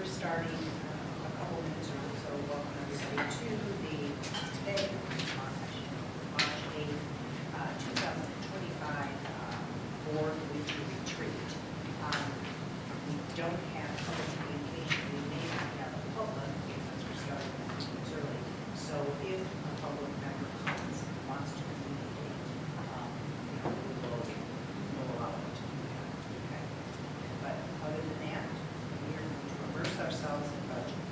starting a couple minutes early, so welcome everybody to the today, March 8th, 2025 board weekly retreat. We don't have public communication. We may not have a public because we're starting a few minutes early. So if a public member comes and wants to communicate, we'll allow it to do that. Okay. But other than that, we are going to immerse ourselves in budget.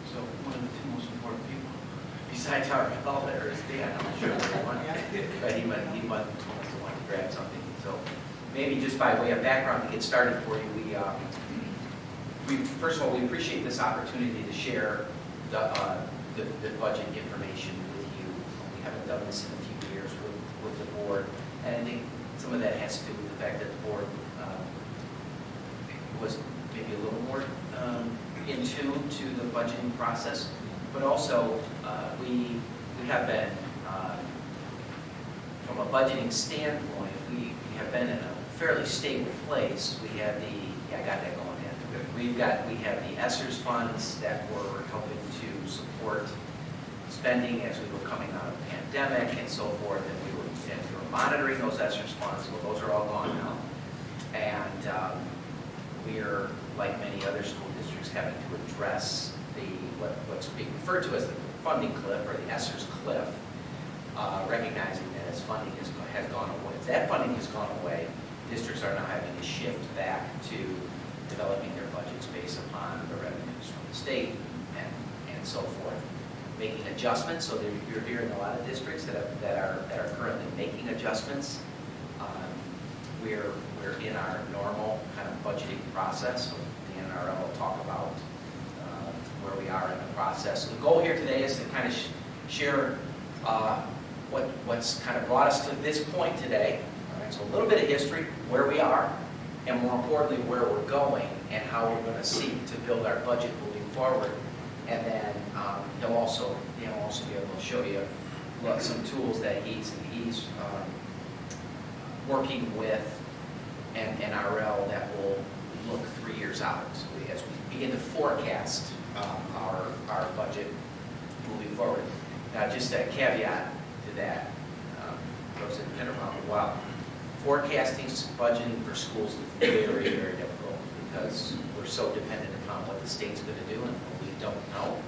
So one of the two most important people, besides our elder, is Dan. I'm sure everyone, but he might want to grab something. So maybe just by way of background to get started for you, we first of all we appreciate this opportunity to share the budget information with you. We haven't done this in a few years with the board, and I think some of that has to do with the fact that the board was maybe a little more in tune to the budgeting process, but also we have been, from a budgeting standpoint, we have been in a fairly stable place. We have I got that going in. We have the ESSERS funds that were helping to support spending as we were coming out of the pandemic and so forth, and we were monitoring those ESSERS funds. Well, those are all gone now, and we're, like many other school districts, having to address what's being referred to as the funding cliff or the ESSERS cliff, recognizing that as funding has gone away, as that funding has gone away, districts are now having to shift back to developing their budgets based upon the revenues from the state and so forth, making adjustments. So you're hearing a lot of districts that are currently making adjustments. We're in our normal kind of budgeting process. So the NRL will talk about where we are in the process. So the goal here today is to kind of share what's kind of brought us to this point today. All right, so a little bit of history, where we are, and more importantly, where we're going and how we're going to seek to build our budget moving forward. And then he'll also be able to show you some tools that he's working with and NRL that will look 3 years out as we begin to forecast our budget moving forward. Now, just a caveat to that, those that have been around a while, forecasting budgeting for schools is very, very difficult because we're so dependent upon what the state's going to do and what we don't know.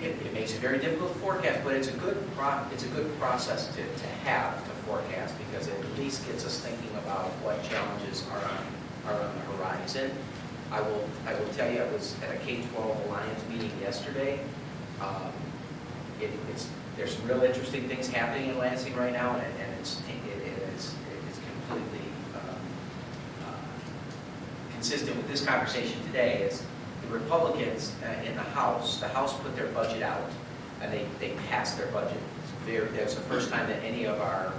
It makes it very difficult to forecast, but it's a good process to have to forecast because it at least gets us thinking about what challenges are on the horizon. I will tell you, I was at a K-12 Alliance meeting yesterday. There's some real interesting things happening in Lansing right now, and it's completely consistent with this conversation today. Is the Republicans in the House put their budget out, and they passed their budget. It's the first time that any of our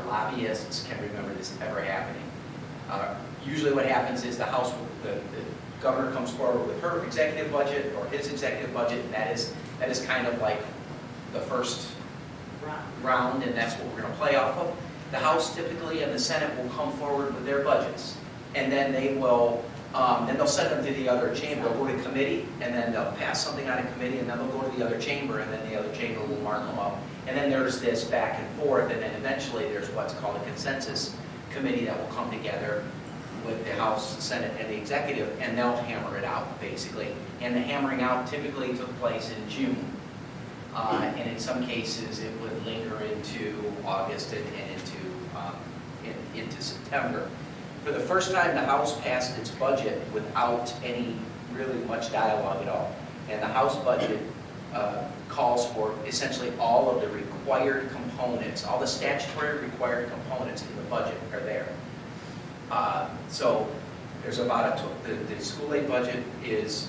lobbyists can remember this ever happening. Usually what happens is the governor comes forward with her executive budget or his executive budget, and that is kind of like the first round, and that's what we're going to play off of. The House typically and the Senate will come forward with their budgets, and then they'll send them to the other chamber. They'll go to committee, and then they'll pass something out of committee, and then they'll go to the other chamber, and then the other chamber will mark them up. And then there's this back and forth, and then eventually there's what's called a consensus committee that will come together with the House, the Senate, and the executive, and they'll hammer it out, basically. And the hammering out typically took place in June. And in some cases, it would linger into August and into September. For the first time, the House passed its budget without any really much dialogue at all. And the House budget calls for essentially all of the required components, all the statutory required components in the budget are there. So there's about the school aid budget is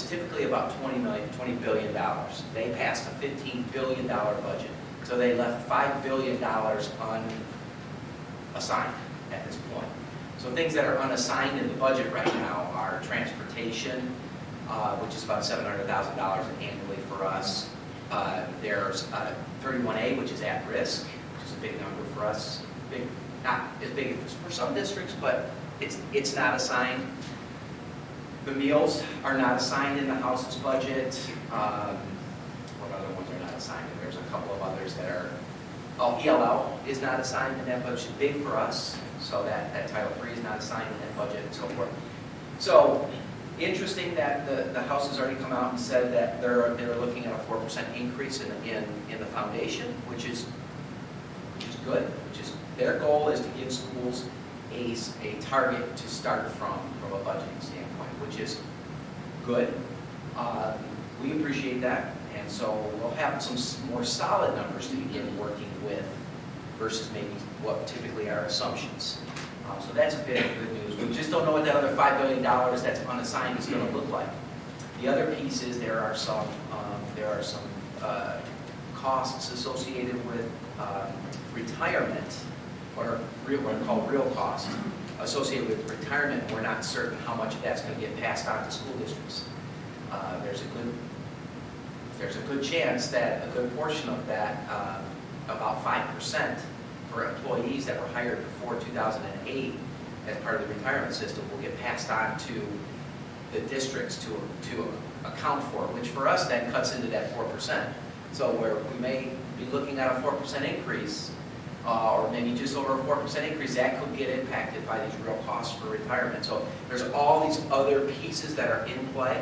typically about $20 billion. They passed a $15 billion budget, so they left $5 billion unassigned at this point. So things that are unassigned in the budget right now are transportation, which is about $700,000 annually for us. There's 31A, which is at risk, which is a big number for us. Not as big for some districts, but it's not assigned. The meals are not assigned in the house's budget. What other ones are not assigned? There's a couple of others that are, ELL is not assigned in that budget, big for us, so that Title III is not assigned in that budget and so forth. So, interesting that the House has already come out and said that they're looking at a 4% increase in the foundation, which is good. Their goal is to give schools a target to start from a budgeting standpoint, which is good. We appreciate that, and so we'll have some more solid numbers to begin working with versus maybe what typically are assumptions. So that's a bit of good news. We just don't know what that other $5 billion that's unassigned is going to look like. The other piece is there are some costs associated with retirement, what are called real costs associated with retirement. We're not certain how much of that's going to get passed on to school districts. There's a good chance that a good portion of that, about 5%, for employees that were hired before 2008 as part of the retirement system will get passed on to the districts to account for, which for us then cuts into that 4%. So where we may be looking at a 4% increase, or maybe just over a 4% increase, that could get impacted by these real costs for retirement. So there's all these other pieces that are in play.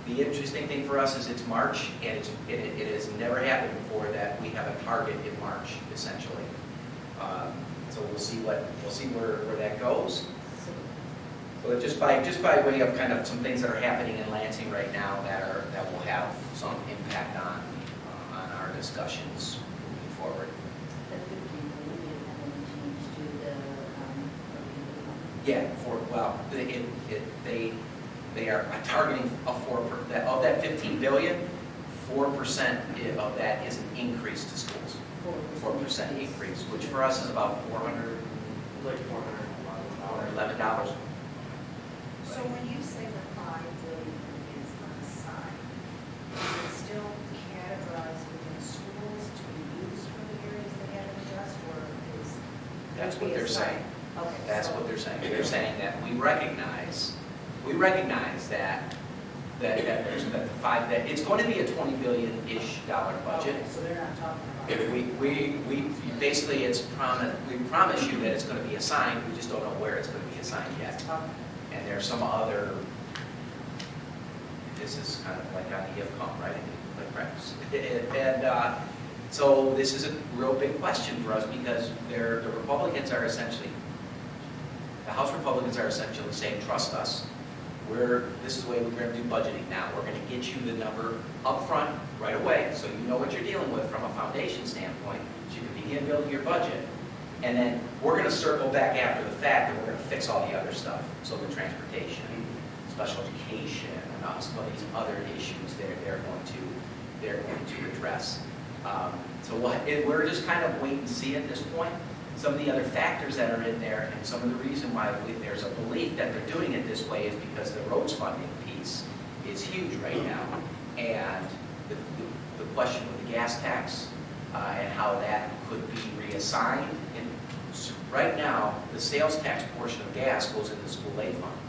The interesting thing for us is it's March, and it has never happened before that we have a target in March, essentially. So we'll see where that goes. So just by way of kind of some things that are happening in Lansing right now that will have some impact on our discussions moving forward. Yeah, they are targeting a 4% of that 15 billion. 4% of that is an increase to schools. 4% increase, which for us is about $411. So when you say the $5 billion is unassigned, is it still categorized within schools to be used for the areas that haven't addressed, or is? That's what they're saying. Okay. That's what they're saying. They're saying that we recognize that it's going to be a $20 billion-ish budget. Okay, so they're not talking about it. We basically we promise you that it's going to be assigned. We just don't know where it's going to be assigned yet. Okay. And there's some other. This is kind of like on the if come, right? Like practice. And so this is a real big question for us because the Republicans are essentially. The House Republicans are essentially saying, trust us. This is the way we're going to do budgeting now. We're going to get you the number up front right away so you know what you're dealing with from a foundation standpoint so you can begin building your budget. And then we're going to circle back after the fact and we're going to fix all the other stuff. So the transportation, special education, and some of these other issues they're going to address. So we're just kind of wait and see at this point. Some of the other factors that are in there, and some of the reason why there's a belief that they're doing it this way is because the roads funding piece is huge right now. And the question with the gas tax and how that could be reassigned. And right now, the sales tax portion of gas goes into the school aid fund.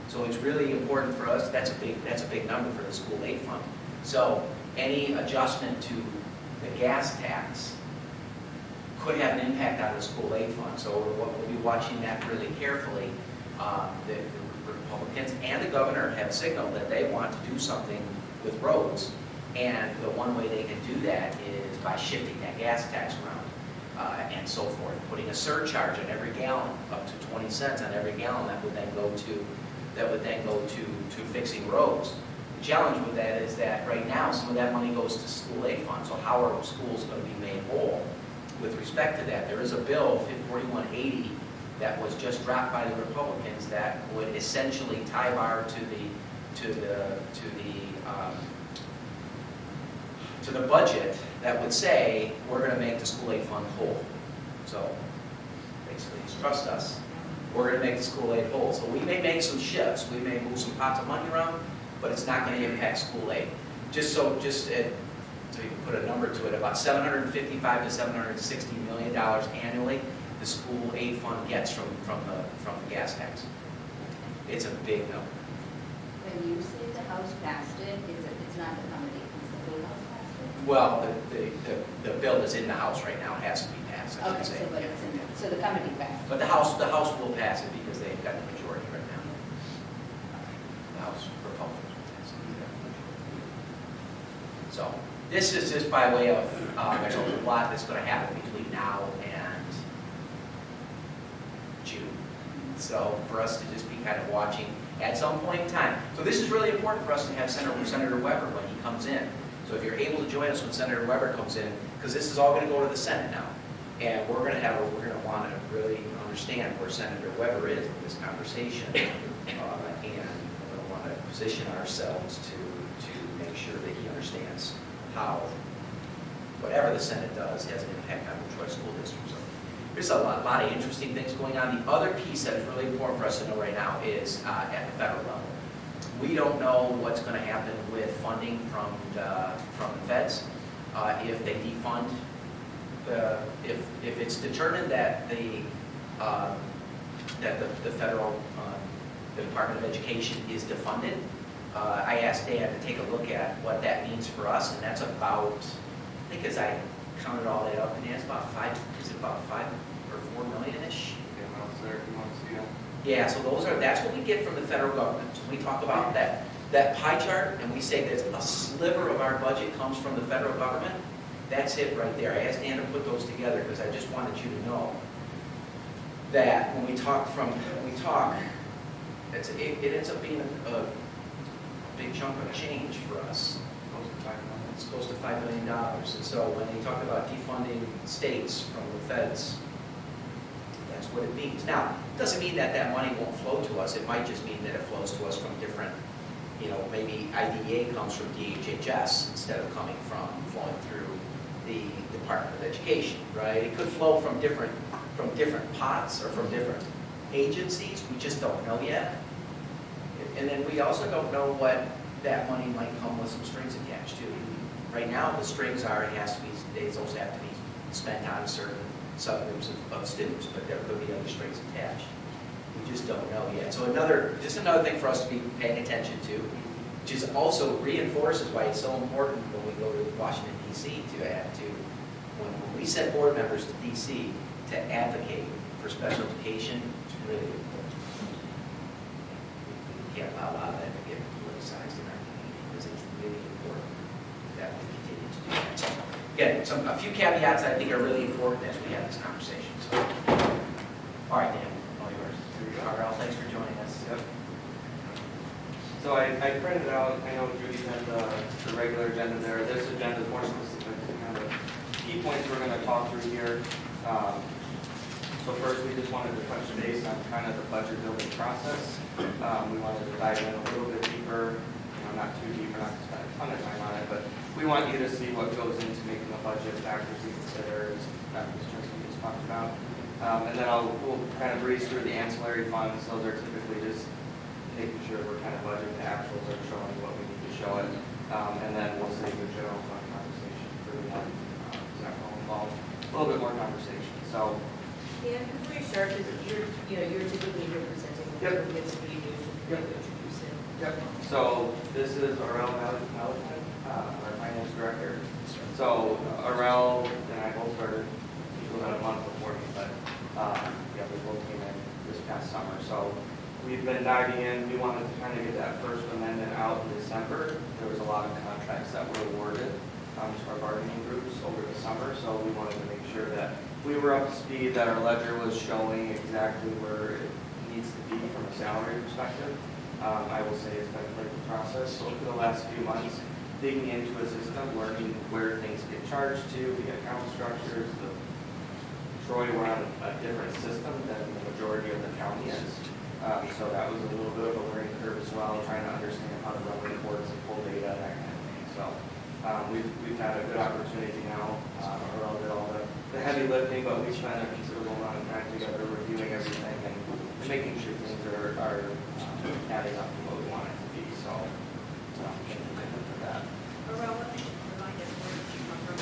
So it's really important for us. That's a big number for the school aid fund. So any adjustment to the gas tax could have an impact on the school aid fund. So we'll be watching that really carefully. The Republicans and the governor have signaled that they want to do something with roads. And the one way they can do that is by shifting that gas tax around and so forth. Putting a surcharge on every gallon, up to 20 cents on every gallon, that would then go to fixing roads. The challenge with that is that right now some of that money goes to school aid funds. So how are schools going to be made whole? With respect to that, there is a bill, 4180, that was just dropped by the Republicans that would essentially tie bar to the budget that would say we're going to make the school aid fund whole. So basically, just trust us. We're going to make the school aid whole. So we may make some shifts. We may move some pots of money around, but it's not going to impact school aid. So you can put a number to it, about $755 to $760 million annually, the school aid fund gets from the gas tax. It's a big number. When you say the House passed it, it's not the committee, it's the full House passed it? Well, the bill is in the House right now, it has to be passed, I Okay, should say. so, but it's in, so the committee passed. But the House will pass it because they've got the majority right now. The House Republicans will pass it. So this is just by way of, there's a lot that's going to happen between now and June. So for us to just be kind of watching at some point in time. So this is really important for us to have Senator Weber when he comes in. So if you're able to join us when Senator Weber comes in, because this is all going to go to the Senate now. And we're going to want to really understand where Senator Weber is in this conversation. And we're going to want to position ourselves to make sure that he understands how whatever the Senate does has an impact on the Troy School District. So there's a lot of interesting things going on. The other piece that is really important for us to know right now is at the federal level. We don't know what's going to happen with funding from the feds. If they defund, if it's determined that the federal Department of Education is defunded, I asked Dan to take a look at what that means for us, and that's about, I think as I counted all that up, and it's about $5 or $4 million-ish. Yeah, so that's what we get from the federal government. So we talk about that pie chart, and we say that a sliver of our budget comes from the federal government. That's it right there. I asked Dan to put those together because I just wanted you to know that when we talk, it ends up being a big chunk of change for us. It's close to $5 million. And so when they talk about defunding states from the feds, that's what it means. Now, it doesn't mean that that money won't flow to us. It might just mean that it flows to us from different, maybe IDEA comes from DHHS instead of flowing through the Department of Education, right? It could flow from different pots or from different agencies. We just don't know yet. And then we also don't know what that money might come with some strings attached to. Right now, the strings are those have to be spent on certain subgroups of students, but there could be other strings attached. We just don't know yet. So another thing for us to be paying attention to, which is also reinforces why it's so important when we go to Washington, D.C. when we send board members to D.C. to advocate for special education, it's really important. We can't allow a lot of that to get politicized in our community because it's really important that we continue to do that. So, again, a few caveats I think are really important as we have this conversation. So, all right, Dan, all yours. RL, thanks for joining us. Yep. So I printed out, I know Judy had the regular agenda there. This agenda is more specific to kind of key points we're going to talk through here. So first, we just wanted to touch base on kind of the budget building process. We wanted to dive in a little bit deeper, not too deep, we're not going to spend a ton of time on it, but we want you to see what goes into making the budget, factors we consider, factors we just talked about. And then we'll kind of breeze through the ancillary funds. Those are typically just making sure we're kind of budgeting the actuals are showing what we need to show it. And then we'll save the general fund conversation for the one that will involve a little bit more conversation. So, Dan, before you start, because you're typically representing the Yep. gets pretty new, so you can introduce it. yep. So this is RL Malikan, our finance director. So RL and I both started about a month before me, but yeah, we both came in this past summer. So we've been diving in. We wanted to kind of get that first amendment out in December. There was a lot of contracts that were awarded to our bargaining groups over the summer, so we wanted to make sure that we were up to speed, that our ledger was showing exactly where it needs to be from a salary perspective. I will say it's been quite the process over the last few months, digging into a system, learning where things get charged to, the account structures. Troy, we're on a different system than the majority of the county is. So that was a little bit of a learning curve as well, trying to understand how to run reports and pull data, that kind of thing. So we've had a good opportunity now. Earl did all the heavy lifting, but we spent a considerable amount of time together reviewing everything and making sure things are adding up to what we want it to be. So thank you for that. Aurora, why don't you remind us where you come from?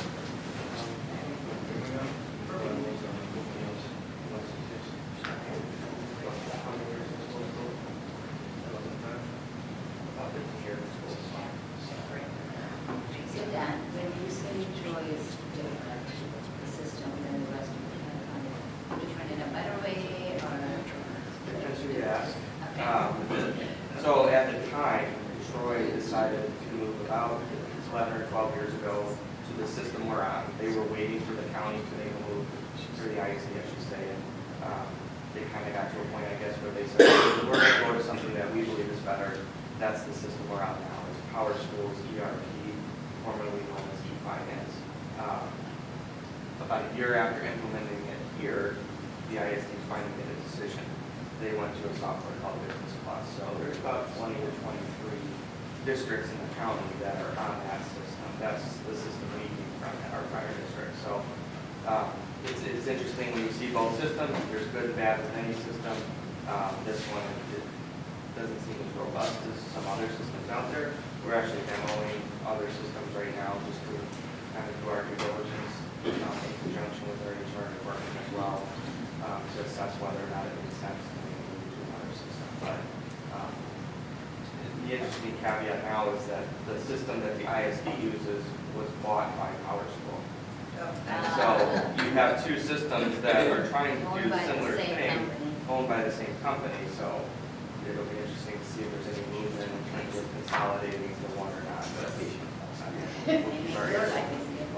in a better way or? That's what you asked. So at the time, Troy decided to move about 11 or 12 years ago to the system we're on. They were waiting for the county to make a move, or the ISD, I should say, and they kind of got to a point, I guess, where they said, we're going to go to something that we believe is better. That's the system we're on now. It's Power Schools ERP, formerly known as eFinance. About a year after implementing it here, the ISD finally made a decision. They went to a software called Business Plus. So there's about 20 to 23 districts in the county that are on that system. That's the system we came from at our prior district. So it's interesting when you see both systems. There's good and bad with any system. This one it doesn't seem as robust as some other systems out there. We're actually demoing other systems right now just to kind of do our due diligence in conjunction with our HR department as well to assess whether or not it makes sense to move to another system. But the interesting caveat now is that the system that the ISD uses was bought by Power School. And so you have two systems that are trying to do similar things, owned by the same company. So it'll be interesting to see if there's any movement in terms of consolidating the one or not. But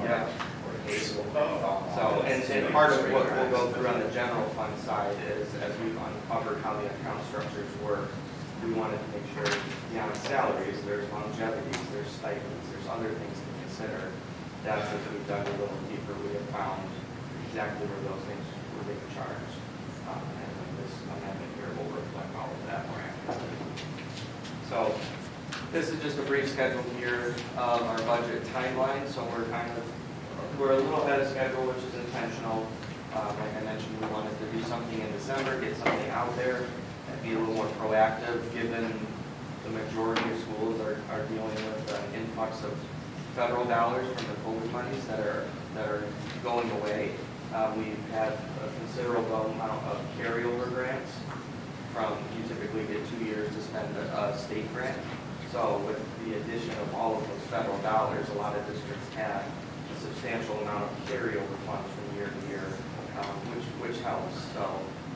yeah. So, and part of what we'll go through on the general fund side is, as we've uncovered how the account structures work, we wanted to make sure beyond salaries, there's longevities, there's stipends, there's other things to consider. That's as we've dug a little deeper, we have found exactly where those things were being charged. And this amendment here will reflect all of that more accurately. So this is just a brief schedule here of our budget timeline. So we're a little ahead of schedule, which is intentional. Like I mentioned, we wanted to do something in December, get something out there, and be a little more proactive, given the majority of schools are dealing with an influx of federal dollars from the COVID monies that are going away. We've had a considerable amount of carryover grants from, you typically get 2 years to spend a state grant. So with the addition of all of those federal dollars, a lot of districts have a substantial amount of carryover funds from year to year, which helps. So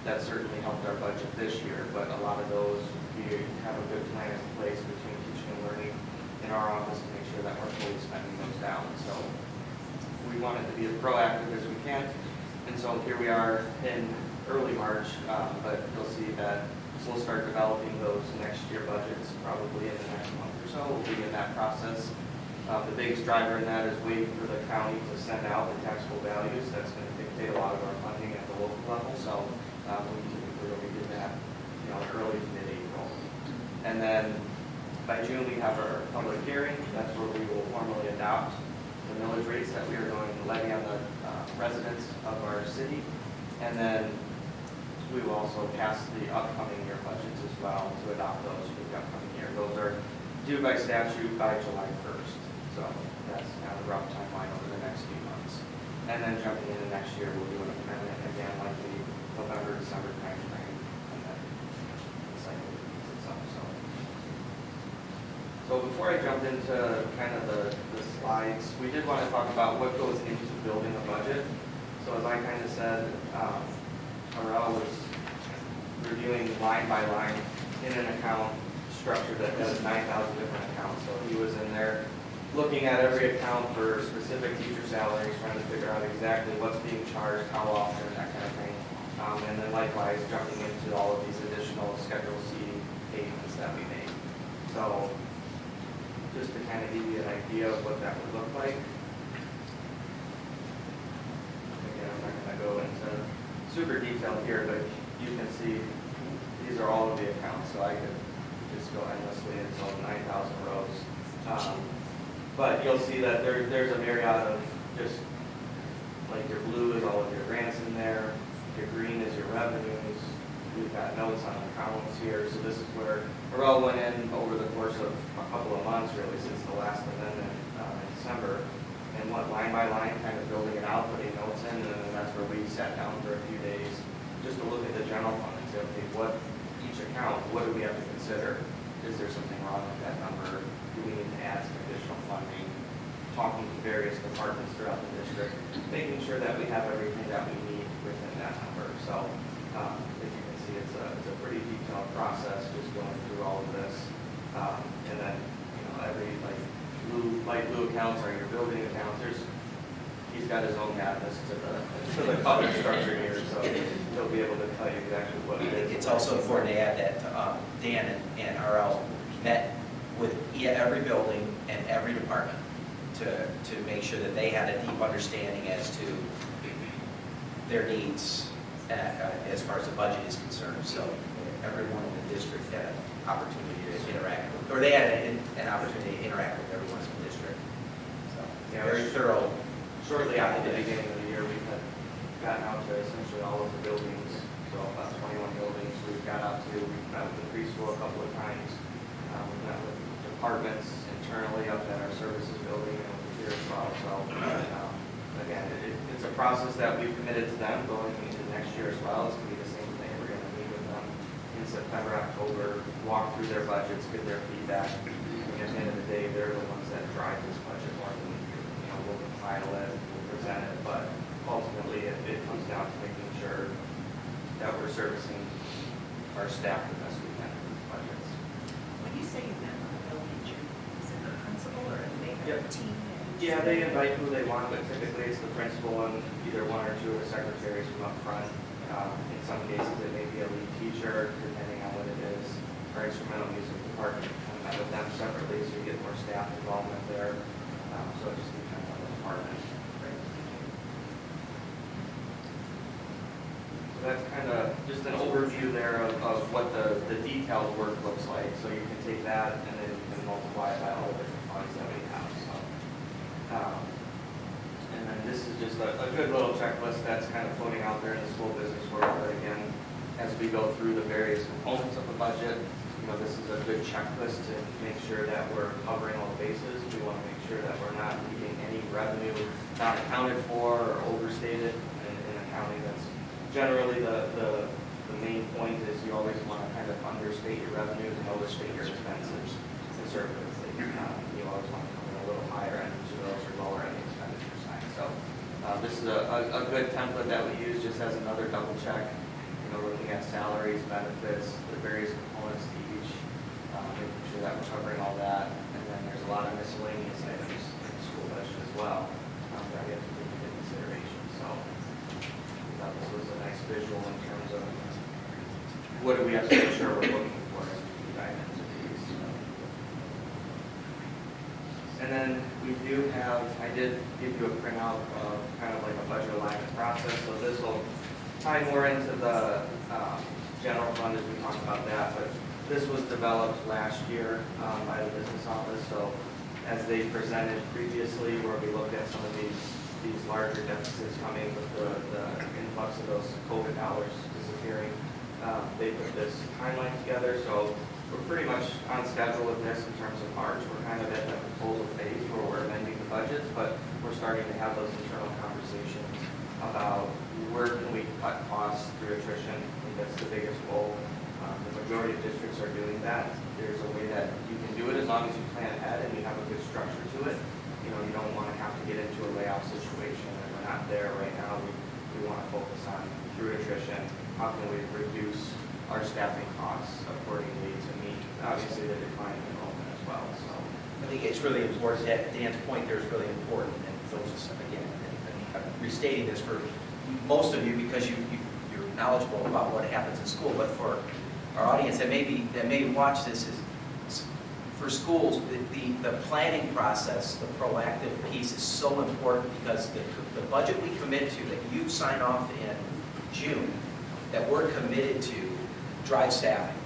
that certainly helped our budget this year, but a lot of those, we have a good plan in place between teaching and learning in our office to make sure that we're fully spending those down. So we wanted to be as proactive as we can. And so here we are in early March, but you'll see that we'll start developing those next year budgets probably in the next month or so. We'll be in that process. The biggest driver in that is waiting for the county to send out the taxable values. That's going to dictate a lot of our funding at the local level. So we typically will begin that, early to mid-April. And then by June we have our public hearing. That's where we will formally adopt the millage rates that we are going to levy on the residents of our city. And then we will also pass the upcoming year budgets as well to adopt those for the upcoming year. Those are due by statute by July 1st. So that's kind of the rough timeline over the next few months. And then jumping into next year, we'll do an amendment again, like the November, December timeframe, and then the cycle repeats itself. So before I jump into kind of the slides, we did want to talk about what goes into building a budget. So as I kind of said, Arel was reviewing line by line in an account structure that has 9,000 different accounts. So he was in there looking at every account for specific teacher salaries, trying to figure out exactly what's being charged, how often, that kind of thing. And then likewise, jumping into all of these additional Schedule C payments that we make. So just to kind of give you an idea of what that would look like. Again, I'm not going to go into super detail here, but you can see these are all of the accounts. So I could just go endlessly until 9,000 rows. But you'll see that there's a myriad of just, like your blue is all of your grants in there, your green is your revenues, we've got notes on accounts here. So this is where Arel went in over the course of a couple of months, really, since the last amendment in December, and went line by line, kind of building it out, putting notes in, and then that's where we sat down for a few days just to look at the general fund and say, okay, what each account, what do we have to consider? Is there something wrong with that number? Do we need to add some additional funding? Talking to various departments throughout the district, making sure that we have everything that we need within that number. So as you can see, it's a pretty detailed process just going through all of this. And then, every light blue accounts are your building accounts. He's got his own madness to the color structure here, so he'll be able to tell you exactly what it is. It's also important to add that Dan and RL met with every building and every department to make sure that they had a deep understanding as to their needs as far as the budget is concerned. So everyone in the district had an opportunity to interact with, or they had an opportunity to interact with everyone in the district. So very thorough. Shortly after the beginning of the year, we had gotten out to essentially all of the buildings, so about 21 buildings. We've got out to, we've met with the preschool a couple of times. We've met with departments internally up at our services building and over here as well. So again, it's a process that we've committed to them going into next year as well. It's going to be the same thing. We're going to meet with them in September, October, walk through their budgets, get their feedback. And at the end of the day, they're the ones that drive this budget more than we'll compile it, we'll present it, but ultimately it comes down to making sure that we're servicing our staff the best we can with these budgets. When you say you met on the building, is it the principal or do they have a team? Yeah, they invite who they want, but typically it's the principal and either one or two of the secretaries from up front. In some cases, it may be a lead teacher, depending on what it is. Our instrumental music department, met with them separately, so you get more staff involvement there. So it just depends on the department. So that's kind of just an overview there of what the detailed work looks like. So you can take that and then you can multiply it by all the different funds that we have. So, and then this is just a good little checklist that's kind of floating out there in the school business world. But again, as we go through the various components of the budget, this is a good checklist to make sure that we're covering all the bases. We want to make sure that we're not leaving any revenue not accounted for or overstated in accounting. That's generally the main point is you always want to kind of understate your revenues and overstate your expenses conservatively. You always want to come in a little higher end of zeros or lower end of the expenditure side. So this is a good template that we use just as another double check. We're looking at salaries, benefits, the various components to each, making sure that we're covering all that. And then there's a lot of miscellaneous items in the school budget as well that we have to take into consideration. So I thought this was a nice visual in terms of what do we have to make sure we're looking for as we dive into these. And then we do have, I did give you a printout of kind of like a budget alignment process. So this will tie more into the general fund as we talked about that, but this was developed last year by the business office. So as they presented previously, where we looked at some of these larger deficits coming with the influx of those COVID dollars disappearing, they put this timeline together. So we're pretty much on schedule with this in terms of March. We're kind of at that proposal phase where we're amending the budgets, but we're starting to have those internal conversations about where can we cut costs through attrition. I think that's the biggest goal. The majority of districts are doing that. There's a way that you can do it as long as you plan ahead and you have a good structure to it. You don't want to have to get into a layoff situation, and we're not there right now. We want to focus on through attrition, how can we reduce our staffing costs accordingly to meet, obviously, the decline in enrollment as well. So I think it's really important, that Dan's point there is really important, and those, again, I'm restating this for most of you because you're knowledgeable about what happens in school, but for our audience that may watch this, is for schools, the planning process, the proactive piece is so important because the budget we commit to, that you sign off in June, that we're committed to, drive staffing.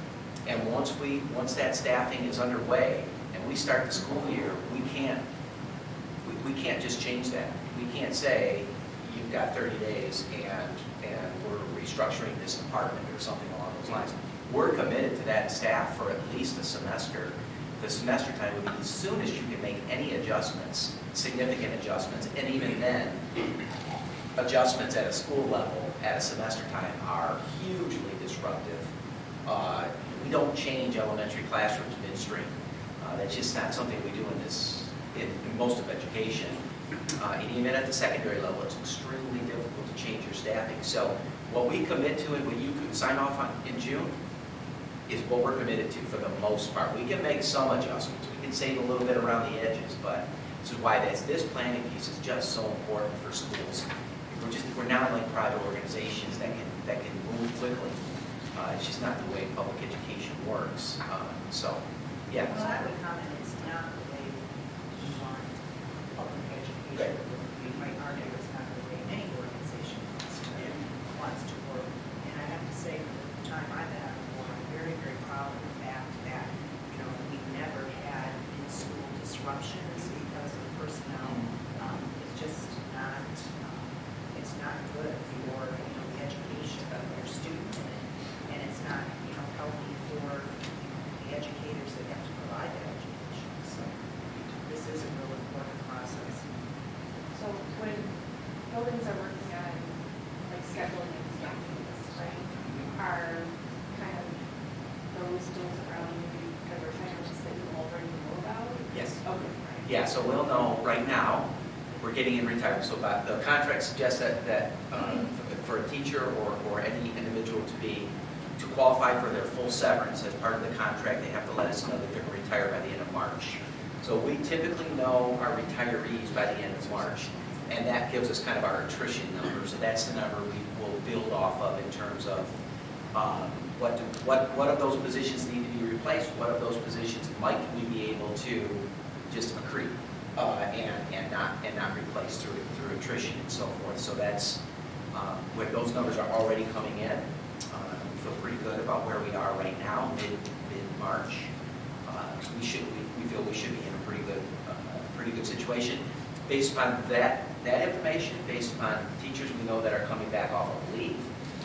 And once that staffing is underway and we start the school year, we can't just change that. We can't say you've got 30 days and we're restructuring this department or something along those lines. We're committed to that staff for at least a semester. The semester time would be as soon as you can make any adjustments, significant adjustments, and even then, adjustments at a school level at a semester time are hugely disruptive. We don't change elementary classrooms midstream. That's just not something we do in most of education. And even at the secondary level, it's extremely difficult to to change your staffing. So what we commit to and what you could sign off on in June is what we're committed to for the most part. We can make some adjustments. We can save a little bit around the edges, but this is why this planning piece is just so important for schools. We're not like private organizations that can move quickly. It's just not the way public education works. So, yeah. Well, I would comment it's not the way we want public education. Right. We might argue it's not the way any organization wants to work. And I have to say, from the time I've been on the board, I'm very, very proud of the fact that, we've never had in-school disruptions because of personnel. It's just not, it's not good for, the education of your student, and it's not, healthy for the educators that have to provide that education. So this is a real important process. So when buildings are working on like scheduling and staffing this, right, are kind of those deals around that we're trying to just that you already know about? Yes. Okay, right. Yeah, so we'll know right now, we're getting in retirement. So the contract suggests that for a teacher or any individual to qualify for their full severance as part of the contract, they have to let us know that they're going to retire by the end of March. So we typically know our retirees by the end of March, and that gives us kind of our attrition number. So that's the number we will build off of in terms of what of those positions need to be replaced, what of those positions might we be able to just accrete and not replace through attrition and so forth. So that's where those numbers are already coming in. We feel pretty good about where we are right now, mid-March. So we feel we should be in a pretty good situation. Based upon that information, based upon teachers we know that are coming back off of leave,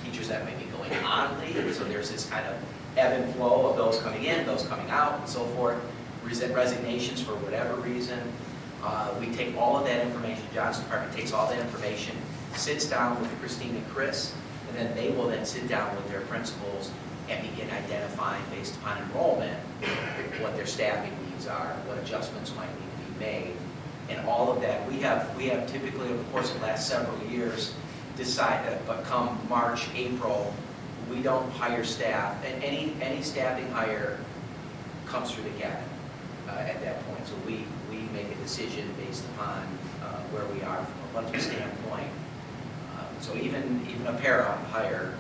teachers that may be going on leave, so there's this kind of ebb and flow of those coming in, those coming out, and so forth, resignations for whatever reason. We take all of that information, John's department takes all that information, sits down with Christine and Chris, and then they will then sit down with their principals and begin identifying based upon enrollment what their staffing needs are, what adjustments might need to be made. And all of that, we have typically over the course of the last several years decided, but come March, April, we don't hire staff, and any staffing hire comes through the cabinet at that point. So we make a decision based upon where we are from a budget standpoint. So even a para hire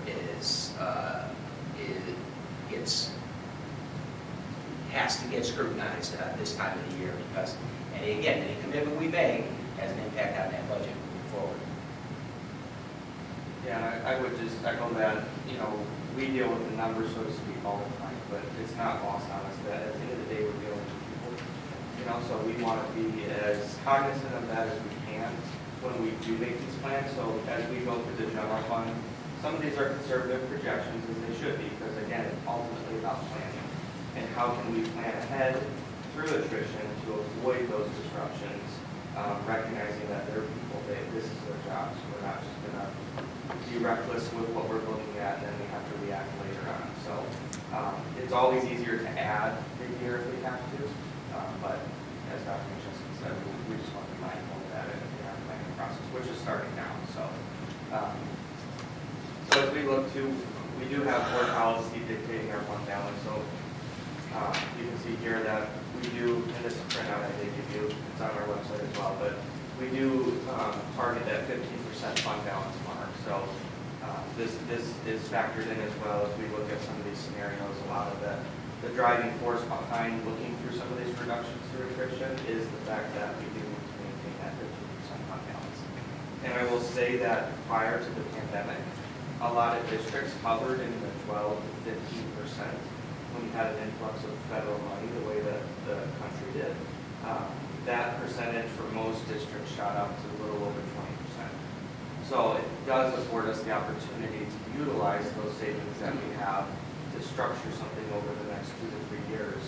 has to get scrutinized this time of the year because, and again, any commitment we make has an impact on that budget moving forward. Yeah, I would just echo that, we deal with the numbers, so to speak, all the time, but it's not lost on us that at the end of the day, we're dealing with people. So we want to be as cognizant of that as we can when we do make these plans. So as we go through the general fund, some of these are conservative projections, as they should be, because again, it's ultimately about planning. And how can we plan ahead through attrition to avoid those disruptions, recognizing that they're people, this is their job, so we're not just going to be reckless with what we're looking at, and then we have to react later on. So it's always easier to add mid-year if we have to, but as Dr. Mitchell said, we just want to be mindful of that in our planning process, which is starting now. So as we look to, we do have board policy dictating our fund balance. So you can see here that we do, and this printout I did give you, it's on our website as well, but we do target that 15% fund balance mark. So this is factored in as well as we look at some of these scenarios. A lot of the driving force behind looking through some of these reductions through attrition is the fact that we do need to maintain that 15% fund balance. And I will say that prior to the pandemic, a lot of districts hovered in the 12 to 15% when you had an influx of federal money the way that the country did. That percentage for most districts shot up to a little over 20%. So it does afford us the opportunity to utilize those savings that we have to structure something over the next 2 to 3 years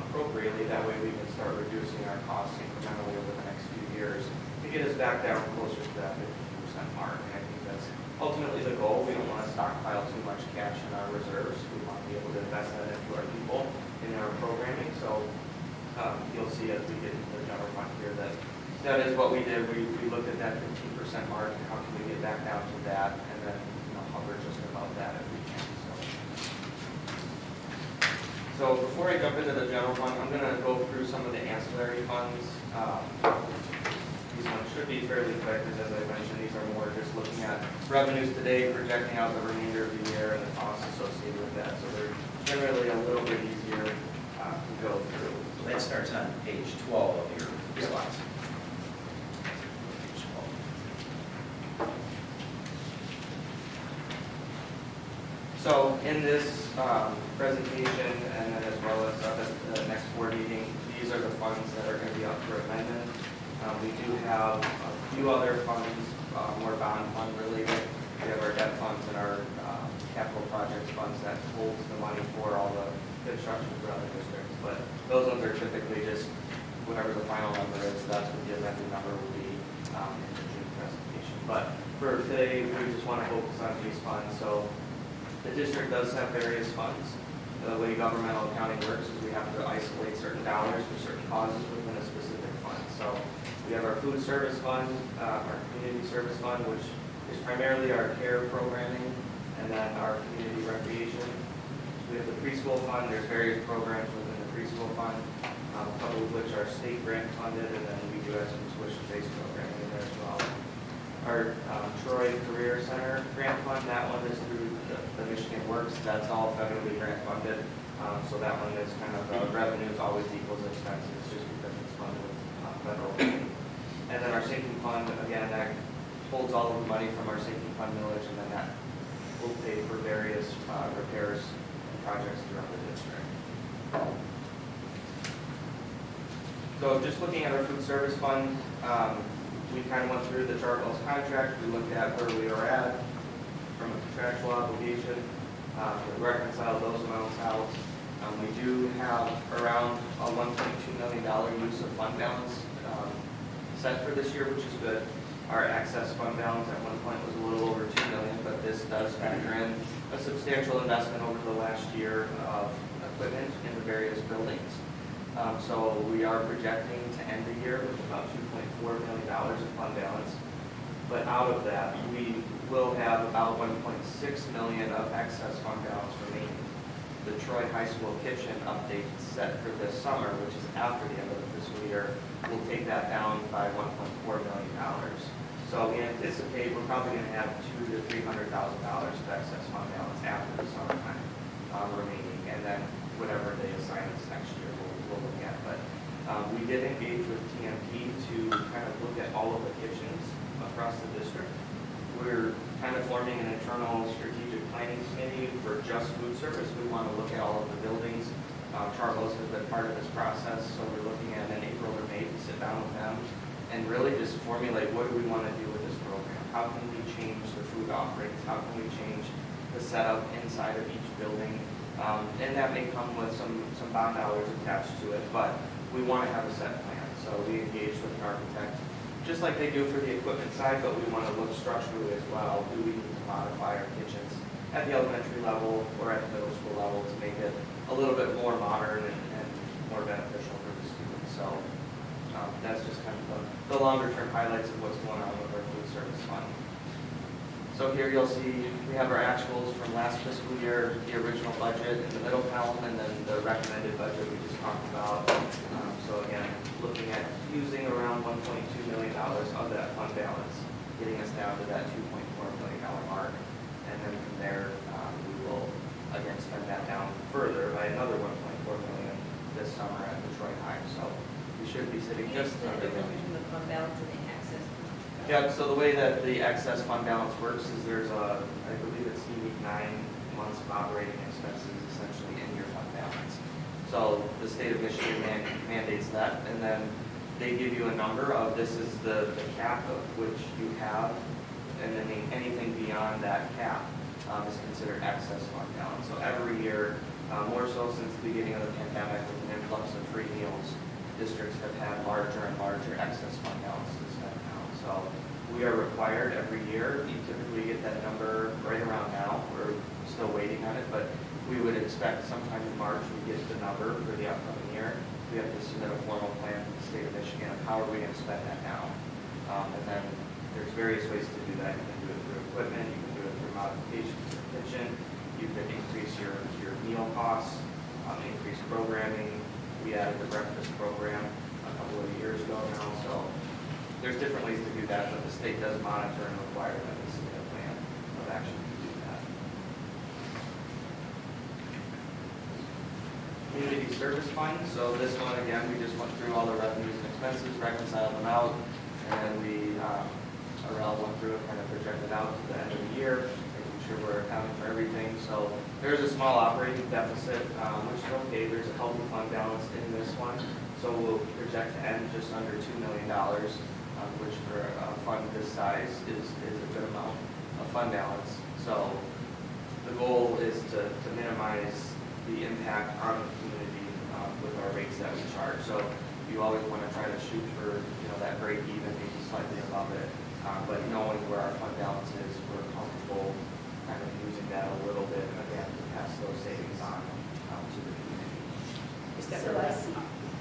appropriately. That way we can start reducing our costs incrementally over the next few years to get us back down closer to that 15% mark. And I think that's ultimately the goal. We don't want to stockpile too much cash in our reserves. We want to be able to invest that into our people in our programming. So you'll see as we get into the general fund here that That is what we did. We looked at that 15% mark, how can we get back down to that, and then, hover just about that if we can, so before I jump into the general fund, I'm gonna go through some of the ancillary funds. These ones should be fairly quick, because as I mentioned, these are more just looking at revenues today, projecting out the remainder of the year, and the costs associated with that, so they're generally a little bit easier to go through. So that starts on page 12 of your slides. Page 12. So in this presentation, and then as well as the next board meeting, these are the funds that are going to be up for amendment. We do have a few other funds, more bond fund related. We have our debt funds and our capital projects funds that holds the money for all the construction for other districts. But those ones are typically just whatever the final number is, that's what the amended number will be in the June presentation. But for today, we just want to focus on these funds. So the district does have various funds. The way governmental accounting works is we have to isolate certain dollars for certain causes within a specific fund. So we have our food service fund, our community service fund, which is primarily our care programming, and then our community recreation. We have the preschool fund. There's various programs within the preschool fund, a couple of which are state grant funded, and then we do have some tuition-based programming in there as well. Our Troy Career Center grant fund, that one is through the Michigan Works. That's all federally grant funded. So that one is kind of revenues always equals expenses just because it's funded with federal money. And then our sinking fund, again, that holds all of the money from our sinking fund millage, and then that will pay for various repairs and projects throughout the district. So just looking at our food service fund, we kind of went through the Chartwell's contract. We looked at where we are at from a contractual obligation. We reconciled those amounts out. We do have around a $1.2 million use of fund balance set for this year, which is good. Our excess fund balance at one point was a little over $2 million, but this does factor in a substantial investment over the last year of equipment in the various buildings. So we are projecting to end the year with about $2.4 million in fund balance. But out of that, we will have about $1.6 million of excess fund balance remaining. The Troy High School kitchen update set for this summer, which is after the end of the fiscal year, will take that down by $1.4 million. So we anticipate we're probably going to have $200,000 to $300,000 of excess fund balance after the summertime remaining, and then whatever they assign us next year, we'll look at. But we did engage with TMP to kind of look at all of the kitchens across the district. We're kind of forming an internal strategic planning committee for just food service. We want to look at all of the buildings. Charles has been part of this process, so we're looking at in April or May to sit down with them and really just formulate what do we want to do with this program. How can we change the food offerings? How can we change the setup inside of each building? And that may come with some bond dollars attached to it, but we want to have a set plan. So we engaged with an architect, just like they do for the equipment side, but we want to look structurally as well. Do we need to modify our kitchens at the elementary level or at the middle school level to make it a little bit more modern and more beneficial for the students? So that's just kind of the longer term highlights of what's going on with our food service fund. So here you'll see we have our actuals from last fiscal year, the original budget in the middle column, and then the recommended budget we just talked about. So again, looking at using around $1.2 million of that fund balance, getting us down to that $2.4 million mark. And then from there, we will again spend that down further by another $1.4 million this summer at the Troy High. So we should be sitting just under the difference between the fund balance and the excess. Yeah, so the way that the excess fund balance works is there's I believe it's unique 9 months of operating expenses essentially in your fund balance. So the state of Michigan mandates that, and then they give you a number of this is the cap of which you have, and then anything beyond that cap is considered excess fund balance. So every year, more so since the beginning of the pandemic with an influx of free meals, districts have had larger and larger excess fund balance to spend now. So we are required every year. You typically get that number right around now. We're still waiting on it, but we would expect sometime in March we get the number for the upcoming year. we have to submit a formal plan to the state of Michigan of how are we going to spend that now. And then there's various ways to do that. You can do it through equipment, you can do it through modifications to the kitchen, you can increase your meal costs, increase programming. We added the breakfast program a couple of years ago now, so there's different ways to do that, but the state does monitor and require that we submit a plan of action to do that. Community service fund, so this one, again, we just went through all the revenues and expenses, reconciled them out, and then we, Arel went through it, kind of projected out to the end of the year, making sure we're accounting for everything. So there's a small operating deficit, which is okay. There's a healthy fund balance in this one. So we'll project to end just under $2 million, which for a fund this size is a good amount of fund balance. So the goal is to minimize the impact on the community with our rates that we charge. So you always want to try to shoot for that break even, maybe slightly above it. But knowing where our fund balance is, we're comfortable kind of using that a little bit, again, to pass those savings on to the community. Is that So where I that, see.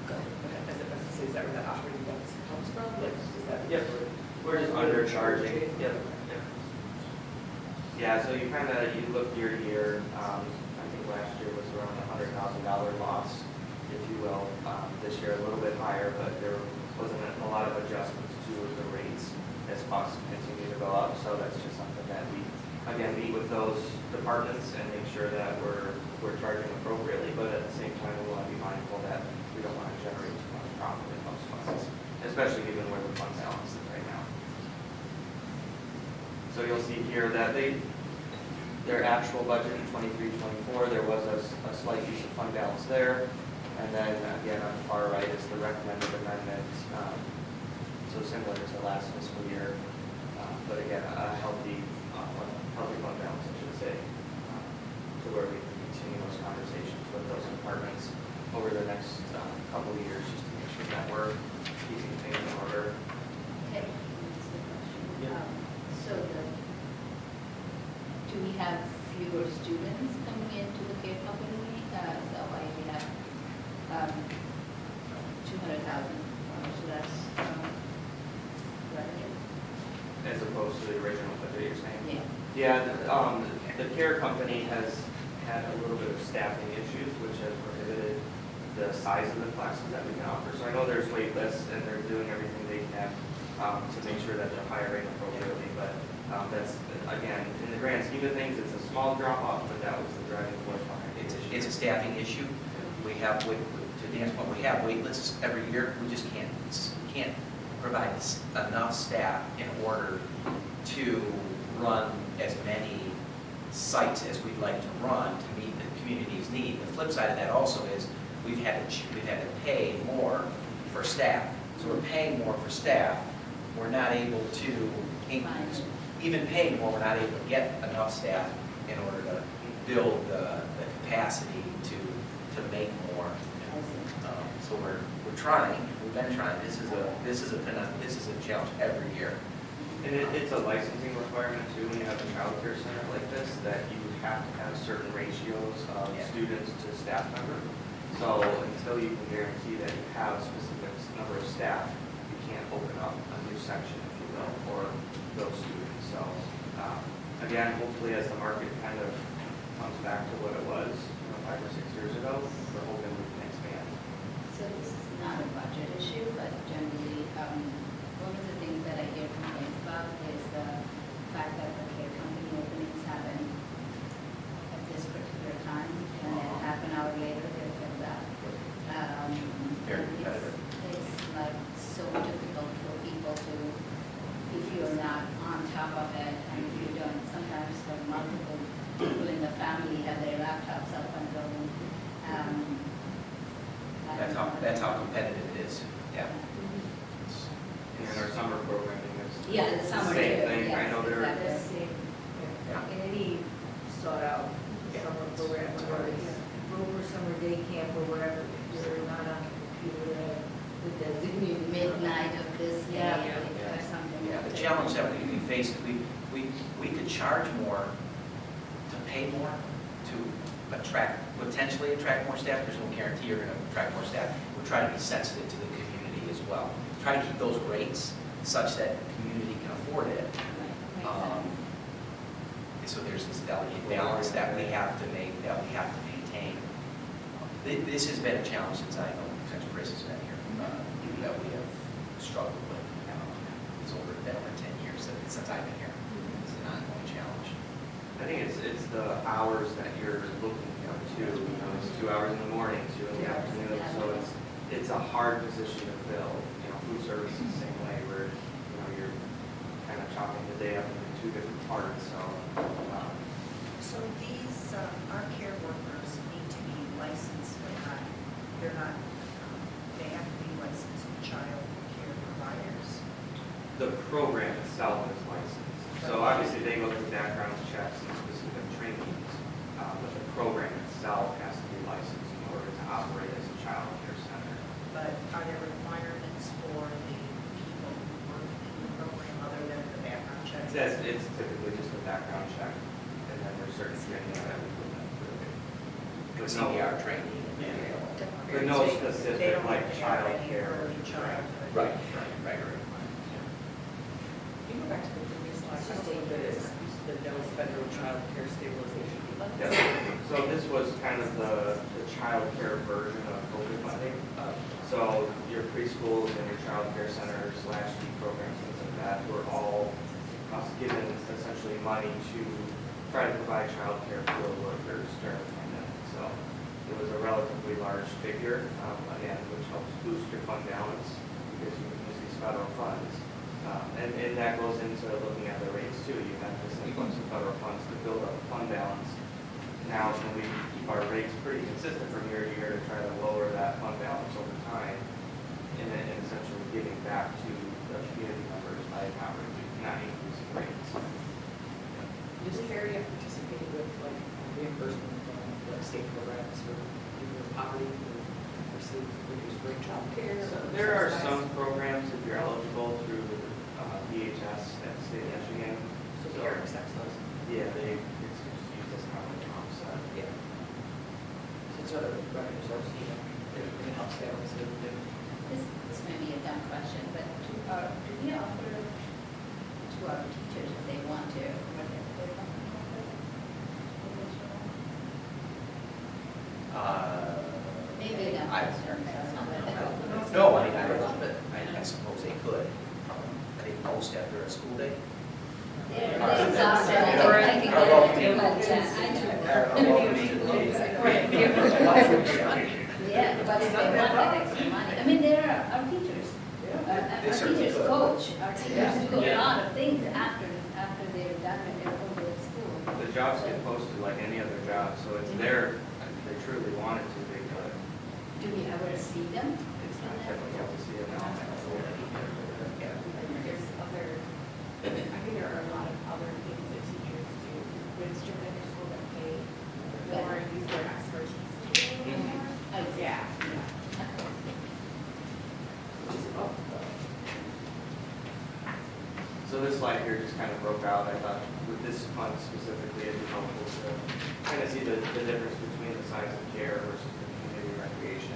go ahead, is that where that operating deficit comes from? Like, is that? Yep, we're just undercharging. Yep. Yeah, so you kind of, you look year to year, I think last year was around $100,000 loss, if you will. This year a little bit higher, but there wasn't a lot of adjustments to the rates as costs continue to go up. So that's just something that we, again, meet with those departments and make sure that we're charging appropriately, but at the same time, we want to be mindful that we don't want to generate too much profit in those funds, especially given where the fund balance is right now. So you'll see here that their actual budget in 23-24, there was a slight use of fund balance there. And then again, on the far right is the recommended amendment. So similar to last fiscal year, but again, a healthy fund balance, I should say, to where we can continue those conversations with those departments over the next couple of years, just to make sure that we're keeping things in order. Okay, that's the question. Yeah. So do we have fewer students coming into the care company? Is that why we have 200,000, so that's revenue? As opposed to the original budget you're saying? Yeah. Yeah, the care company has had a little bit of staffing issues, which has prohibited the size of the classes that we can offer. So I know there's wait lists and they're doing everything they can to make sure that they're hiring appropriately, but that's, again, in the grand scheme of things, it's a small drop off, but that was the driving force behind it. It's a staffing issue. We have, to Dan's point, we have wait lists every year. We just can't provide enough staff in order to run as many sites as we'd like to run to meet the community's need. The flip side of that also is we've had to pay more for staff. So we're paying more for staff. We're not able to even paying more. We're not able to get enough staff in order to build the capacity to make more. So we're trying. We've been trying. This is a challenge every year. And it's a licensing requirement too when you have a child care center like this, that you have to have certain ratios of students to staff member. So until you can guarantee that you have a specific number of staff, you can't open up a new section, if you will, for those students. So again, hopefully as the market kind of comes back to what it was 5 or 6 years ago, we're hoping we can expand. So this is not a budget issue, but generally, one of the things that I hear complaints about is the fact that the care company openings happen at this particular time, and then half an hour later they're filled out. Very competitive. It's like so difficult for people to, if you're not on top of it, and if you don't, sometimes the multiple people in the family have their laptops up and going. That's how competitive it is. Yeah. And our summer programming is Yeah, the summer same too, thing. yes, I know they're exactly. In any sort out summer program, whether it's group or summer day camp or wherever, you're not on the computer with the Midnight of this day, Yeah. or something. Yeah, the challenge that we face, we could charge more to pay more to potentially attract more staff. There's no guarantee you're going to attract more staff. We're trying to be sensitive to the community as well. Try to keep those rates such that the community can afford it. Makes Um, sense. So there's this delicate balance that we have to make, that we have to maintain. This has been a challenge since I know, since Chris has been here, that we have struggled with. It's been over 10 years since I've been here. It's an ongoing challenge. I think it's the hours that you're looking at too. You know, it's 2 hours in the morning, 2 in the afternoon, so it's a hard position to fill. You know, food service is the same way, where you know you're kind of chopping the day up into 2 different parts. So So these, our care workers need to be licensed, but they're not, they have to be licensed child care providers. the program itself is licensed. So obviously they go through background checks and specific trainings, but the program itself has to be licensed in order to operate as a child care center. But are there requirements for the people who work in the program other than the background checks? It's typically just a background check, and then there's certain training that we put them through. But no, CPR training and manual. but no They specific don't like have child any care. early childhood. Right. Can you go back to the previous slide? I don't believe it is. The no federal child care stabilization fund. Yeah. So this was kind of the child care version of COVID funding. So your preschools and your child care centers / fee programs, things like that, were all given essentially money to try to provide child care for the workers during the pandemic. So it was a relatively large figure, again, which helps boost your fund balance because you can use these federal funds. And that goes into looking at the rates too. You have this influx of federal funds to build up a fund balance. Now, can we keep our rates pretty consistent from year to year to try to lower that fund balance over time and essentially giving back to the community members by not increasing rates? Does the area participate with like reimbursement from like state programs for people with poverty who receive reduced rate child care? So there are some programs if you're eligible through DHS at the state of Michigan. So the area accepts those. Yeah, it's just used as kind of like an offset. Yeah. So it's other revenue source, you know, it helps balance it. This may be a dumb question, but do we offer to our teachers if they want to? Maybe a dumb question. No, I don't know, but I suppose they could. I think most after a school day. They're exhausted. I can get it, but I know. Yeah, but if they want that extra money, I mean, there are our teachers. They Our certainly teachers could. coach, our teachers do a lot of things after they're done with their full-day school. The jobs get posted like any other job, so it's there. If they truly wanted to, they could. Do we ever see them? It's not typically up to see it now. There's other, I think there are a lot of other things that teachers do with students in their school that pay or use their expertise to do. Yeah. Which is above. So this slide here just kind of broke out. I thought with this fund specifically, it'd be helpful to kind of see the difference between the size of care versus the community recreation,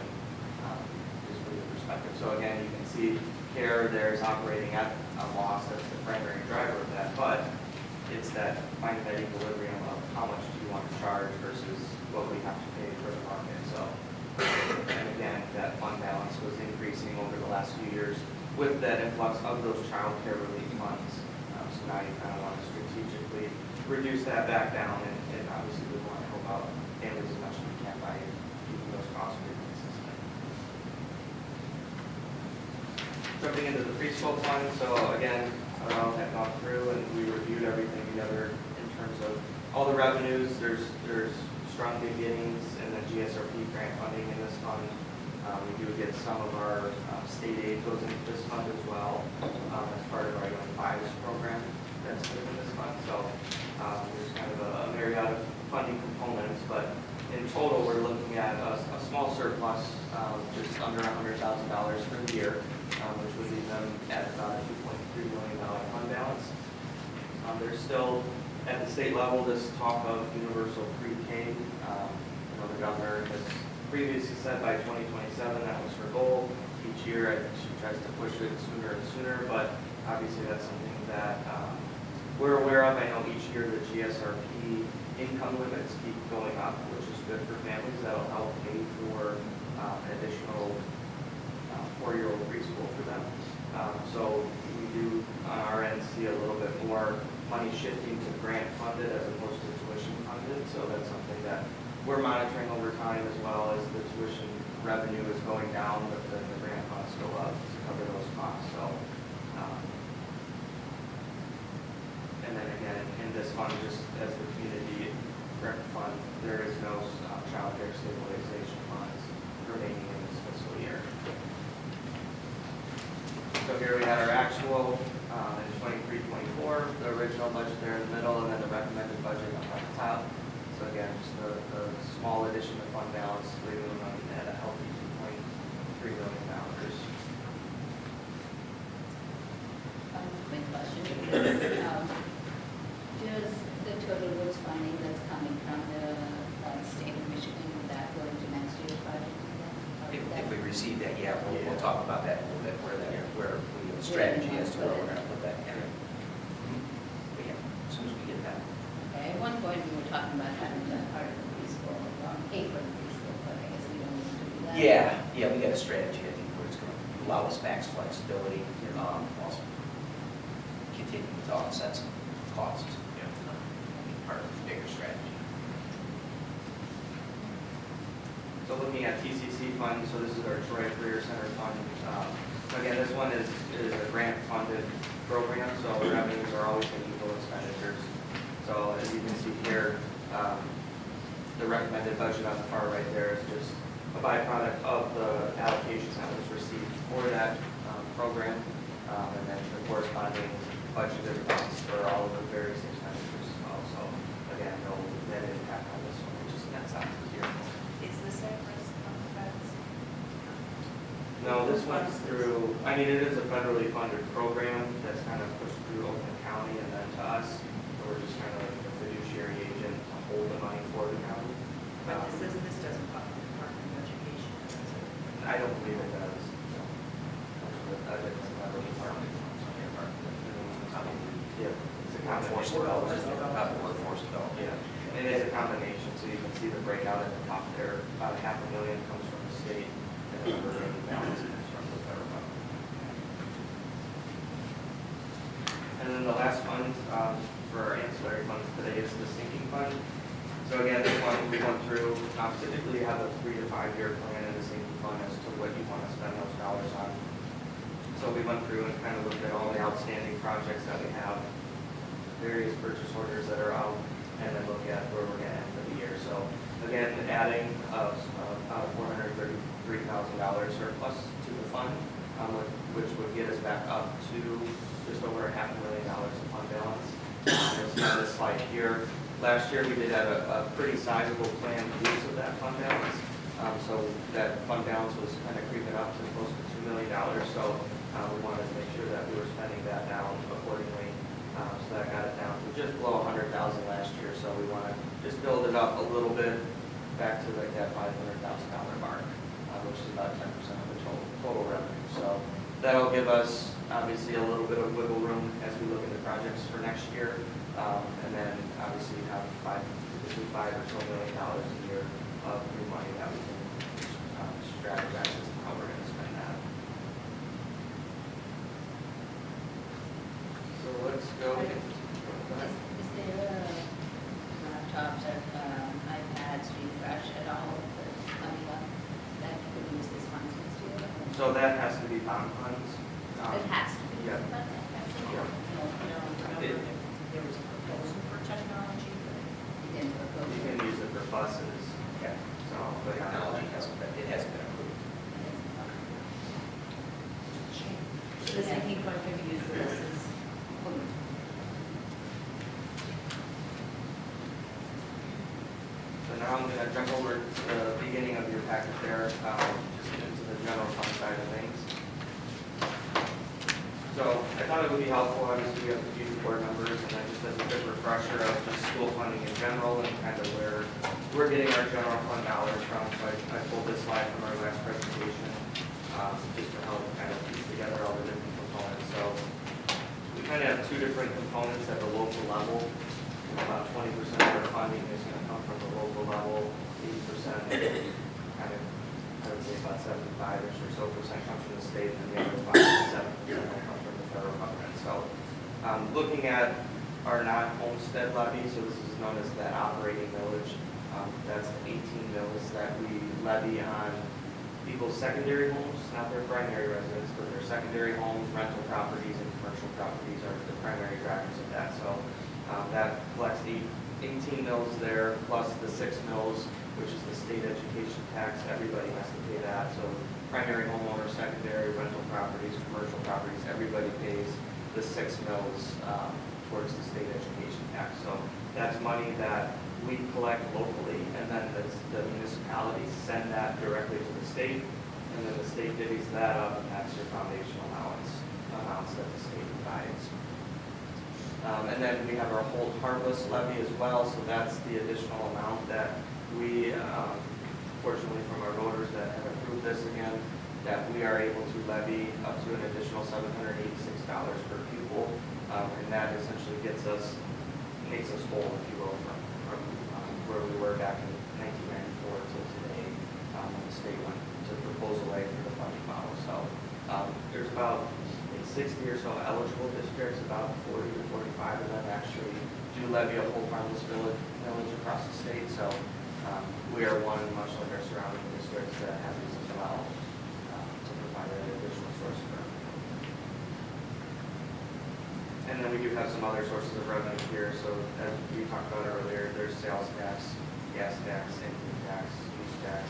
just for the perspective. So again, you can see care there is operating at a loss. That's the primary driver of that. But it's that finding that equilibrium of how much do you want to charge versus what we have to pay for the market. So, and again, that fund balance was increasing over the last few years with that influx of those child care relief funds. So now you kind of want to strategically reduce that back down, and obviously we want to help out families as much as we can by keeping those costs pretty consistent. Jumping into the preschool fund, so again, I've gone through and we reviewed everything together in terms of all the revenues. There's strong beginnings and then GSRP grant funding in this fund. We do get some of our state aid goes into this fund as well as part of our Young Fives program that's within this fund. So there's kind of a myriad of funding components, but in total we're looking at a small surplus, just under $100,000 for the year, which would leave them at about a $2.3 million fund balance. There's still at the state level this talk of universal pre-K. The governor has previously said by 2027, that was her goal. Each year, she tries to push it sooner and sooner, but obviously that's something that we're aware of. I know each year the GSRP income limits keep going up, which is good for families. That'll help pay for an additional 4-year-old preschool for them. So we do, on our end, see a little bit more money shifting to grant funded as opposed to tuition funded. So that's something that we're monitoring over time, as well as the tuition revenue is going down, but then the grant funds go up to cover those costs. So, and then again, in this fund, just as the community rec fund, there is no child care stabilization funds remaining in this fiscal year. So here we had our actual in 23-24, the original budget there in the middle, and then the recommended budget up at the top. So again, just the small addition to fund balance, leaving them at a healthy $2.3 million. Quick question, because does the total roads funding that's coming from the state of Michigan, will that go into next year's budget? If we receive that, yeah, we'll talk about that a little bit, where we have a strategy as to where we're gonna put that in. But yeah, as soon as we get that. Okay, at one point we were talking about having that part of the preschool, pay for the preschool, but I guess we don't need to do that. Yeah, we got a strategy, I think, where it's gonna allow us max flexibility, also continue to offset some costs, part of the bigger strategy. So looking at TCC funds, so this is our Troy Career Center fund. Again, this one is a grant-funded program, so revenues are always going to equal expenditures. So as you can see here, the recommended budget on the far right there is just a byproduct of the allocation that was received for that program, and then the corresponding budgeted funds for all of the various expenditures as well. So again, no net impact on this one, it just nets out to zero. Is this at risk of funds? No, this one's through, I mean, it is a federally funded program that's kind of pushed through Oakland County and then to us. So we're just kind of like the fiduciary agent to hold the money for the county. But this doesn't come from the Department of Education, does it? I don't believe it does. No. I didn't have a department. Yeah, it's a Workforce combination. development, workforce development. Yeah, it is a combination, so you can see the breakout at the top there. About $500,000 comes from the state, and then the remaining balance comes from the federal government. And then the last fund for our ancillary funds today is the sinking fund. So again, this one we went through, typically you have a 3 to 5 year plan in the sinking fund as to what you want to spend those dollars on. So we went through and kind of looked at all the outstanding projects that we have, various purchase orders that are out, and then look at where we're going to end for the year. So again, adding about $433,000 surplus to the fund, which would get us back up to just over $500,000 in fund balance. You'll see on this slide here, last year we did have a pretty sizable planned use of that fund balance. So that fund balance was kind of creeping up to close to $2 million. So we wanted to make sure that we were spending that down accordingly. So that got it down to just below $100,000 last year. So we want to just build it up a little bit back to like that $500,000 mark, which is about 10% of the total revenue. So that'll give us obviously a little bit of wiggle room as we look into projects for next year. And then obviously have between $5 or so million a year of new money that we can strategize as to how we're going to spend that. So let's go. Go ahead. Is there laptops or iPads, refresh at all that's coming up that could use this funds next year? So that has to be bond funds. It has to be. Yeah. But that's Yeah. There was a proposal for technology, but You didn't propose You it. can use it for buses. Yeah. So, but Technology hasn't been approved. so the sinking fund can be used for buses. So now I'm going to jump over to the beginning of your packet there, just into the general fund side of things. So So I thought it would be helpful, obviously, we have a few board members, and then just as a quick refresher of just school funding in general and kind of where we're getting our general fund dollars from. So I pulled this slide from our last presentation, just to help kind of piece together all the different components. So we kind of have two different components at the local level. About 20% of our funding is going to come from the local level, 80% kind of, I would say about 75-ish or so percent comes from the state, and the other 5 to 7% will come from the federal government. So looking at our non-homestead levy, so this is known as that operating millage, that's 18 mills that we levy on people's secondary homes, not their primary residence, but their secondary homes, rental properties, and commercial properties are the primary drivers of that. So that collects the 18 mills there, plus the 6 mills, which is the state education tax. Everybody has to pay that. So primary homeowner, secondary, rental properties, commercial properties, everybody pays the 6 mills towards the state education tax. So that's money that we collect locally, and then the municipalities send that directly to the state, and then the state divvies that up, and that's your foundational amounts that the state provides. And then we have our hold harmless levy as well, so that's the additional amount that we, fortunately from our voters that have approved this again, that we are able to levy up to an additional $786 per pupil, and that essentially makes us whole, if you will, from where we were back in 1994 to today, when the state went to proposal A for the funding model. So there's about 60 or so eligible districts, about 40 to 45 of them actually do levy a whole harmless millage across the state. So we are one, much like our surrounding districts, that have these as well to provide an additional source of revenue. And then we do have some other sources of revenue here. So as we talked about earlier, there's sales tax, gas tax, income tax, use tax,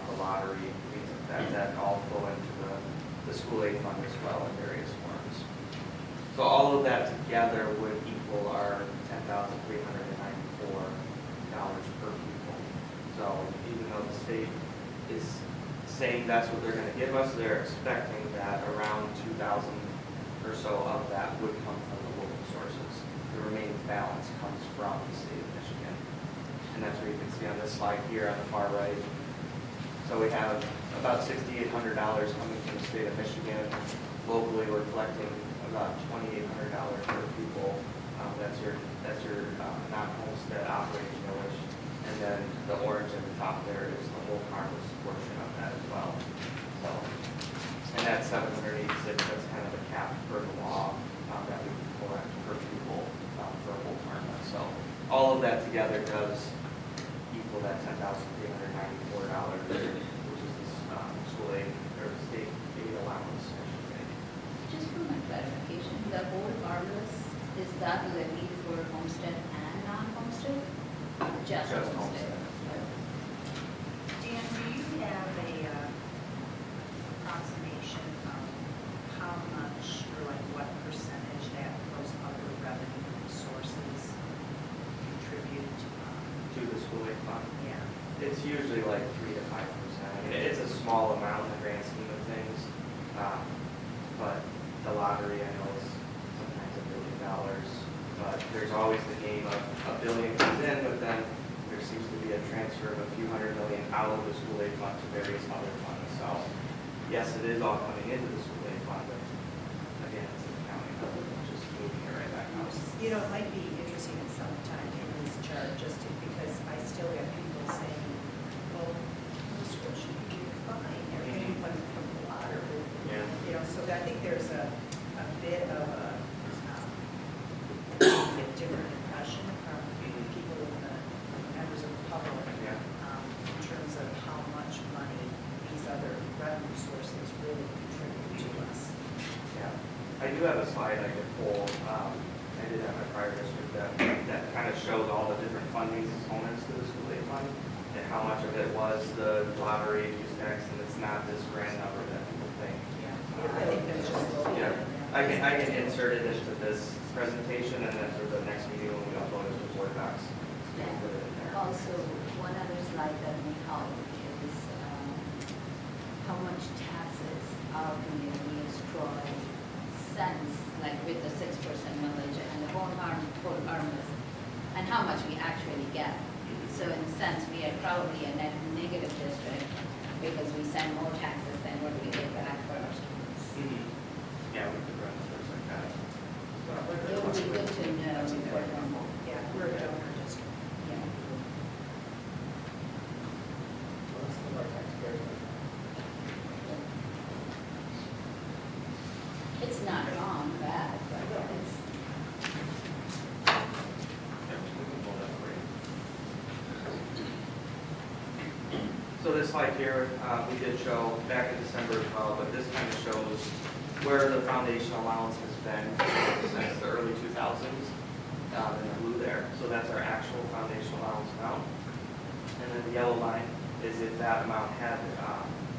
the lottery, things like that all flow into the school aid fund as well in various forms. So all of that together would equal our $10,394 per pupil. So even though the state is saying that's what they're going to give us, they're expecting that around 2,000 or so of that would come from the local sources. The remaining balance comes from the state of Michigan. And that's what you can see on this slide here on the far right. So we have about $6,800 coming from the state of Michigan. Locally, we're collecting about $2,800 per pupil. That's your non-homestead operating millage. And then the orange at the top there is the whole harmless portion of that as well. So, and that's 786. That's kind of a cap per the law that we can collect per pupil for a whole harmless. So all of that together does equal that $10,394, which is this school aid or state aid allowance, I should say. Just for my clarification, the whole harmless, is that levy for homestead and non-homestead? Just homestead. Dan, do you have a approximation of how much or like what percentage that those other revenue sources contribute To the school aid fund. Yeah. It's usually like 3 to 5%. I mean, it's a small amount in the grand scheme of things, but the lottery, I know, is sometimes $1 billion. But there's always the game of $1 billion comes in, but then there seems to be a transfer of a few $100 million out of the school aid fund to various other funds. So yes, it is all coming into the school aid fund, but again, it's an accounting of just moving it right back out. You know, it might be interesting at some time in this chart, because I still have people saying, well, the school should be doing fine, they're getting money from the lottery. Yeah. You know, so I think there's a bit of a different impression from people in the members of the public Yeah. in terms of how much money these other revenue sources really contribute to us. Yeah, I do have a slide I could pull. I did have my prior district that kind of shows all the different funding components to the school aid fund and how much of it was the lottery use tax, and it's not this grand number that people think. I think that's just a little Yeah, bit. I can insert it into this presentation, and then for the next meeting when we upload it to Word docs, we can put it in there. Also, one other slide that we have is how much taxes our community is Troy sent how much we actually get. So in a sense, we are probably a net negative district because we send more taxes than what we get back for our students. Yeah, we could run numbers like that. It would be good to know for them. Yeah, we're a donor district. Yeah. Well, that's the right taxpayers. It's not wrong, bad, but it's, So this slide here, we did show back in December as well, but this kind of shows where the foundation allowance has been since the early 2000s in the blue there. So that's our actual foundation allowance amount. And then the yellow line is if that amount had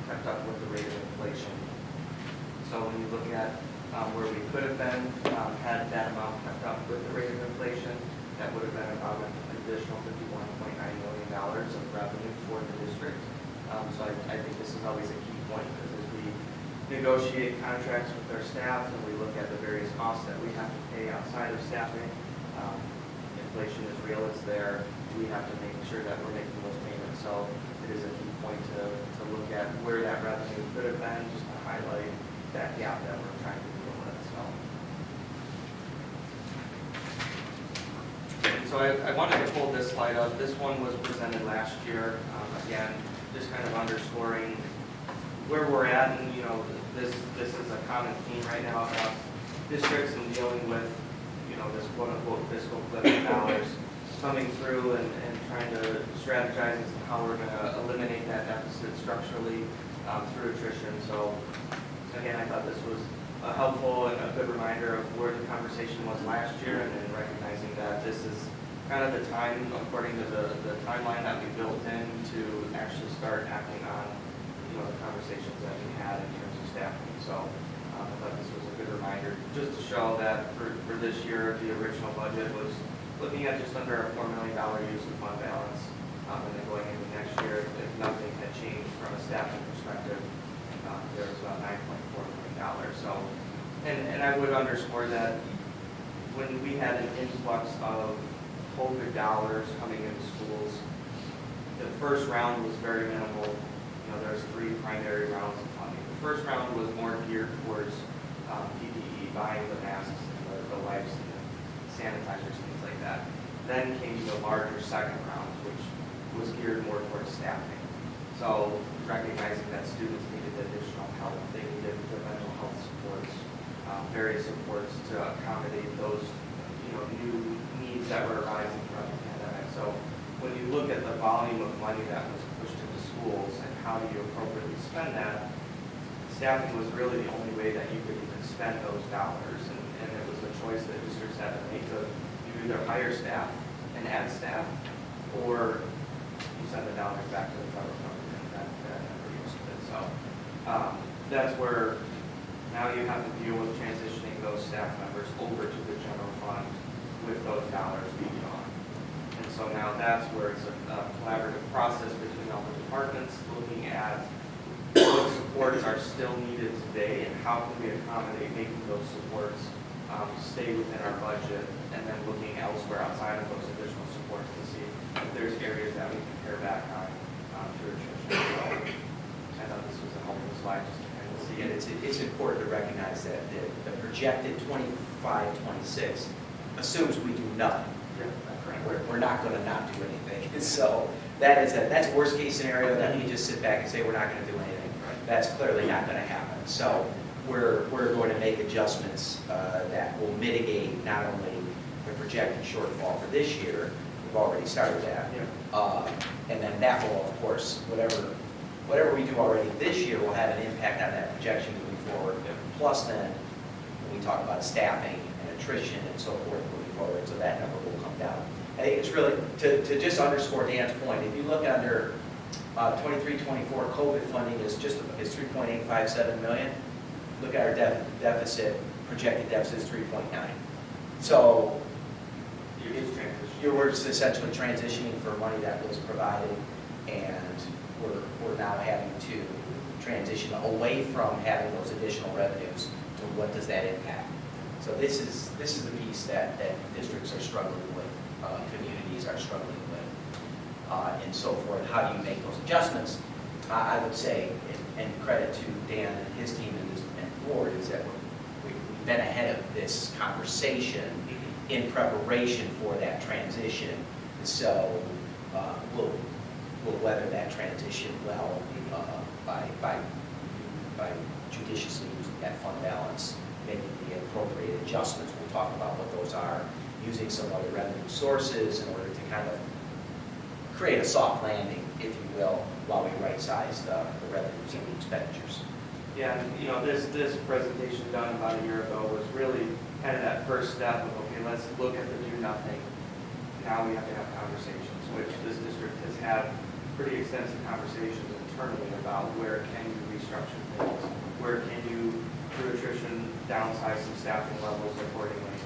kept up with the rate of inflation. So when you look at where we could have been, had that amount kept up with the rate of inflation, that would have been about an additional $51.9 million of revenue for the district. So I think this is always a key point because as we negotiate contracts with our staff and we look at the various costs that we have to pay outside of staffing, inflation is real, it's there. We have to make sure that we're making those payments. So it is a key point to look at where that revenue could have been, just to highlight that gap that we're trying to deal with. So I wanted to pull this slide up. This one was presented last year. Again, just kind of underscoring where we're at, and this is a common theme right now about districts and dealing with this quote unquote fiscal cliff of dollars coming through and trying to strategize as to how we're going to eliminate that deficit structurally through attrition. So again, I thought this was a helpful and a good reminder of where the conversation was last year, and then recognizing that this is kind of the time, according to the timeline that we built in to actually start acting on the conversations that we had in terms of staffing. So I thought this was a good reminder just to show that for this year, the original budget was looking at just under a $4 million use of fund balance, and then going into next year, if nothing had changed from a staffing perspective, there was about $9.4 million. So, and I would underscore that when we had an influx of COVID dollars coming into schools, the first round was very minimal. There's 3 primary rounds of funding. The first round was more geared towards PPE, buying the masks and the wipes and the sanitizers, things like that. Then came the larger second round, which was geared more towards staffing. So recognizing that students needed additional help, they needed the mental health supports, various supports to accommodate those new needs that were arising from the pandemic. So when you look at the volume of money that was pushed into schools and how do you appropriately spend that, staffing was really the only way that you could even spend those dollars. And it was a choice that districts had to make of you either hire staff and add staff, or you send the dollars back to the federal government. That never used it. So that's where now you have to deal with transitioning those staff members over to the general fund with those dollars being gone. And so now that's where it's a collaborative process between all the departments, looking at what supports are still needed today and how can we accommodate making those supports stay within our budget, and then looking elsewhere outside of those additional supports to see if there's areas that we can pare back on through attrition. So I thought this was a helpful slide just to kind of see it. And it's important to recognize that the projected 25-26 assumes we do nothing. We're not going to not do anything. So that's a worst case scenario, that we just sit back and say we're not going to do anything. That's clearly not going to happen. So we're going to make adjustments that will mitigate not only the projected shortfall for this year, we've already started that, and then that will, of course, whatever we do already this year will have an impact on that projection moving forward. Plus then, when we talk about staffing and attrition and so forth moving forward, so that number will come down. I think it's really, to just underscore Dan's point, if you look under 23-24, COVID funding is 3.857 million. Look at our deficit, projected deficit is 3.9. So we're essentially transitioning for money that was provided, and we're now having to transition away from having those additional revenues to what does that impact. So this is the piece that districts are struggling with. communities are struggling with, and so forth. How do you make those adjustments? I would say, and credit to Dan and his team and the board, is that we've been ahead of this conversation in preparation for that transition. So we'll weather that transition well by judiciously using that fund balance, making the appropriate adjustments. We'll talk about what those are, using some other revenue sources in order to kind of create a soft landing, if you will, while we right-size the revenues and the expenditures. Yeah, and this presentation done about a year ago was really kind of that first step of, okay, let's look at the do nothing. Now we have to have conversations, which this district has had pretty extensive conversations internally about where can you restructure things, where can you, through attrition, downsize some staffing levels accordingly.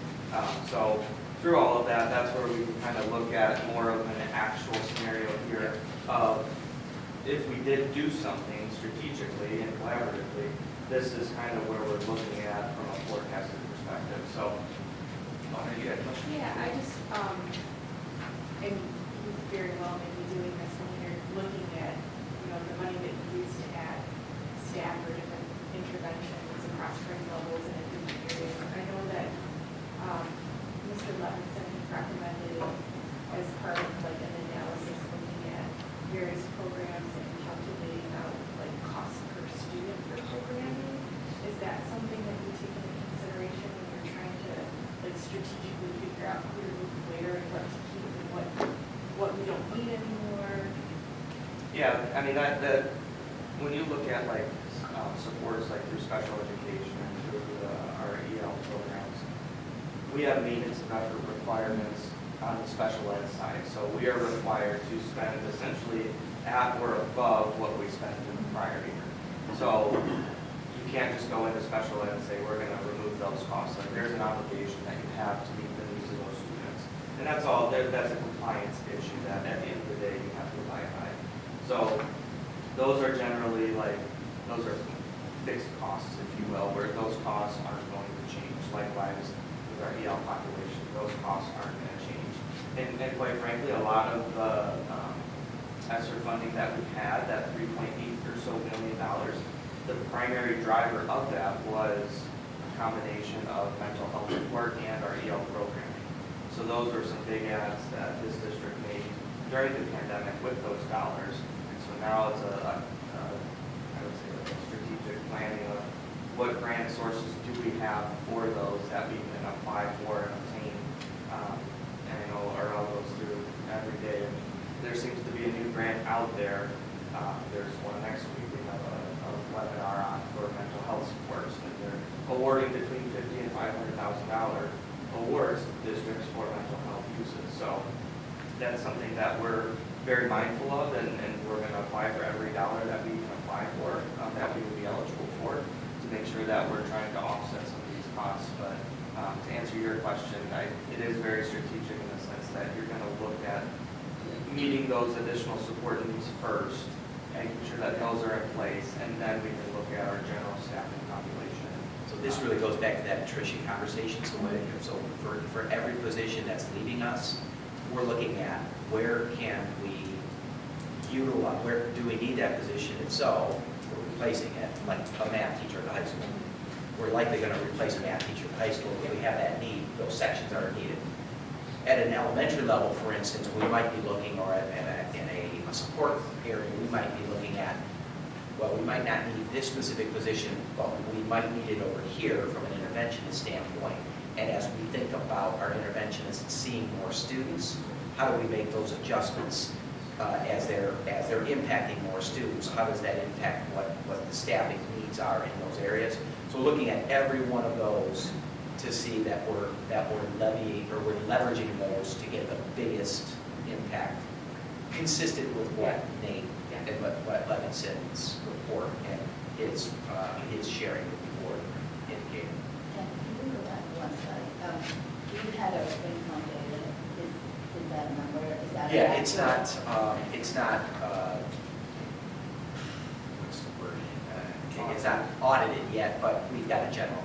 So through all of that, that's where we can kind of look at more of an actual scenario here of if we did do something strategically and collaboratively, this is kind of where we're looking at from a forecasted perspective. So, Mona, you had a question? Yeah, I just, and you very well may be doing this when you're looking at, the money that you use to add staff or different interventions across grade levels and in different areas. I know that Mr. Levinson recommended as part of like an analysis looking at various programs and calculating out like cost per student for programming. Is that something that you take into consideration when you're trying to like strategically figure out who to move where and what to keep and what we don't need anymore? Yeah, I mean, that when you look at like supports like through special education and through our EL programs, we have maintenance and effort requirements on the special ed side. So we are required to spend essentially at or above what we spent in the prior year. So you can't just go into special ed and say we're going to remove those costs. Like there's an obligation that you have to meet the needs of those students, and that's all. That's a compliance issue that at the end of the day you have to abide by. So those are generally those are fixed costs, if you will, where those costs aren't going to change. Likewise with our EL population, those costs aren't going to change. And quite frankly, a lot of the ESSER funding that we had, that $3.8 or so million, the primary driver of that was a combination of mental health support and our EL programming. So those were some big adds that this district made during the pandemic with those dollars. And so now it's I would say a strategic planning of what grant sources do we have for those that we can apply for and obtain. And I know Earl goes through every day. And there seems to be a new grant out there. There's one next week. We have a webinar on for mental health supports, and they're awarding between $50,000 and $500,000 awards to districts for mental health uses. So that's something that we're very mindful of, and we're going to apply for every dollar that we can apply for, that we would be eligible for, to make sure that we're trying to offset some of these costs. But to answer your question, it is very strategic in the sense that you're going to look at meeting those additional support needs first, making sure that those are in place, and then we can look at our general staffing population. So this really goes back to that attrition conversation. So for every position that's leaving us, we're looking at where can we utilize, where do we need that position? If so, we're replacing it, like a math teacher at the high school. We're likely going to replace a math teacher at the high school if we have that need. Those sections are needed. At an elementary level, for instance, we might be looking, or in a support area, we might be looking at, well, we might not need this specific position, but we might need it over here from an interventionist standpoint. And as we think about our interventionists seeing more students, how do we make those adjustments as they're impacting more students? How does that impact what the staffing needs are in those areas? So looking at every one of those to see that we're leveraging those to get the biggest impact, consistent with what Nate and what Levinson's report and his sharing with the board indicated. And can you go back to one slide? You had a income data. Is that a number? Is that Yeah, it's not, what's the word? It's not audited yet, but we've got a general.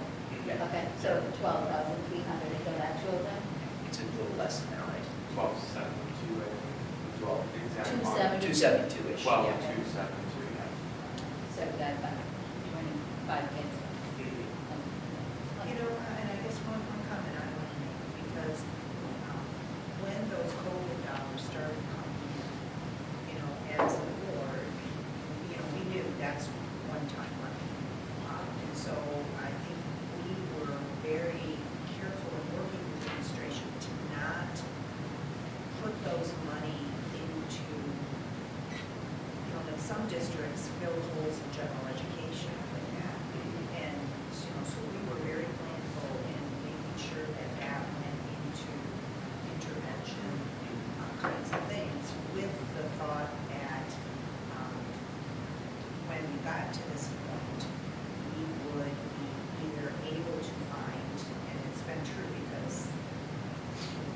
Okay, so 12,300 is that actual then? It's a little less than that, right? 1272, I think. 12 exact. 272. 272-ish. 12, Yeah. 272, yeah. So that about 25 kids. You know, and I guess one comment I want to make, because when those COVID dollars started coming in, you know, as a board, you know, we knew that's one-time money. And so I think we were very careful in working with the administration to not put those money into, you know, like some districts fill holes in general education with that. And, you know, so we were very planful in making sure that that went into intervention kinds of things, with the thought that when we got to this point, we would be either able to find, and it's been true because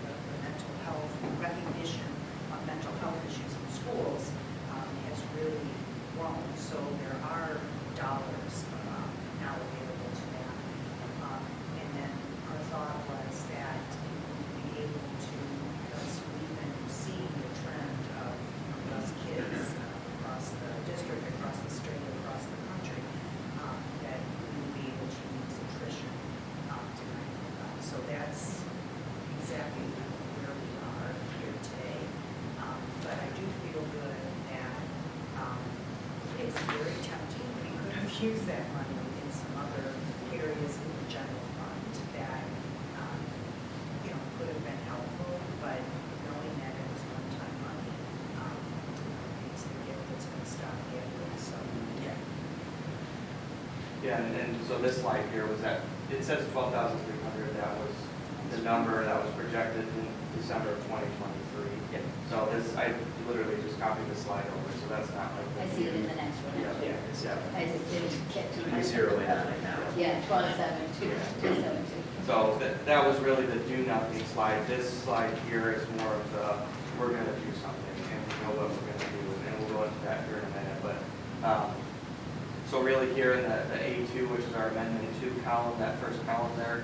the mental health, recognition of mental health issues in schools has really grown. So there are dollars now available to that. And then our thought was that we would be able to, because we've been seeing the trend of those kids across the district, across the state, across the country, that we would be able to use attrition to kind of, so that's exactly where we are here today. But I do feel good that it's very tempting. We could have used that money in some other areas in the general fund that, you know, could have been helpful, but knowing that it was one-time money, it's the gift that's going to stop giving. So, yeah. Yeah, and so this slide here was that, it says 12,300, that was the number that was projected in December of 2023. Yeah. So this, I literally just copied the slide over, so that's not like. I see it in the next one. Yeah, actually. yeah. I just didn't get to. We zero in on it now. Yeah, 1272, 272. So that was really the do nothing slide. This slide here is more of the, we're gonna do something, and we know what we're gonna do, and we'll go into that here in a minute, but, so really here in the A2, which is our amendment 2 column, that first column there,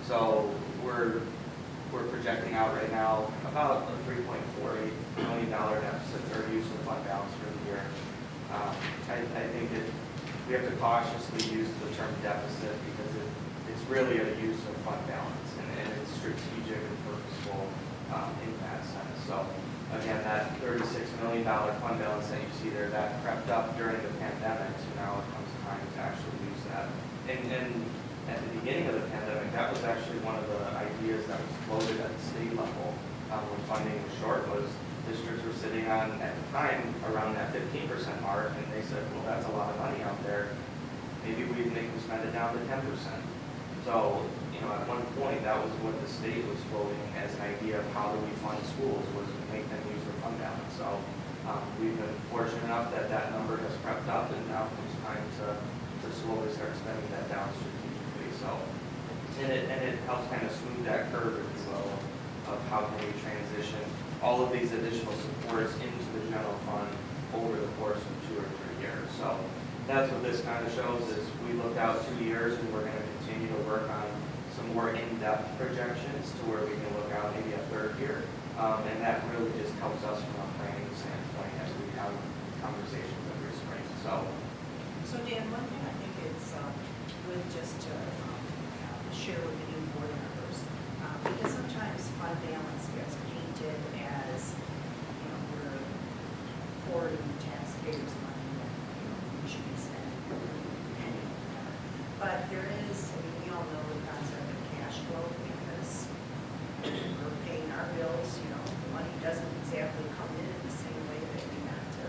so we're projecting out right now about a $3.48 million deficit or use of fund balance for the year. I think we have to cautiously use the term deficit because it's really a use of fund balance, and it's strategic and purposeful in that sense. So again, that $36 million fund balance that you see there, that crept up during the pandemic, so now it comes time to actually use that. And at the beginning of the pandemic, that was actually one of the ideas that was floated at the state level when funding was short, was districts were sitting on, at the time, around that 15% mark, and they said, well, that's a lot of money out there. Maybe we make them spend it down to 10%. So, you know, at one point, that was what the state was floating as an idea of how do we fund schools, was make them use their fund balance. So we've been fortunate enough that that number has crept up, and now comes time to slowly start spending that down strategically. So, and it helps kind of smooth that curve, if you will, of how can we transition all of these additional supports into the general fund over the course of 2 or 3 years. So that's what this kind of shows, is we looked out 2 years, and we're going to continue to work on some more in-depth projections to where we can look out maybe a 3rd year. And that really just helps us from a planning standpoint as we have conversations every spring. So Dan, one thing I think it's good just to share with the new board members, because sometimes fund balance gets painted as, you know, we're hoarding taxpayers' money that, you know, we should be spending penny. But there is, I mean, we all know the concept of cash flow, because we're paying our bills, you know, the money doesn't exactly come in the same way that we have to,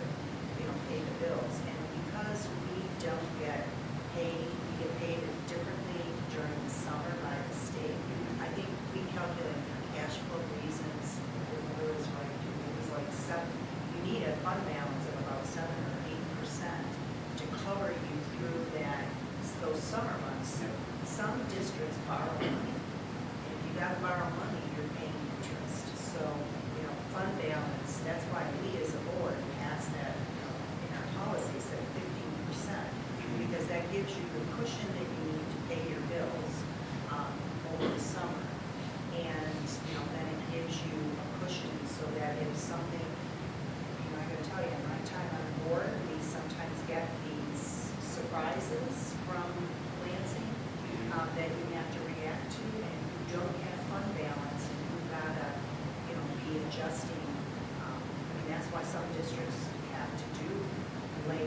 you know, pay the bills. And because we don't get paid, we get paid differently during the summer by the state, I think we calculate for cash flow reasons, it was right, it was like you need a fund balance of about 7 or 8% to cover you through those summer months. Some districts borrow money. If you got to borrow money, you're paying interest. So, you know, fund balance, that's why we as a board passed that, you know, in our policy said 15%, because that gives you the cushion that you need to pay your bills over the summer. And, you know, then it gives you a cushion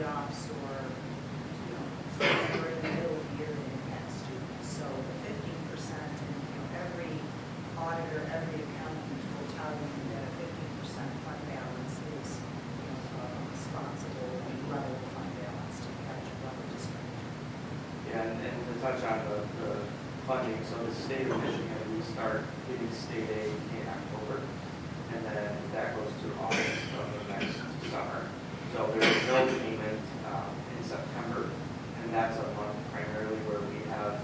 layoffs or, you know, we're in the middle of the year and we've had students. So the 15%, and, you know, every auditor, every accountant will tell you that a 15% fund balance is, you know, a responsible level of fund balance to catch up with district. Yeah, and to touch on the funding, so the state of Michigan, we start getting state aid in October, and then that goes through August of the next summer. So there's no payment in September, and that's a month primarily where we have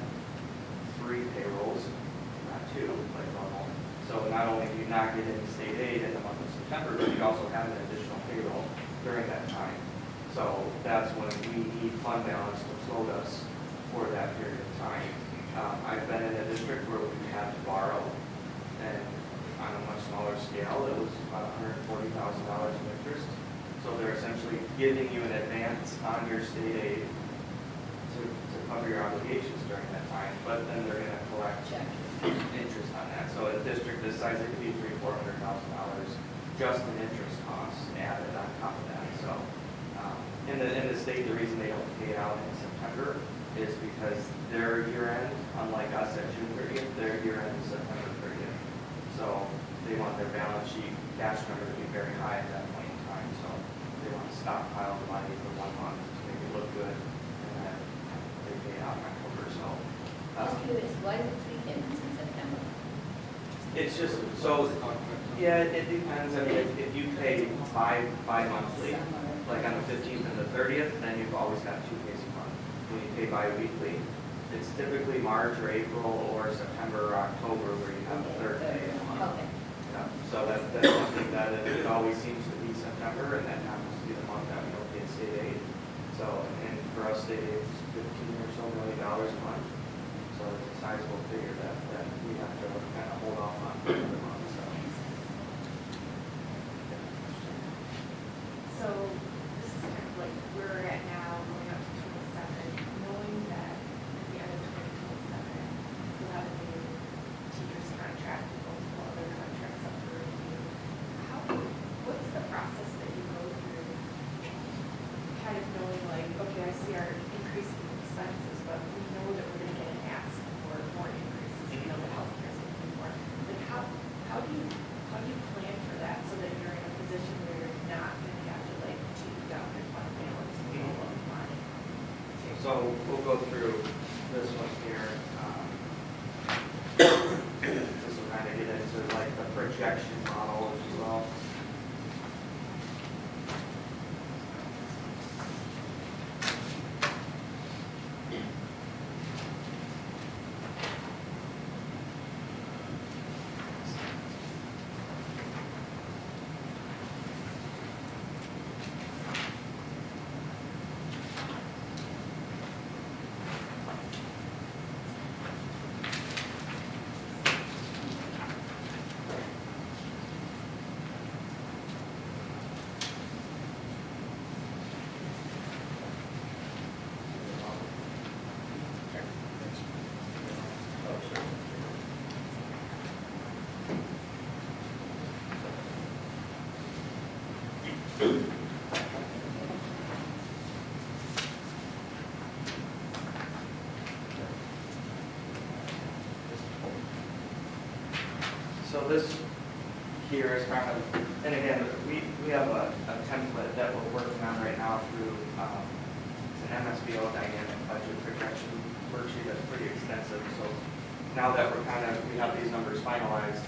3 payrolls, not 2, like normal. So not only do you not get any state aid in the month of September, but you also have an additional payroll during that time. So that's when we need fund balance to float us for that period of time. I've been in a district where we had to borrow, and on a much smaller scale, it was about $140,000 in interest. So they're essentially giving you an advance on your state aid to cover your obligations during that time, but then they're going to collect Check. interest on that. So a district this size, it could be $300,000, $400,000 just in interest costs added on top of that. So in the state, the reason they don't pay it out in September is because their year end, unlike us at June 30th, their year end is September 30th. So they want their balance sheet cash number to be very high at that point in time. So they want to stockpile the money for 1 month to make it look good, and then they pay it out in October. So Just curious, why is it 3 payments in September? it's just, so, yeah, it depends. I mean, if you pay bi-monthly, like on the 15th and the 30th, then you've always got 2 pays a month. When you pay bi-weekly, it's typically March or April or September or October where you have the 3rd pay a month. Okay. Yeah, so that's something that it always seems to be September, and that happens to be the month that we don't get state aid. So, and for us, state aid is $15 or so million a month. So it's a sizable figure that we have to kind of hold off on for the month. So this is kind of like where we're at now, going up to 27, knowing that at the end of 2027, we'll have a new teacher's contract, with multiple other contracts up for review. What's the process that you go through, kind of knowing like, okay, I see our increasing expenses, but we know that we're gonna get an ask for more increases, we know that healthcare is looking for. Like how do you plan for that so that you're in a position where you're not gonna have to like cheat down your fund balance and all of money? So we'll go through this one here. This will kind of get into like the projection model as well. So this here is kind of, and again, we have a template that we're working on right now through it's an MSBO dynamic budget projection worksheet that's pretty extensive. So now that we have these numbers finalized,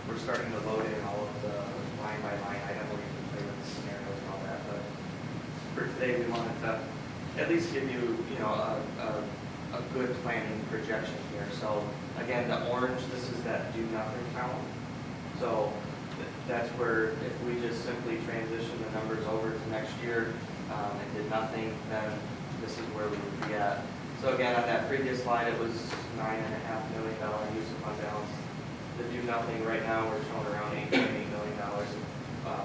we're starting to load in all of the line by line item where you can play with the scenarios and all that. But for today, we wanted to at least give you, a good planning projection here. So again, the orange, this is that do nothing count. So that's where if we just simply transition the numbers over to next year and did nothing, then this is where we would be at. So again, on that previous slide, it was $9.5 million use of fund balance. The do nothing right now, we're showing around $8.8 million of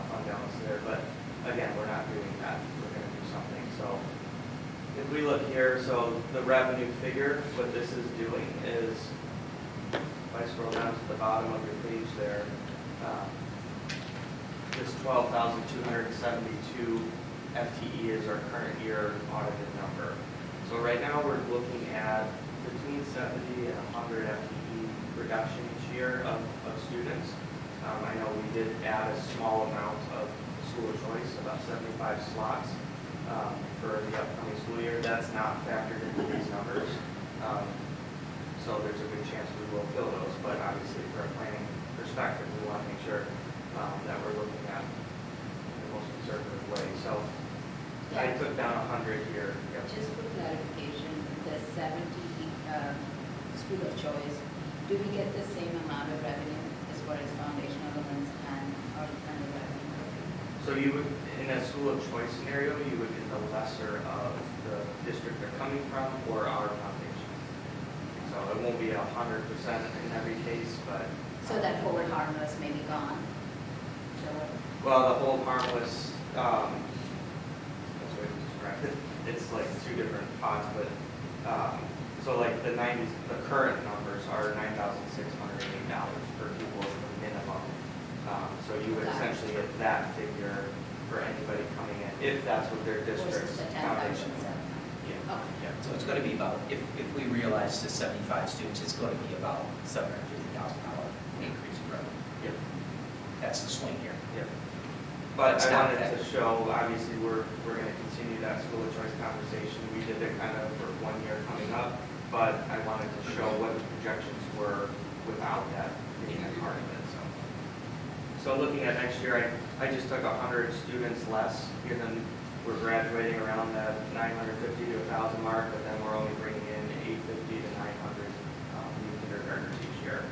fund balance there. But again, we're not doing that. We're going to do something. So if we look here, so the revenue figure, what this is doing is, if I scroll down to the bottom of your page there, this 12,272 FTE is our current year audited number. So right now we're looking at between 70 and 100 FTE reduction each year of students. I know we did add a small amount of school of choice, about 75 slots for the upcoming school year. That's not factored into these numbers. So there's a good chance we will fill those, but obviously from a planning perspective, we want to make sure that we're looking at the most conservative way. So I took down 100 here. Yep. Just for clarification, the 70 school of choice, do we get the same amount of revenue as far as foundation elements and our kind of revenue? So you would, in a school of choice scenario, you would get the lesser of the district they're coming from or our foundation. So it won't be 100% in every case, but. So that whole harmless may be gone? Well, the whole harmless, that's what I described it. It's like two different pots, but, so like the current numbers are $9,608 per pupil as the minimum. So you would essentially get that figure for anybody coming in, if that's what their district's Versus the foundation. 10,007. Yeah. Okay. Yeah, so it's going to be about, if we realize the 75 students, it's going to be about $750,000 increase in revenue. Yep. That's the swing here. Yep. But That's I not wanted to fair. show, obviously, we're going to continue that school of choice conversation. We did it kind of for 1 year coming up, but I wanted to show what the projections were without that being a part of it. So looking at next year, I just took 100 students less, given we're graduating around that 950 to 1,000 mark, but then we're only bringing in 850 to 900 new kindergartners each year.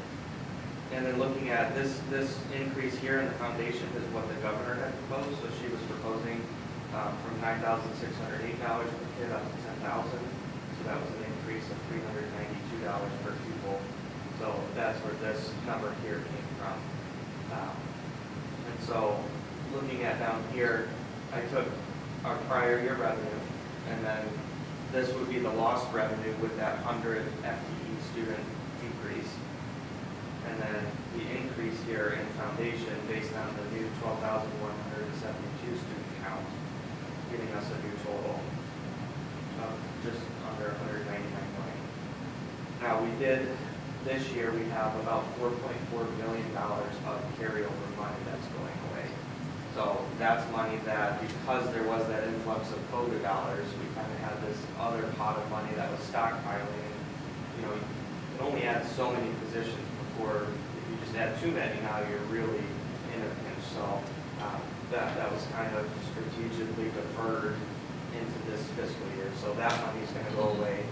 And then looking at this increase here in the foundation is what the governor had proposed. So she was proposing from $9,608 per kid up to $10,000. So that was an increase of $392 per pupil. So that's where this number here came from. And so looking at down here, I took our prior year revenue, and then this would be the lost revenue with that 100 FTE student decrease. And then the increase here in foundation based on the new 12,172 student count, giving us a new total of just under 199 million. Now we did, this year we have about $4.4 billion of carryover money that's going away. So that's money that, because there was that influx of COVID dollars, we kind of had this other pot of money that was stockpiling. You know, you can only add so many positions before, if you just add too many, now you're really in a pinch. So that was kind of strategically deferred into this fiscal year. So that money's going to go away.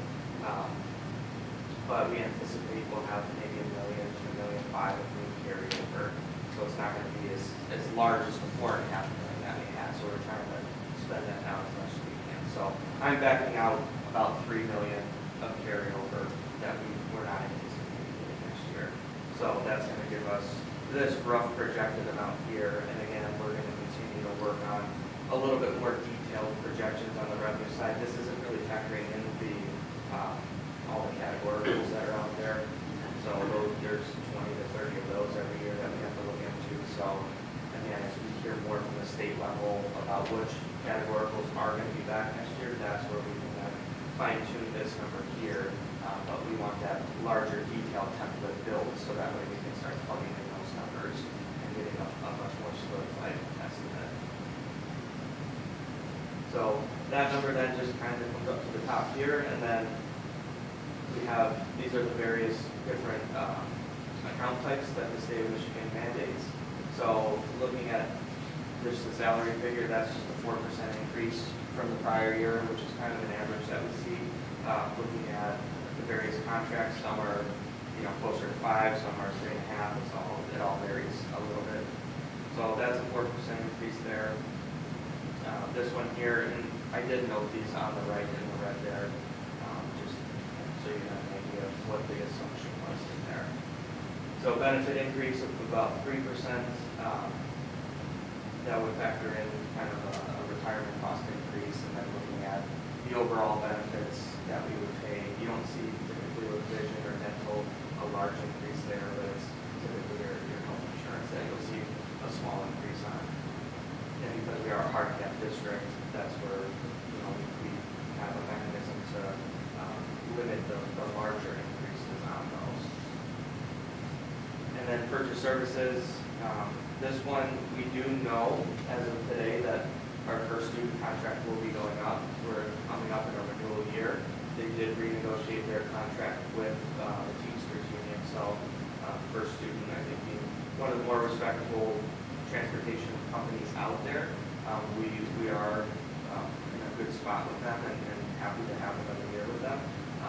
But we anticipate we'll have maybe $1 million to $1.5 million of new carryover. So it's not going to be as large as the $4.5 million that we had. So we're trying to spend that down as much as we can. So I'm backing out about $3 million of carryover that we're not anticipating getting next year. So that's going to give us this rough projected amount here. And again, we're going to continue to work on a little bit more detailed projections on the revenue side. This isn't really factoring in the all the categoricals that are out there. So there's 20 to 30 of those every year that we have to look into. So again, as we hear more from the state level about which categoricals are going to be back next year, that's where we can fine tune this number here. But we want that larger detailed template built so that way we can start plugging in those numbers and getting a much more solidified estimate. So that number then just kind of comes up to the top here, and then we have, these are the various different account types that the state of Michigan mandates. So looking at just the salary figure, that's just a 4% increase from the prior year, which is kind of an average that we see. Looking at the various contracts, some are closer to 5, some are 3.5. It all varies a little bit. So that's a 4% increase there. This one here, and I did note these on the right in the red there. So you have an idea of what the assumption was in there. So benefit increase of about 3%. That would factor in kind of a retirement cost increase, and then looking at the overall benefits that we would pay. You don't see typically with vision or dental a large increase there, but it's typically your health insurance that you'll see a small increase on. And because we are a hard cap district, that's where, we have a mechanism to limit the larger increases on those. And then purchase services, this one, we do know as of today that our first student contract will be going up. We're coming up in a renewal year. They did renegotiate their contract with the Teamsters Union, so first student, I think, being one of the more respectable transportation companies out there. We are in a good spot with them and happy to have another year with them.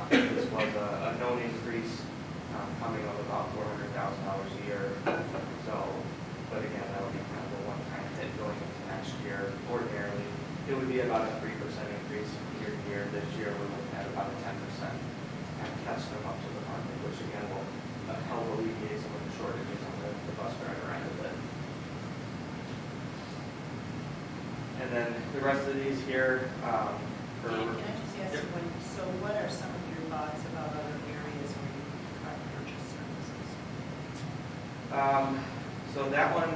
This was a known increase coming of about $400,000 a year. So, but again, that would be kind of a one-time hit going into next year. Ordinarily, it would be about a 3% increase year to year. This year, we're looking at about a 10% and catch them up to the market, which again will help alleviate some of the shortages on the bus driver end of it. And then the rest of these here, Can I just ask one, so what are some of your thoughts about other areas where you can cut purchase services? So that one,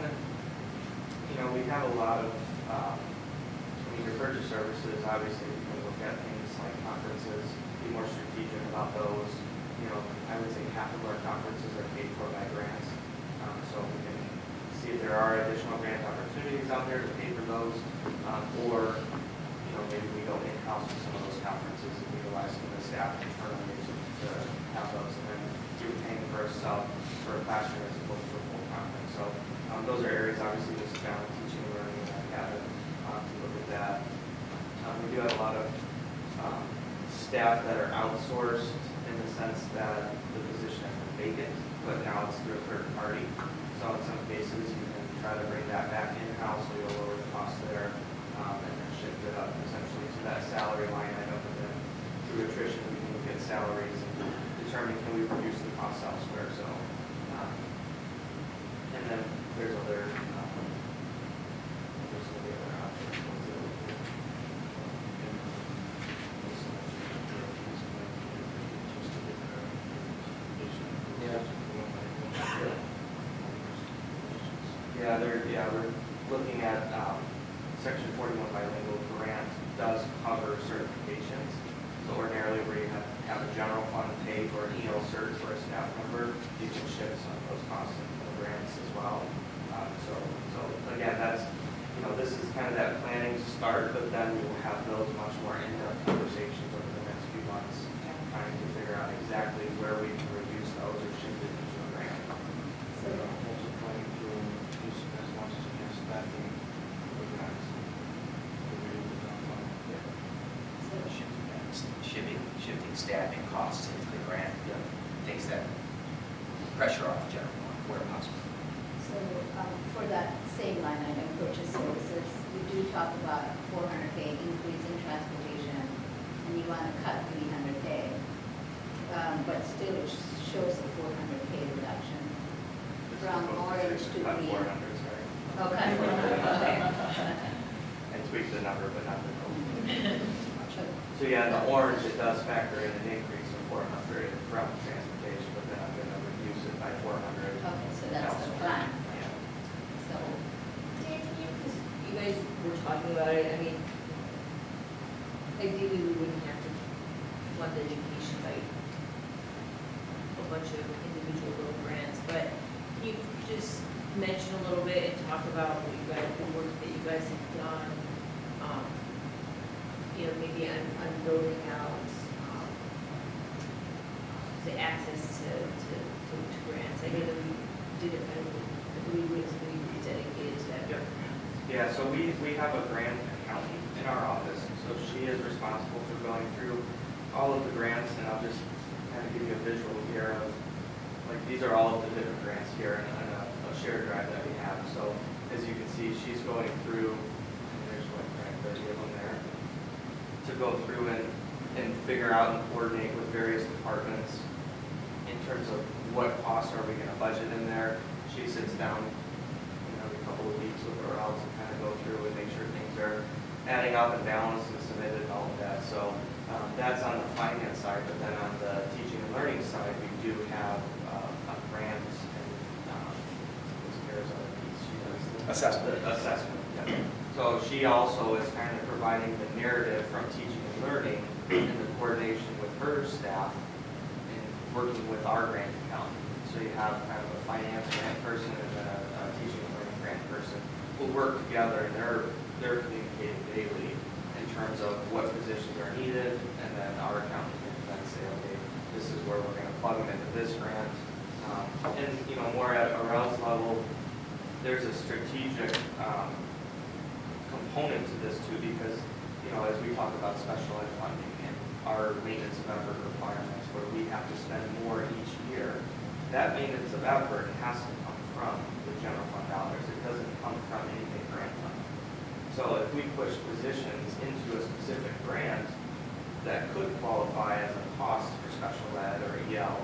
we have a lot of, your purchase services, obviously, we can look at things like conferences, be more strategic about those. I would say half of our conferences are paid for by grants. So we can see if there are additional grant opportunities out there to pay for those. Or, maybe we go in-house with some of those conferences and utilize some of the staff internally to have those. And then do paying for a sub for a classroom as opposed to a full conference. So those are areas, obviously, this down teaching and learning and academy to look at that. We do have a lot of staff that are outsourced in the sense that the position has been vacant, but now it's through a third party. So in some cases, you can try to bring that back in-house, so you'll lower the cost there, and then shift it up essentially to that salary line item. And then through attrition, we can look at salaries and determine can we reduce the costs elsewhere. So, and then there's other we're looking at Section 41 bilingual grant does cover certifications. So ordinarily, where you have a general fund pay for an EL cert for a staff member, you can shift some of those costs into the grants as well. So again, that's this is kind of that planning start, but then we will have those much more in-depth conversations over the next few months, trying to figure out exactly where we can reduce those or shift it into a grant. So, Also trying to use as much as you can staffing for grants. Shifting staffing costs into the grant takes that pressure off the general fund where possible. So for that same line item, purchase services, we do talk about $400K increase in transportation, and you want to cut $300K. But still it shows a $400K reduction from orange to cut green. 400, sorry. Okay, 400, okay. And tweak the number, but not the total. So So yeah, in the orange, it does factor in an increase of 400 from transportation, but then I'm going to reduce it by 400. okay, so that's the plan. Yeah. So, Dan, you guys were talking about it, I mean, ideally, we wouldn't have to fund education by a bunch of individual little grants, but can you just mention a little bit and talk about what you guys, the work that you guys have done, maybe on building out the access to grants? I know that we did it, I believe it was dedicated to that. Yeah, so we have a grant accountant in our office, so she is responsible for going through all of the grants, and I'll just kind of give you a visual here of, like, these are all of the different grants here in a shared drive that we have. So as you can see, she's going through, and there's like 30 of them there, to go through and figure out and coordinate with various departments in terms of what costs are we going to budget in there. She sits down every couple of weeks with her else and kind of go through and make sure things are adding up and balanced and submitted and all of that. So that's on the finance side, but then on the teaching and learning side, we do have a grant and what's Kara's other piece? She does the Assessment. assessment, yeah. it. So she also is kind of providing the narrative from teaching and learning in the coordination with her staff and working with our grant accountant. So you have kind of a finance grant person and then a teaching and learning grant person who work together, and they're communicating daily in terms of what positions are needed, and then our accountant can then say, okay, this is where we're going to plug them into this grant. And you know, more at a routes level, there's a strategic component to this too, because you know, as we talk about special ed funding and our maintenance of effort requirements, where we have to spend more each year, that maintenance of effort has to come from the general fund dollars. It doesn't come from anything grant funded. So if we push positions into a specific grant that could qualify as a cost for special ed or EL,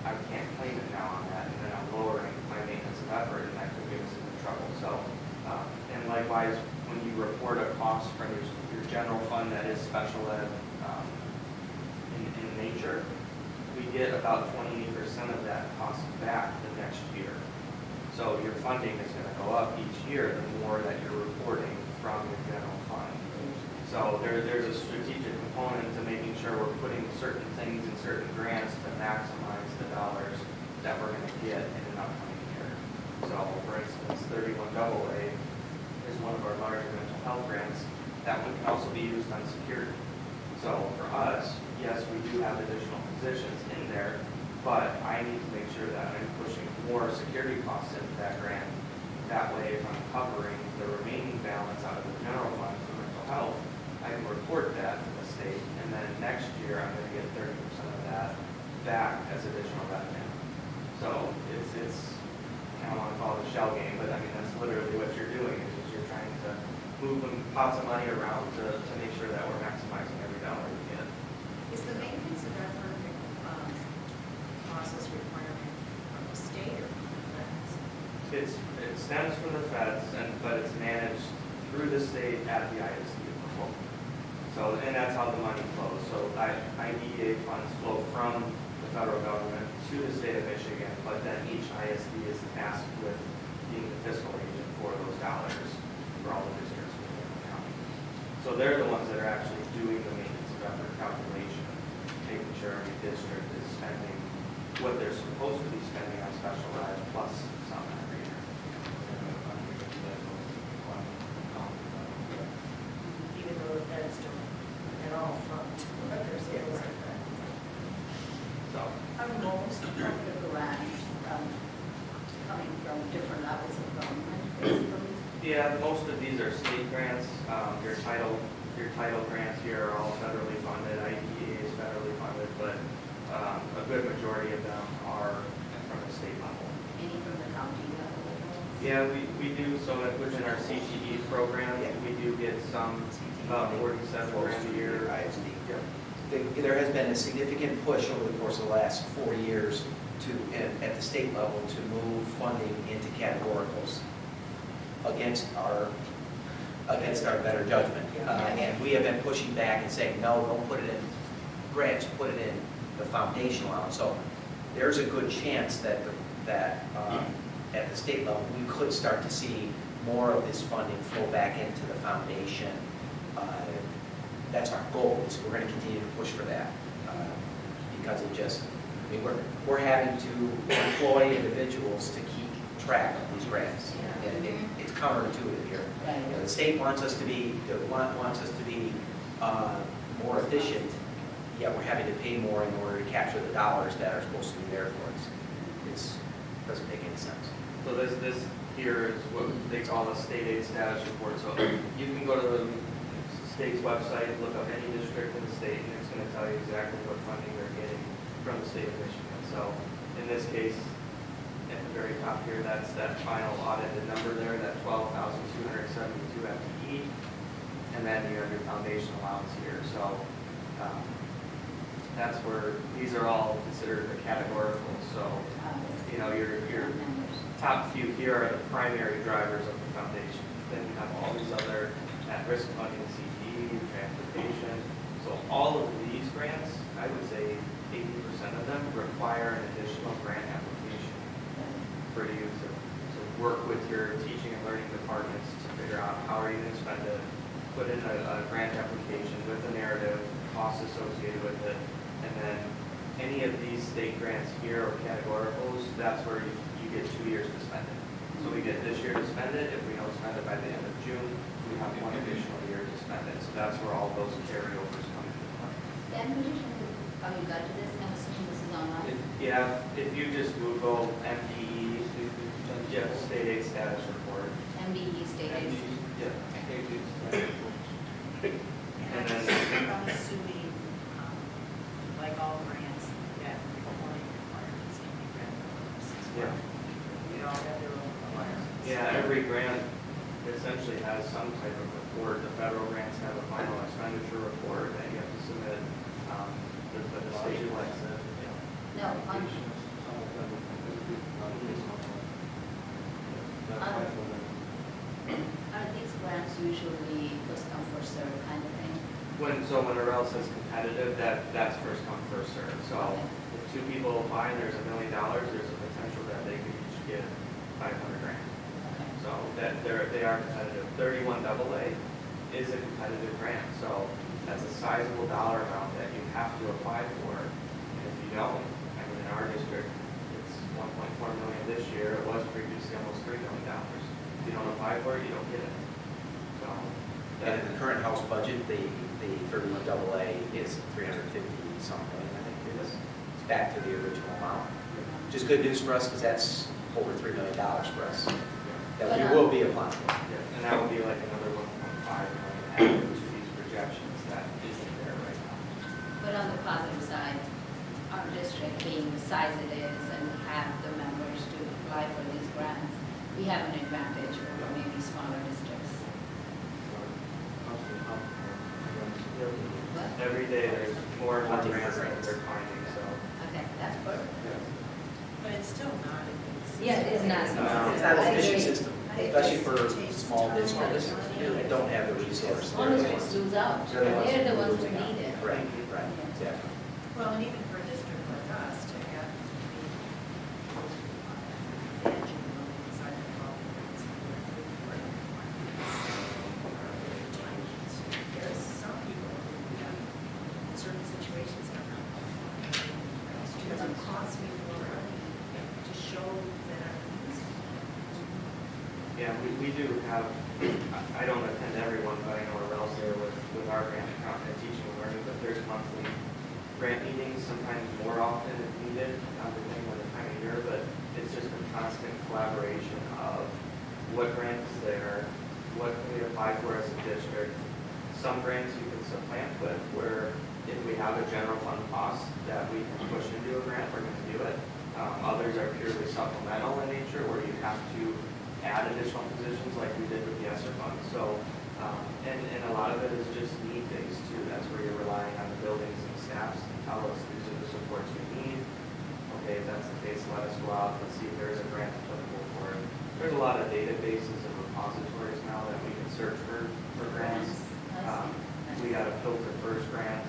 I can't claim it now on that, and then I'm lowering my maintenance of effort, and that could get us into trouble. So, and likewise, when you report a cost from your general fund that is special ed in nature, we get about 20% of that cost back the next year. So your funding is going to go up each year the more that you're reporting from your general fund. So there's a strategic component to making sure we're putting certain things in certain grants to maximize the dollars that we're going to get in an upcoming year. So for instance, 31AA is one of our larger mental health grants. That one can also be used on security. So for us, yes, we do have additional positions in there, but I need to make sure that I'm pushing more security costs into that grant. That way, if I'm covering the remaining balance out of the general fund for mental health, I can report that to the state, and then next year I'm going to get 30% of that back as additional revenue. So it's I don't want to call it a shell game, but I mean that's literally what you're doing, is you're trying to move pots of money around to make sure that we're maximizing every dollar we get. Is the maintenance of effort process requirement from the state or from the feds? It stems from the feds, but it's managed through the state at the ISD level. So, and that's how the money flows. So IDEA funds flow from the federal government to the state of Michigan, but then each ISD is tasked with being the fiscal agent for those dollars for all the districts within the county. So they're the ones that are actually doing the maintenance of effort calculation, making sure every district is spending what they're supposed to be spending on special ed plus some every year. Even though the feds don't at all fund what they're supposed to fund. So Are most of the grants coming from different levels of government, basically? yeah, most of these are state grants. Your title grants here are all federally funded. IDEA is federally funded, but a good majority of them are from the state level. Any from the county level? Yeah, we do. So within our CTE program, we do get some, about 47 grand a year. ISD. Yep. There has been a significant push over the course of the last 4 years at the state level to move funding into categoricals against our better judgment. And we have been pushing back and saying, no, don't put it in grants, put it in the foundation allowance. So there's a good chance that at the state level, we could start to see more of this funding flow back into the foundation. That's our goal, is we're going to continue to push for that. Because it just, I mean, we're having to employ individuals to keep track of these grants. And it's counterintuitive here. Right. You know, the state wants us to be more efficient, yet we're having to pay more in order to capture the dollars that are supposed to be there for us. It doesn't make any sense. So this here is what they call a state aid status report. So you can go to the state's website, look up any district in the state, and it's going to tell you exactly what funding they're getting from the state of Michigan. So in this case, at the very top here, that's that final audited number there, that 12,272 FTE, and then you have your foundation allowance here. So that's where these are all considered the categorical. So you know your top few here are the primary drivers of the foundation. Then you have all these other at-risk funding, CTE, transportation. So all of these grants, I would say 80% of them require an additional grant application for you to work with your teaching and learning departments to figure out how are you going to spend it, put in a grant application with a narrative, costs associated with it, and then any of these state grants here or categoricals, that's where you get 2 years to spend it. So we get this year to spend it. If we don't spend it by the end of June, we have 1 additional year to spend it. So that's where all those carryovers come into play. Dan, could you show me how you got to this? I'm assuming this is online. If you just Google MDE, state aid status report. MDE state aid. Yeah. And And then- I'm assuming, like all grants, that reporting requirements can be read purposes. Yeah. We all have their own requirements. Yeah, every grant essentially has some type of report. The federal grants have a final expenditure report that you have to submit. The state likes it. No, on, are these grants usually first come, first served kind of thing? When a rel says competitive, that's first come, first served. So if 2 people apply and there's $1 million, there's a potential that they could each get 500 grand. Okay. So that they are competitive. 31 AA is a competitive grant. So that's a sizable dollar amount that you have to apply for. And if you don't, I mean, in our district, it's 1.4 million this year. It was previously almost $3 million. If you don't apply for it, you don't get it. So And in the current House budget, the 31 AA is 350 something million, I think it is. It's back to the original amount, which is good news for us because that's over $3 million for us that we will be applying for. yeah, and that would be like another 1.5 million added to these projections that isn't there right now. But on the positive side, our district being the size it is and have the members to apply for these grants, we have an advantage over maybe smaller districts. What? Every day there's more and more Hunting for grants that grants. they're finding, so. Okay, that's perfect. But it's still not. Yeah, it is not. No, It's not an I efficient agree. system, especially for small districts that don't have the resources. Small districts lose out. They're the ones who need it. Right, right, exactly. Well, and even for a district like us to have the edge in the inside of all the grants and there's some people who have in certain situations are not. It doesn't cost me more money to show that I'm using it. Yeah, we do have, I don't attend everyone, but I know where else there with our grant account and teaching and learning, but there's monthly grant meetings, sometimes more often if needed, depending on the time of year, but it's just a constant collaboration of what grant is there, what can we apply for as a district. Some grants you can supplant with, where if we have a general fund cost that we can push into a grant, we're going to do it. Others are purely supplemental in nature, where you have to add additional positions like we did with the ESSER fund. So, and a lot of it is just need-based too. That's where you're relying on the buildings and staffs to tell us these are the supports we need. Okay, if that's the case, let us go out and see if there's a grant applicable for it. There's a lot of databases and repositories now that we can search for grants. We got a filter first grant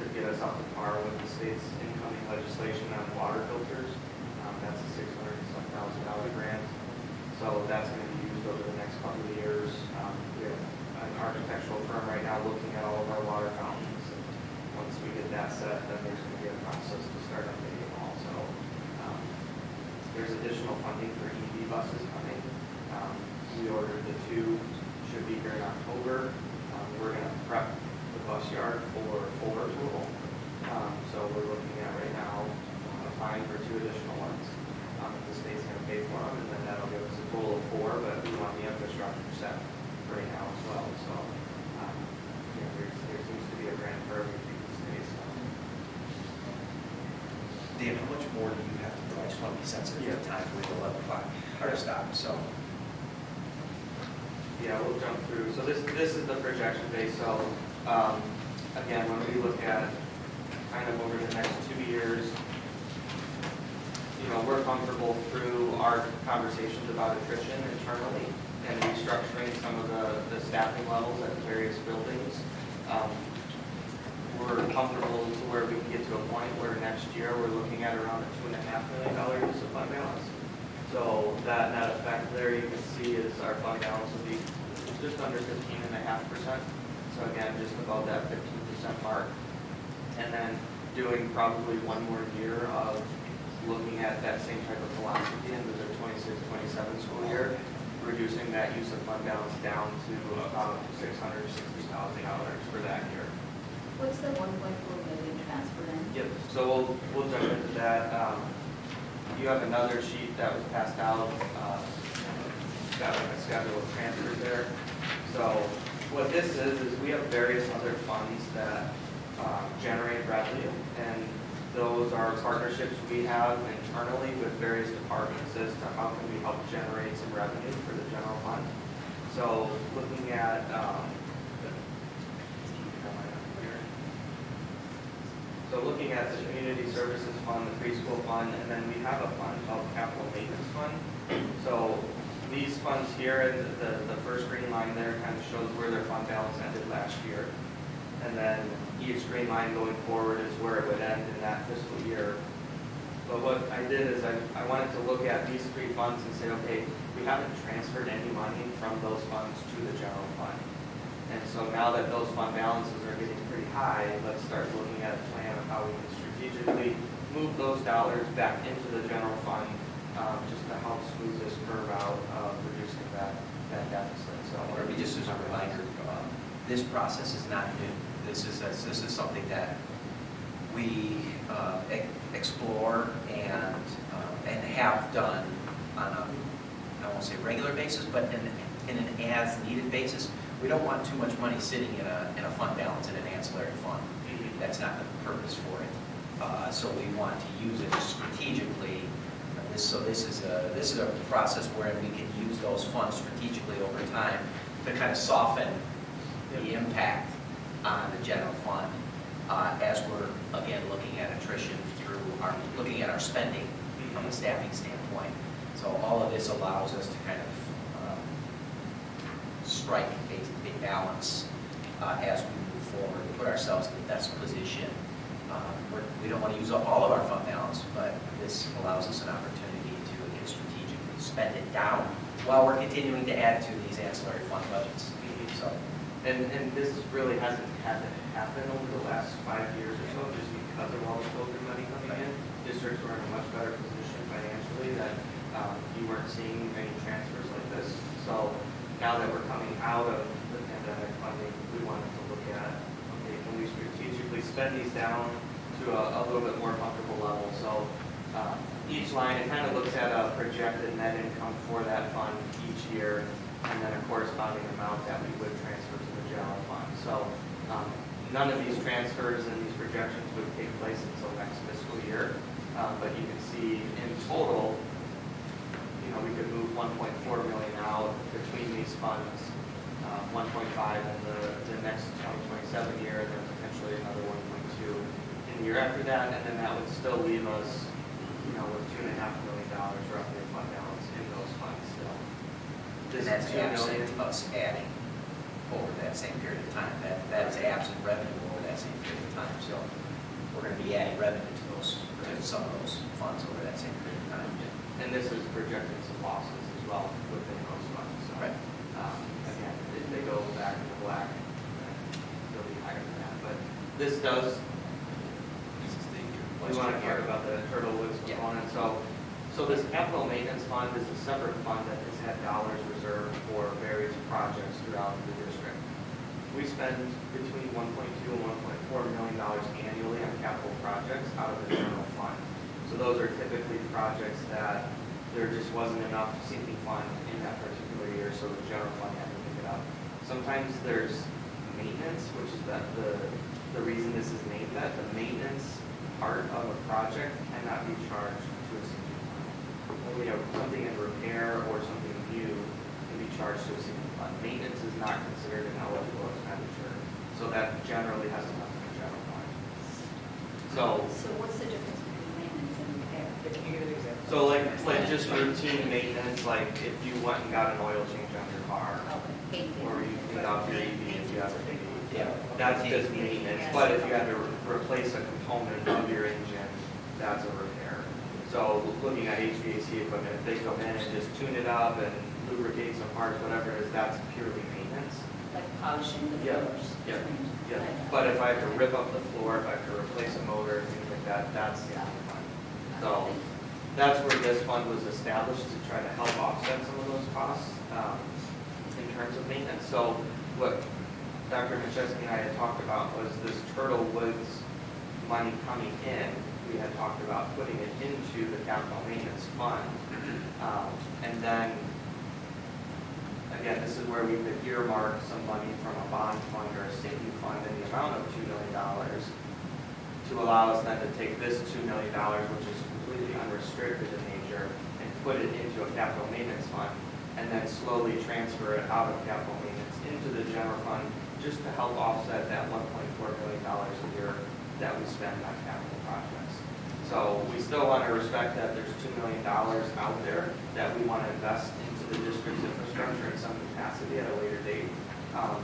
to get us up to par with the state's incoming legislation on water filters. That's a $600,000 grant. So that's going to be used over the next couple of years. We have an architectural firm right now looking at all of our water fountains. And once we get that set, then there's going to be a process to start updating them all. So there's additional funding for EV buses coming. We ordered the 2, should be here in October. We're going to prep the bus yard for full approval. So we're looking at right now applying for 2 additional ones. The state's going to pay for them, and then that'll give us a total of 4, but we want the infrastructure set right now as well. So there seems to be a grant for everything these days. So. Dan, how much more do you have to do? I just want to be sensitive to the time, we're at 11 o'clock. Hard to stop, so. Yeah, we'll jump through. So this is the projection base. So again, when we look at kind of over the next 2 years, we're comfortable through our conversations about attrition internally and restructuring some of the staffing levels at the various buildings. We're comfortable to where we can get to a point where next year we're looking at around a $2.5 million use of fund balance. So that net effect there you can see is our fund balance will be just under 15.5%. So again, just above that 15% mark. And then doing probably one more year of looking at that same type of philosophy into the 26-27 school year, reducing that use of fund balance down to about $660,000 for that year. What's the 1.4 million transfer in? Yep. So we'll jump into that. You have another sheet that was passed out. Got like a schedule of transfers there. So what this is we have various other funds that generate revenue, and those are partnerships we have internally with various departments as to how can we help generate some revenue for the general fund. So looking at the community services fund, the preschool fund, and then we have a fund called capital maintenance fund. So these funds here, the first green line there kind of shows where their fund balance ended last year. And then each green line going forward is where it would end in that fiscal year. But what I did is I wanted to look at these three funds and say, okay, we haven't transferred any money from those funds to the general fund. And so now that those fund balances are getting pretty high, let's start looking at a plan of how we can strategically move those dollars back into the general fund, just to help smooth this curve out of reducing that deficit. So Or just as a reminder, this process is not new. This is something that we explore and have done on a, I won't say regular basis, but in an as-needed basis. We don't want too much money sitting in a fund balance in an ancillary fund. That's not the purpose for it. So we want to use it strategically. So this is a process where we can use those funds strategically over time to kind of soften the impact on the general fund as we're again looking at attrition through looking at our spending from a staffing standpoint. So all of this allows us to kind of strike a balance as we move forward, to put ourselves in the best position. We don't want to use up all of our fund balance, but this allows us an opportunity to again strategically spend it down while we're continuing to add to these ancillary fund budgets. So, and this really hasn't had to happen over the last 5 years or so, just because of all the COVID money coming in. Districts were in a much better position financially that you weren't seeing any transfers like this. So now that we're coming out of the pandemic funding, we wanted to look at, okay, can we strategically spend these down to a little bit more comfortable level? So each line, it kind of looks at a projected net income for that fund each year, and then a corresponding amount that we would transfer to the general fund. So none of these transfers and these projections would take place until next fiscal year. But you can see in total, we could move 1.4 million out between these funds, 1.5 in the next 2027 year, and then potentially another 1.2 in the year after that, and then that would still leave us, with $2.5 million roughly of fund balance in those funds still. and that's absent us adding over that same period of time. That is absent revenue over that same period of time. So we're going to be adding revenue to some of those funds over that same period of time. And this is projecting some losses as well within those funds. So, Right. Again, if they go back in the black, then they'll be higher than that. But this does, we want to talk about the Turtle Woods component. So this capital maintenance fund is a separate fund that has had dollars reserved for various projects throughout the district. We spend between $1.2 and $1.4 million annually on capital projects out of the general fund. So those are typically projects that there just wasn't enough sinking fund in that particular year, so the general fund had to pick it up. Sometimes there's maintenance, which is the reason this is named that. The maintenance part of a project cannot be charged to a sinking fund. When we have something in repair or something new can be charged to a sinking fund. Maintenance is not considered an eligible expenditure, so that generally has to come from the general fund. So what's the difference between maintenance and repair? Can you give an example? So like just routine maintenance, like if you went and got an oil change on your car, or you cleaned off your EV if you have a big EV. Yeah. That's just maintenance, but if you had to replace a component of your engine, that's a repair. So So looking at HVAC equipment, if they come in and just tune it up and lubricate some parts, whatever it is, that's purely maintenance. Like polishing the Yeah, floors. yeah, Things Yeah, like that. but if I have to rip up the floor, if I have to replace a motor, things like that, that's the other fund. So that's where this fund was established to try to help offset some of those costs in terms of maintenance. So what Dr. Machewski and I had talked about was this Turtle Woods money coming in. We had talked about putting it into the capital maintenance fund. And then, again, this is where we could earmark some money from a bond fund or a sinking fund in the amount of $2 million to allow us then to take this $2 million, which is completely unrestricted in nature, and put it into a capital maintenance fund, and then slowly transfer it out of capital maintenance into the general fund, just to help offset that $1.4 million a year that we spend on capital projects. So we still want to respect that there's $2 million out there that we want to invest into the district's infrastructure in some capacity at a later date.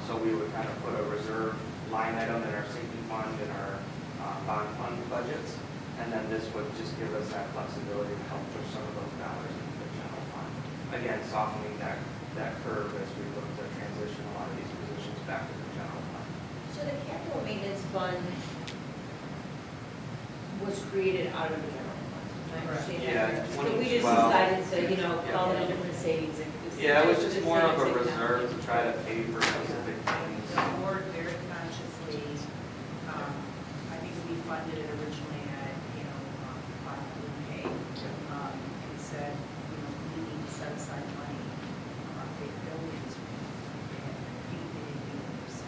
So we would kind of put a reserve line item in our sinking fund and our bond fund budgets. And then this would just give us that flexibility to help push some of those dollars into the general fund. Again, softening that curve as we look to transition a lot of these positions back to the general fund. So the capital maintenance fund was created out of the general fund, am I understanding Yeah, that? So we just 2012. decided to, call it a different savings. Yeah, it was just more of a savings account. reserve to try to pay for specific things. The board very consciously, I think we funded it originally at, fund pay. We said, we need to set aside money for our big buildings. We had big buildings.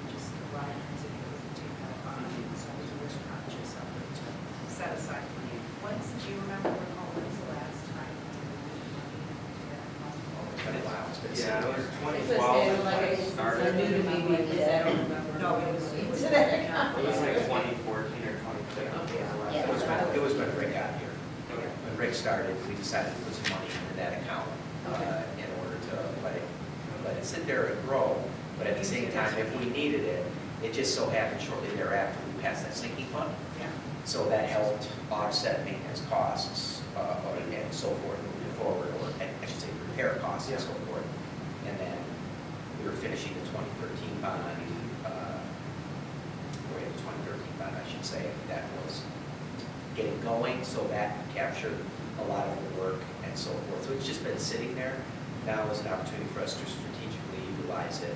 Just the right as it goes to take that bond. So I was very conscious of it to set aside money. Do you remember, when's the last time? It's been a while, it's been Yeah, it was It 2012 was, is when like, it it's started. new to me because I don't remember. No, it was It was like 2014 or 2015. Yeah. It was when Rick got here. When Rick started, we decided to put some money into that account in order to let it sit there and grow. But at the same time, if we needed it, it just so happened shortly thereafter, we passed that sinking fund. Yeah. So that helped offset maintenance costs and so forth moving forward, or I should say repair costs and so forth. And then we were finishing the 2013 bond, or the 2013 bond, I should say, that was getting going, so that captured a lot of the work and so forth. So it's just been sitting there. Now is an opportunity for us to strategically utilize it.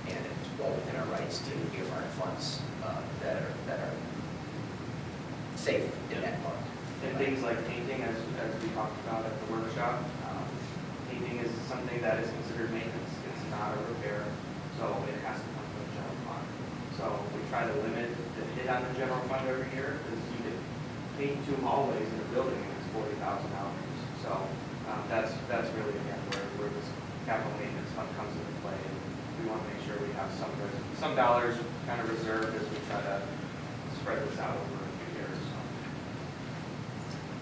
And it's well within our rights to earmark funds that are safe in that fund. And things like painting, as we talked about at the workshop, painting is something that is considered maintenance. It's not a repair, so it has to come from the general fund. So we try to limit the hit on the general fund every year, because you could paint 2 hallways in a building and it's $40,000. So that's really, again, where this capital maintenance fund comes into play. And we want to make sure we have some dollars kind of reserved as we try to spread this out over a few years.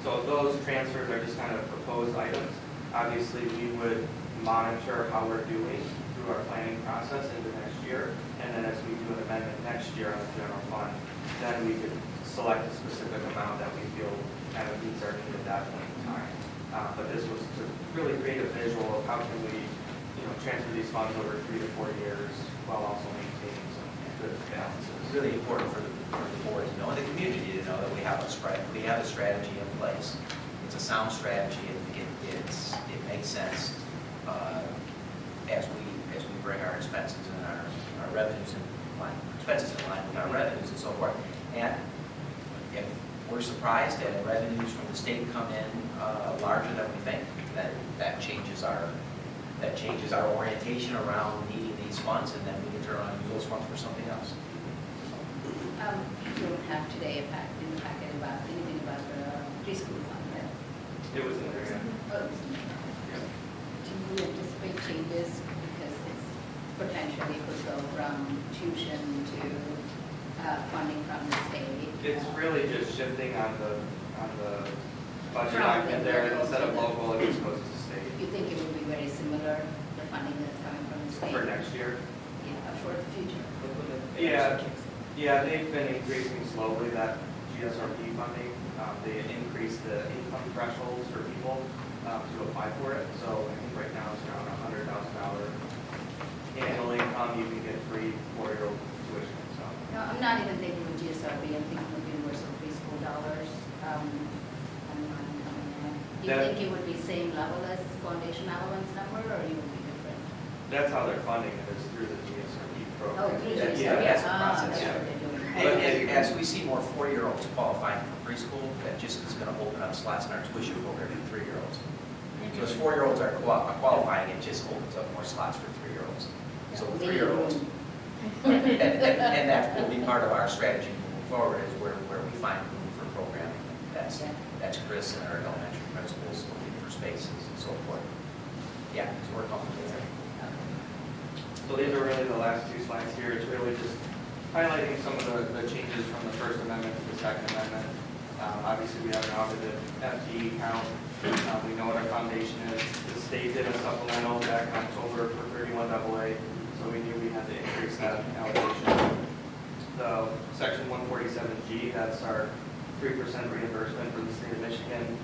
So those transfers are just kind of proposed items. Obviously, we would monitor how we're doing through our planning process into next year. And then as we do an amendment next year on the general fund, then we could select a specific amount that we feel kind of meets our need at that point in time. But this was to really create a visual of how can we, transfer these funds over 3 to 4 years while also maintaining some good balances. It's really important for the board to know, and the community to know, that we have a strategy in place. It's a sound strategy, and it makes sense as we bring our expenses and our revenues in line, expenses in line with our revenues and so forth. And if we're surprised and revenues from the state come in larger than we think, then that changes our orientation around needing these funds, and then we can turn around and use those funds for something else. You don't have today in the packet about anything about the preschool fund, right? It was in there, yeah. Oh, do you anticipate changes, because it's potentially could go from tuition to funding from the state? It's really just shifting on the budget From document the there. local Instead of to the- local, it just goes to state. You think it will be very similar, the funding that's coming from the state? For next year? Yeah, for the future. Yeah, they've been increasing slowly. That GSRP funding. They increased the income thresholds for people to apply for it. So I think right now it's around $100,000 annual income. You can get free 4-year-old tuition. So No, I'm not even thinking of GSRB, I'm thinking of universal preschool dollars. I'm not coming in. Do you That- think it would be same level as foundation allowance number, or you would be different? that's how they're funding it, is through the GSRP program. Oh, through Yeah, GSRB, that's the ah, process, that's yeah. what they're doing. And as we see more 4-year-olds qualifying for preschool, that just is going to open up slots in our tuition program for 3-year-olds. So as 4-year-olds are qualifying, it just opens up more slots for 3-year-olds. So 3-year-olds, and that will be part of our strategy moving forward, is where we find room for programming. That's Chris and our elementary principals looking for spaces and so forth. Yeah, so we're comfortable there. So these are really the last 2 slides here. It's really just highlighting some of the changes from the First Amendment to the Second Amendment. Obviously, we have an audited FTE count. We know what our foundation is. The state did a supplemental back in October for 31AA, so we knew we had to increase that allocation. The Section 147G, that's our 3% reimbursement for the state of Michigan.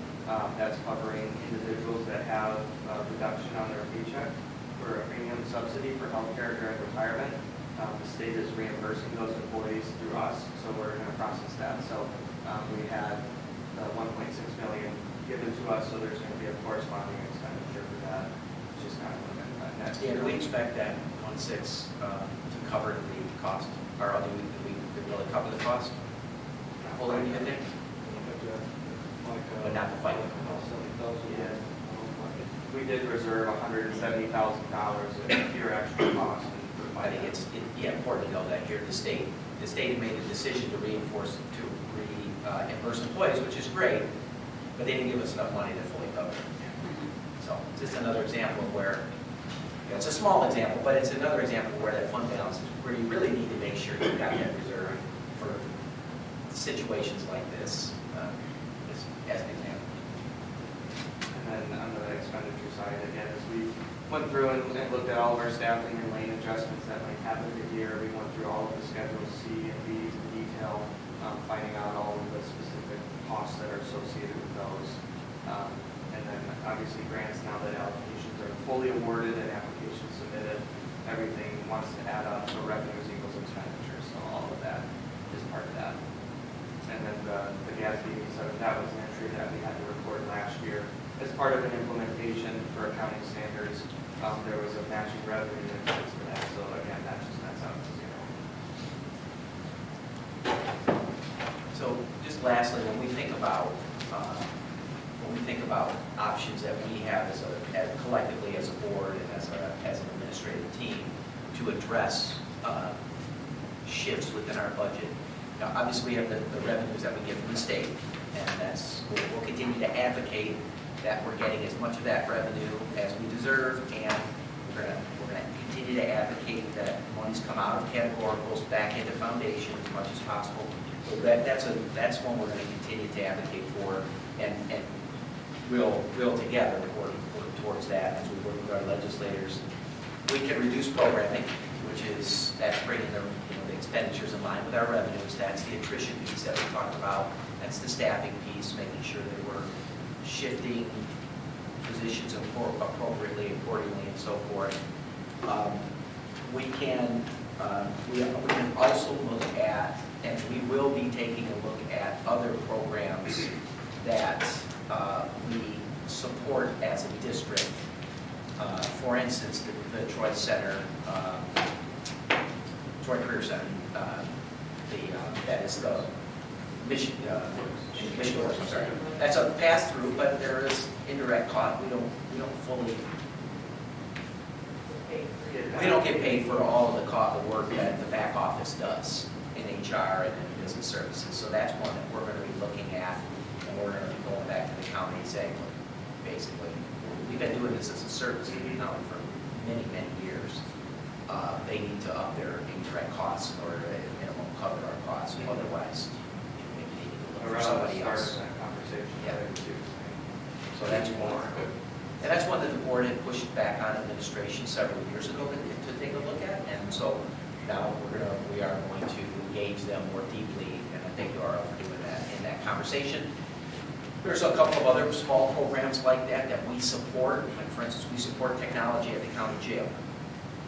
That's covering individuals that have a reduction on their paycheck for a premium subsidy for healthcare during retirement. The state is reimbursing those employees through us, so we're going to process that. So we had the $1.6 million given to us, so there's going to be a corresponding expenditure for that, which is kind of a net. Yeah, do we expect that 1.6 to cover the cost, or do we really cover the cost? Fully, do you think? But not the fight. Yeah. We did reserve $170,000 in pure extra cost. I think it's important to know that here the state made a decision to reimburse employees, which is great, but they didn't give us enough money to fully cover it. So it's just another example of where, it's a small example, but it's another example of where that fund balance is, where you really need to make sure you've got that reserve for situations like this, as an example. And then on the expenditure side, again, as we went through and looked at all of our staffing and lane adjustments that might happen mid-year, we went through all of the schedules C and B's in detail, finding out all of the specific costs that are associated with those. And then obviously grants, now that allocations are fully awarded and applications submitted, everything wants to add up, so revenues equals expenditures, so all of that is part of that. And then the GASB, so that was an entry that we had to record last year. As part of an implementation for accounting standards, there was a matching revenue index for that, so again, that just nets out to 0. So just lastly, when we think about options that we have as collectively as a board and as an administrative team to address shifts within our budget. Now, obviously, we have the revenues that we get from the state, and we'll continue to advocate that we're getting as much of that revenue as we deserve, and we're going to continue to advocate that monies come out of categoricals back into foundation as much as possible. So that's one we're going to continue to advocate for, and we'll together work towards that as we work with our legislators. We can reduce programming, that's bringing the expenditures in line with our revenues. That's the attrition piece that we talked about. That's the staffing piece, making sure that we're shifting positions appropriately, accordingly, and so forth. We can also look at, and we will be taking a look at other programs that we support as a district. For instance, the Troy Center, Troy Career Center, that is the Michigan, I'm sorry. That's a pass-through, but there is indirect cost. We don't get paid for all of the work that the back office does in HR and in business services. So that's one that we're going to be looking at, and we're going to be going back to the county and saying, look, basically, we've been doing this as a service in the county for many, many years. They need to up their indirect costs in order to minimum cover our costs. Otherwise, we need to look for somebody else. That conversation. Yeah. So that's one. And that's one that the board had pushed back on administration several years ago to take a look at. And so now we are going to engage them more deeply, and I thank you, Ara, for doing that in that conversation. There's a couple of other small programs like that that we support. Like, for instance, we support technology at the county jail.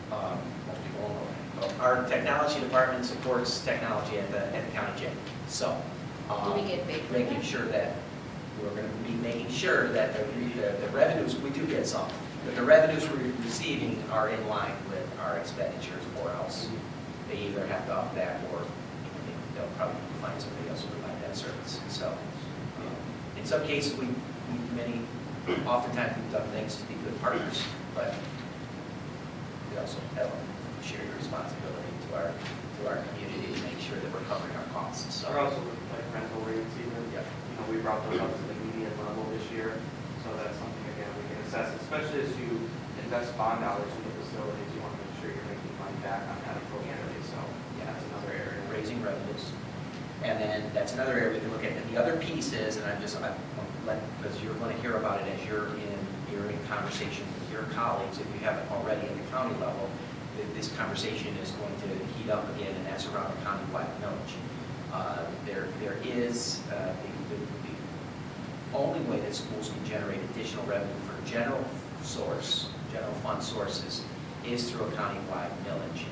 Most people don't know that. But our technology department supports technology at the county jail. So, Do we get paid for making that? sure that we're going to be making sure that the revenues, we do get some, but the revenues we're receiving are in line with our expenditures, or else they either have to up that, or they'll probably find somebody else who will provide that service. So, in some cases, oftentimes we've done things to be good partners, but we also have a shared responsibility to our community to make sure that we're covering our costs. So, Or also with like rental rates even, yeah. we brought those up to the median level this year. So that's something, again, we can assess, especially as you invest bond dollars into facilities, you want to make sure you're making money back on that appropriately. So yeah, that's another area. Raising revenues. And then that's another area we can look at. And the other piece is, and because you're going to hear about it as you're in conversation with your colleagues, if you haven't already at the county level, this conversation is going to heat up again, and that's around the countywide millage. There is the only way that schools can generate additional revenue for general fund sources is through a countywide millage.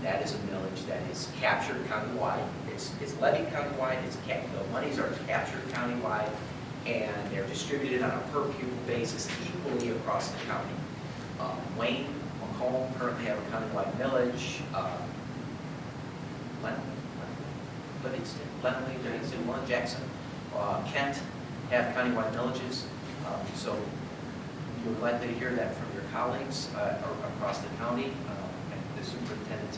That is a millage that is captured countywide. It's levied countywide. The monies are captured countywide, and they're distributed on a per pupil basis equally across the county. Wayne, Macomb currently have a countywide millage. Livingston, Warren, Jackson, Kent have countywide millages. So you're likely to hear that from your colleagues across the county. And the superintendents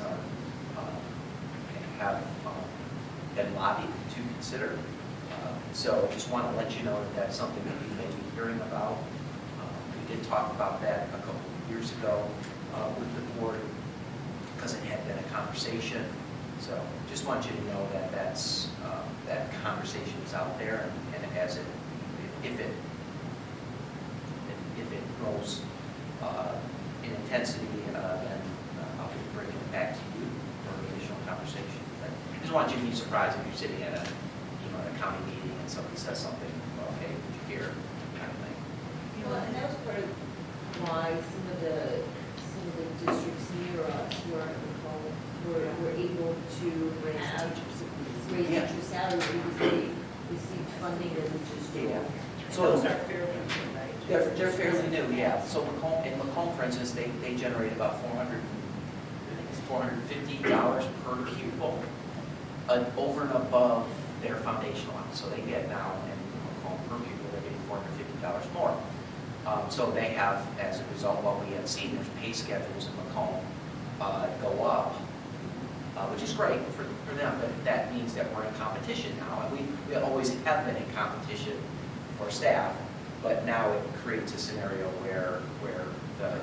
have been lobbied to consider. So I just want to let you know that that's something that you may be hearing about. We did talk about that a couple of years ago with the board because it had been a conversation. So just want you to know that that conversation is out there, and if it grows in intensity, then I'll be bringing it back to you for additional conversation. But I just want you to be surprised if you're sitting at a county meeting and somebody says something, well, hey, did you hear, kind of thing. Well, and that was part of why some of the districts near us were able to have raise teacher salaries because they received funding that was just Yeah. So those are fairly new, right? They're fairly new, yeah. So in Macomb, for instance, they generate about $450 per pupil over and above their foundation allowance. So they get now, in Macomb per pupil, they're getting $450 more. So they have, as a result, what we have seen, there's pay schedules in Macomb go up, which is great for them, but that means that we're in competition now. And we always have been in competition for staff, but now it creates a scenario where the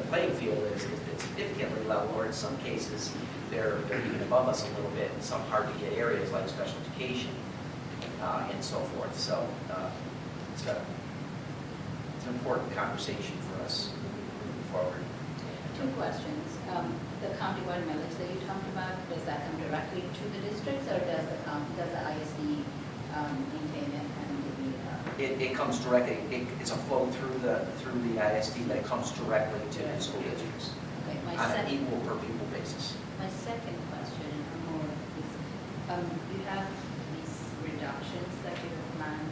playing field is significantly level, or in some cases, they're even above us a little bit in some hard-to-get areas like special education and so forth. So it's an important conversation for us moving forward. Two questions. The countywide millage that you talked about, does that come directly to the districts, or does the ISD maintain it and It comes directly. It's a flow through the ISD, but it comes directly to the school districts okay, on an equal per pupil basis. My second question more is, you have these reductions that you plan to,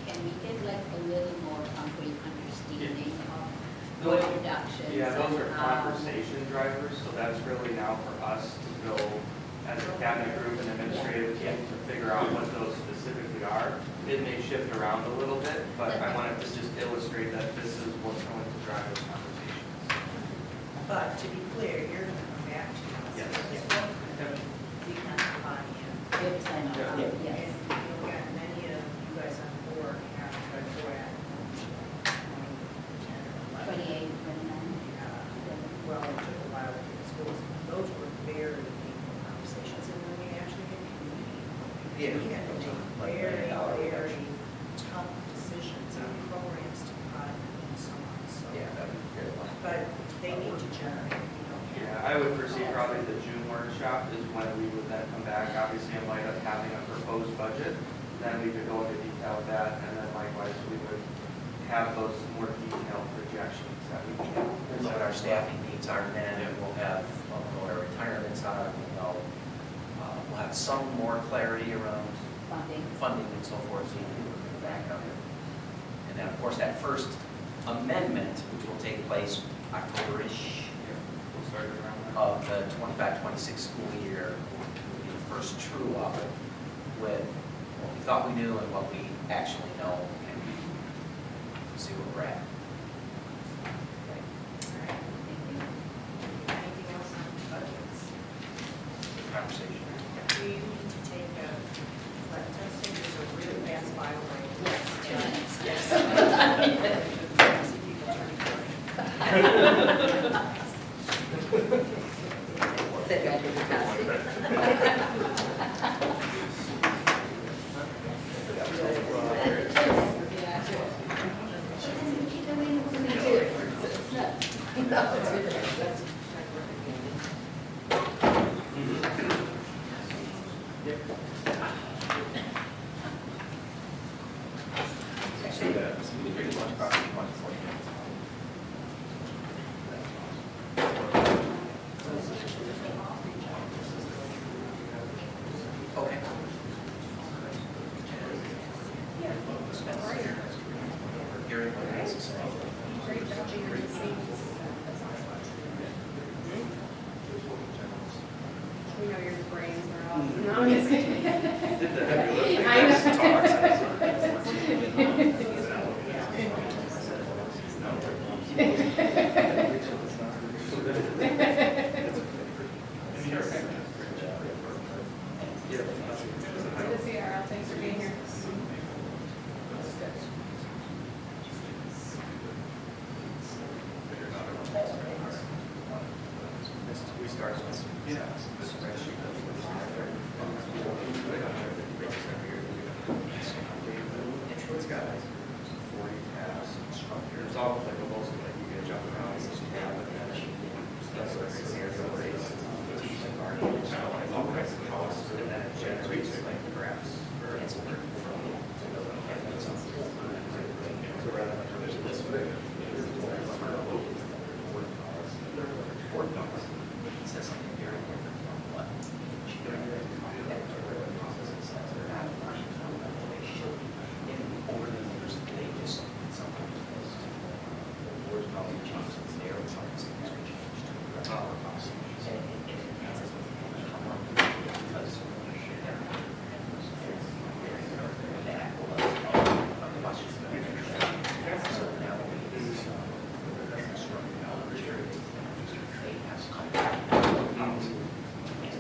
can we get like a little more concrete understanding of what reductions? Yeah, those are and how? conversation drivers, so that's really now for us to go as a cabinet group and administrative team to figure out what those specifically are. It may shift around a little bit, but I wanted to just illustrate that this is what's going to drive those conversations. But to be clear, you're going to come back to us. Yes. We can buy in. Yes, I know, Yeah. yes. And, many of you guys on the board have read for it. 28, 29. Well, it took a while to get the schools. Those were very painful conversations, and when we actually get community, we had to take very tough decisions on programs to cut and so on. So, Yeah, that would be very well. but they need to generate. Yeah, I would foresee probably the June workshop is when we would then come back, obviously in light of having a proposed budget. Then we could go into detail of that, and then likewise, we would have those more detailed projections that we can. We'll know what our staffing needs are then, and we'll know what our retirements are, we'll have some more clarity around funding and so forth, so you can look at the back of it. And then, of course, that first amendment, which will take place October-ish We'll start it around there. of the 25-26 school year, will be the first true of it with what we thought we knew and what we actually know, and see where we're at. Anything else on budgets? Conversation. Do you need to take a, let us take this a really fast file rate? Yes, 2 minutes. Yes. See people turning around. Said you had to be fast. Okay. Gary, what asks? Great job, your receipts. We know your brains are all. No, I'm just kidding. Did the heavy lifting. I Good to see you, Earl. Thanks for being here. We start with, yeah, the spreadsheet. It's got 40 tabs. It's all applicable, so like you can jump around each tab and then that's what it's here for race. Teaching marketing, it's all kinds of costs, and then it generates like graphs for it's work from. So rather than provision this way. It says something very different from what she did. Over the years, they just, sometimes the board's probably changed its narrow charts, and it's changed to our policy. And it has come up because that was a question. So now we they have some policy. And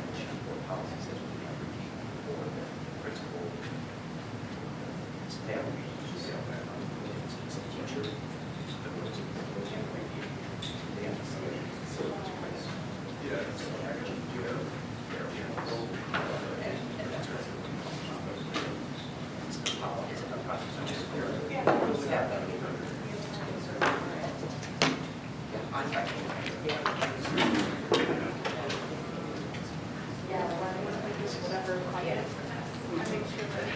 board policy says we have to keep for the principal. It's there. It's a teacher. The rules of the review. They have to see it. So it's twice. Yeah, it's And that's what it's a policy. It's a process. So just clear. We have that. I'm tracking. Whatever. I make sure that.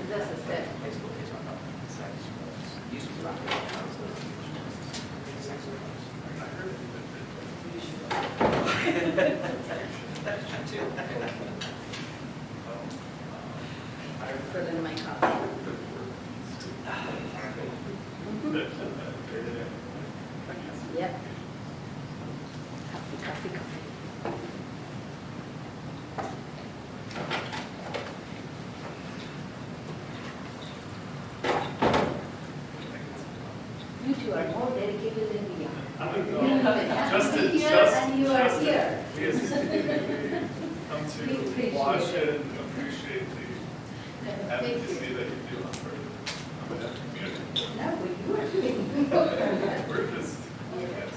This is it. High school kids are not. Used to be rock. That's true too. Put it in my copy. Yep. Coffee. You two are more dedicated than we are. You have been happy here and you are here. Come We to appreciate watch it. it and appreciate the Thank advocacy you. that you do for the community. No, you are doing. We're just, Yes.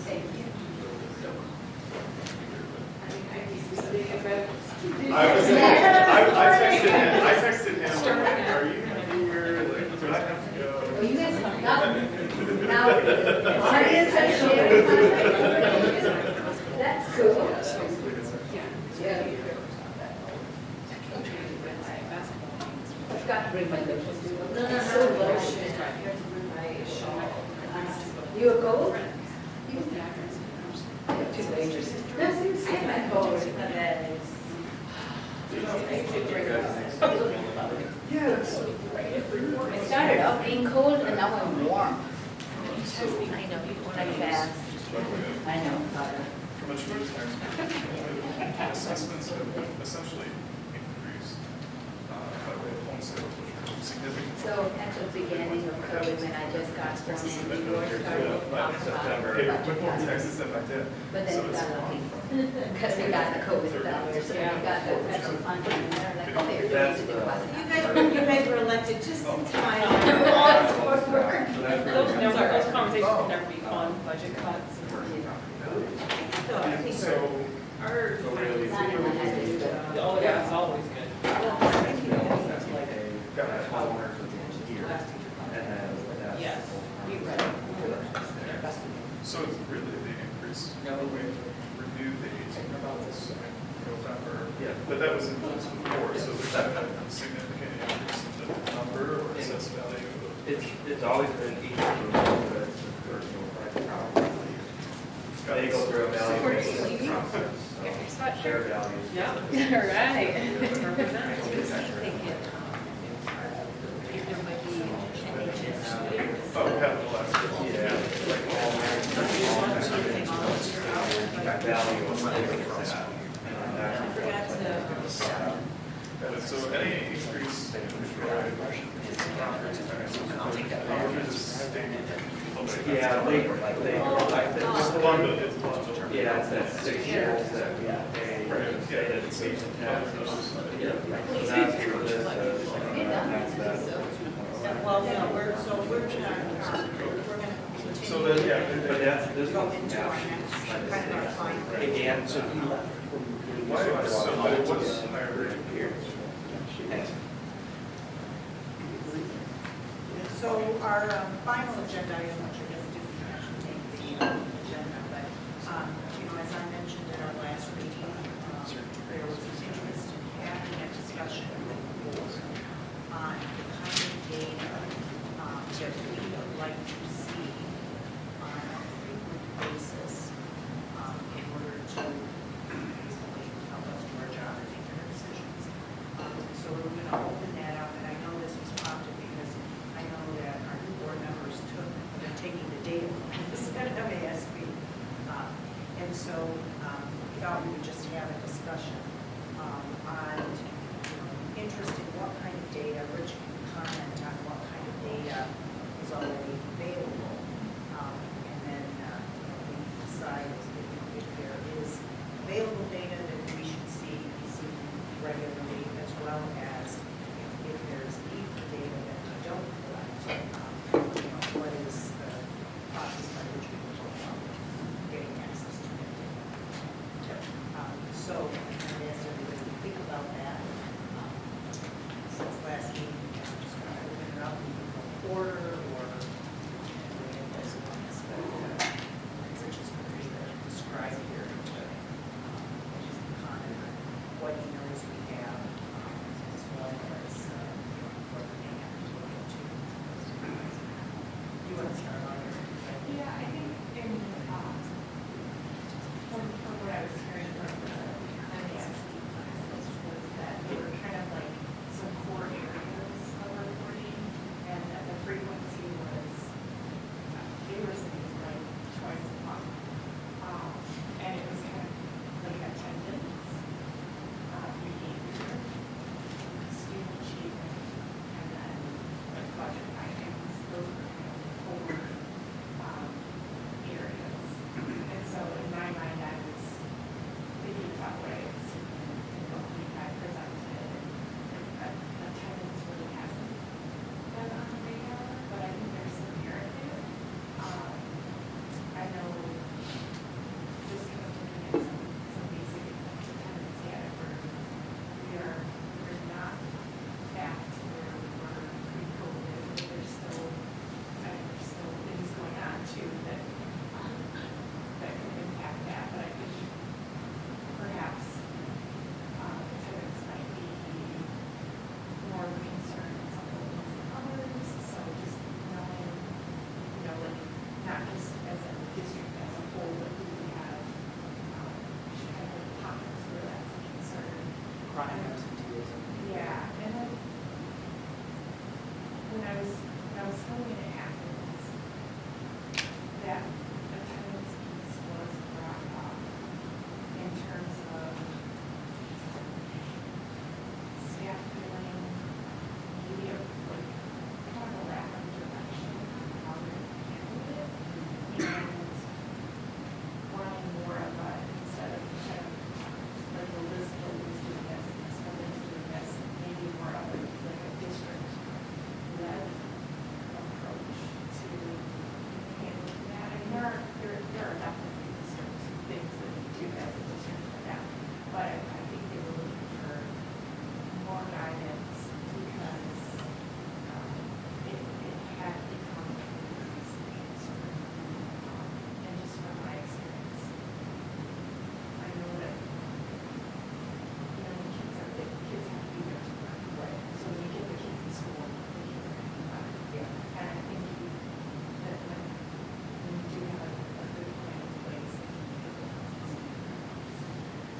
Thank you. I texted him, I'm like, are you gonna be here, like, do I have to go? Well, you guys have got now, audience are sharing. bring my lotion. No, no, So no, lotion. you have to bring my shawl. You a cold? Too late. No, seriously, I'm cold. Yes. It started off being cold and now I'm warm. I know, when I fast. I know. From a short time, assessments have essentially increased by way of home sales, which are significant. So at the beginning of COVID, when I just got sworn in, we were starting to talk about Okay, budget with more cuts. taxes than back then. But then So we it's got lucky, on- because we got the COVID dollars, so we got the federal funding, and they're like, oh, they're doing That's it. the- You guys were elected just in time. Those conversations can never be fun, budget cuts. So, Our. So really, Not in my head, but- Oh, yeah, it's always good. got that whole here, and then that's. Yes, you're right. So it's really the increase in the way to review the 18 months, November. Yeah. But that was in place before, so there's been a significant increase in the number or assessed value of. It's always been each of them, but it's the first one, they go through a valuation process, so share values. Yeah. All right. There might be NHS. Oh, we have the last. Yeah, like all value of something like that. I forgot to. So any increase in property taxes, Yeah, they, it's bundled, it's bundled. yeah, it's that 6 years that we pay, Right, they yeah. did station taxes. Yeah, so that's for this, that's that. Well, no, we're gonna continue. So then, yeah, But that's, there's no. Into our next, kind of our final. Again, so he left. Why, so, but it was higher here. So our final agenda item, which I guess didn't actually make the agenda, but, as I mentioned at our last meeting, there was an interest in having a discussion with the board on the kind of data that we would like to see on a frequent basis in order to basically help us do our job and make our decisions. So we're going to open that up, and I know this was prompted because I know that our new board members they're taking the data from this MASB. And so we thought we would just have a discussion on interest in what kind of data, Rich can comment on what kind of data is already available. And then we decide if there is available data that we should be seeing regularly, as well as if there's need for data that we don't collect, what is the process by which we go about getting access to that data. So, and as everybody think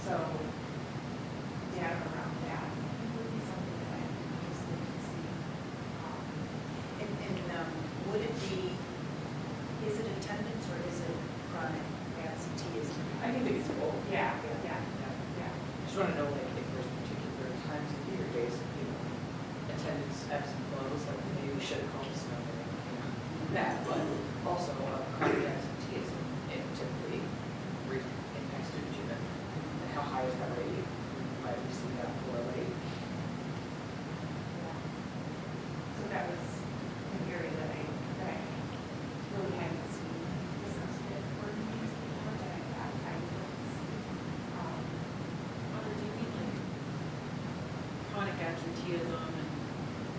So data around that would be something that I'm interested to see. Would it be, is it attendance or is it chronic absenteeism? I think it's both. Yeah. Just want to know, like, if there's particular times of the year, days, attendance ebbs and flows, like maybe we should have called this number, that, but also chronic absenteeism, it typically impacts student achievement. And how high is that rate? Might we see that correlate? So that was an area that I really hadn't seen discussed it or used before, that I thought I would see. Or do you think like chronic absenteeism and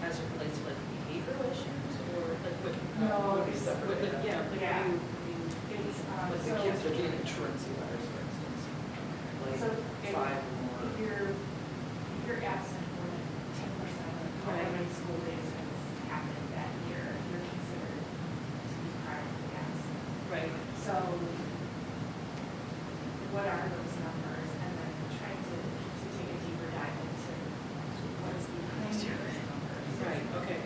as it relates to like behavioral issues or like what? No, Would be separate. Yeah, like Yeah. are you, It's, Like the so. kids are getting truancy letters, for instance, like So if 5 or more. if you're absent more than 10% of how many school days has happened that year, you're considered to be chronically absent. right, So what are those numbers? And then trying to take a deeper dive into what's behind those numbers. right, okay.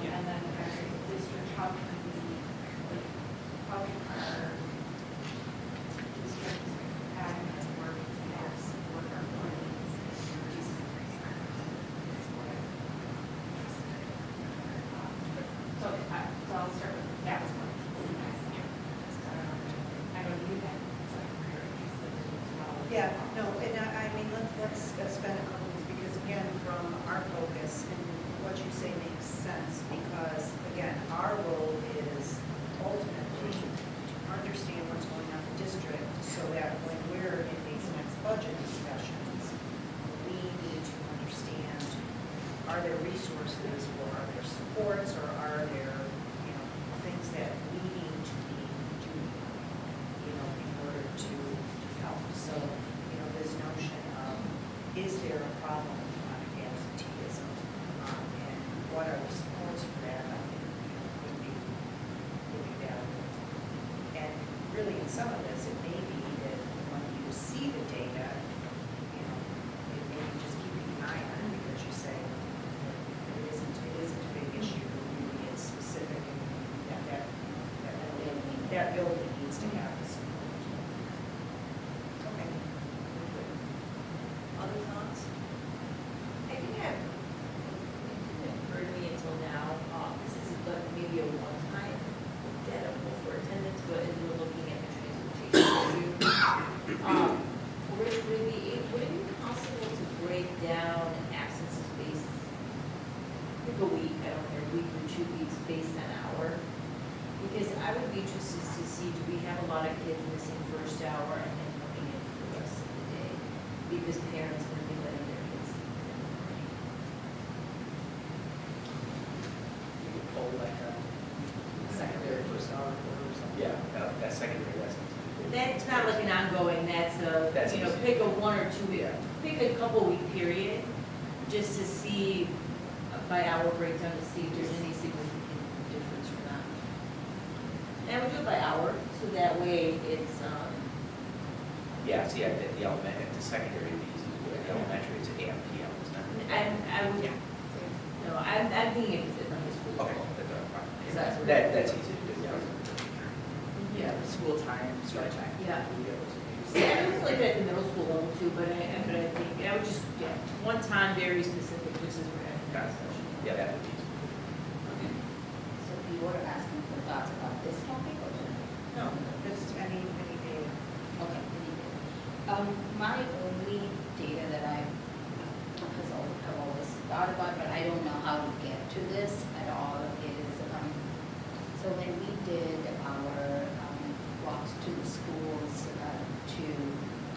Yeah. And then as a district, how can we, like, how can our district add and work to help support our plans and reduce the concerns? Is what I'm interested in. So I'll start with, that was one of the guys here. I know you had, so you're interested in as well. Yeah, no, and I mean, let's spend a couple minutes, because again, from our focus, and what you say makes sense, because again, our role is ultimately to understand what's going on in the district, so that when we're in these next budget discussions, we need to understand, are there resources, or are there supports, or are there, things that we need to be doing, in order to help. So, this notion of, is there a problem with chronic absenteeism? And what are the supports for that? I think would be valuable. And really, in some of this, it may be that when you see the data, it may be just keeping an eye on it, because you say, it isn't a big issue, really, it's specific, and that building needs to have this. Okay. Other thoughts? I think I've heard me until now, this is like maybe a one-time data pool for attendance, but as we're looking at the transportation issue, would it be possible to break down absences based, like a week, I don't know, a week or 2 weeks based on hour? Because I would be interested to see, do we have a lot of kids missing first hour and then coming in for the rest of the day? Because parents would be letting their kids sleep in the morning. You could pull like a secondary first hour or something. Yeah, that secondary lessons. That's not like an ongoing, that's a, That's easy. pick a 1 or 2 week, Yeah. pick a couple week period, just to see by hour breakdown to see if there's any significant difference or not. And I would do it by hour, so that way it's, Yeah, see, at the elementary, at the secondary, it's easy to do it. The elementary, it's AM, PM, it's not. I would, no, I'm thinking if it's on the school Okay, level. that's That's easy to do. Yeah, the school time, start time. Yeah. We'll be able to maybe- Yeah, it was like that in middle school level too, but I think, I would just, one time very specific, just as we're having that discussion. Yeah, that would be easy. So you were asking for thoughts about this topic or? No, just any data. Okay. My only data that have always thought about, but I don't know how to get to this at all, is, so when we did our walks to the schools to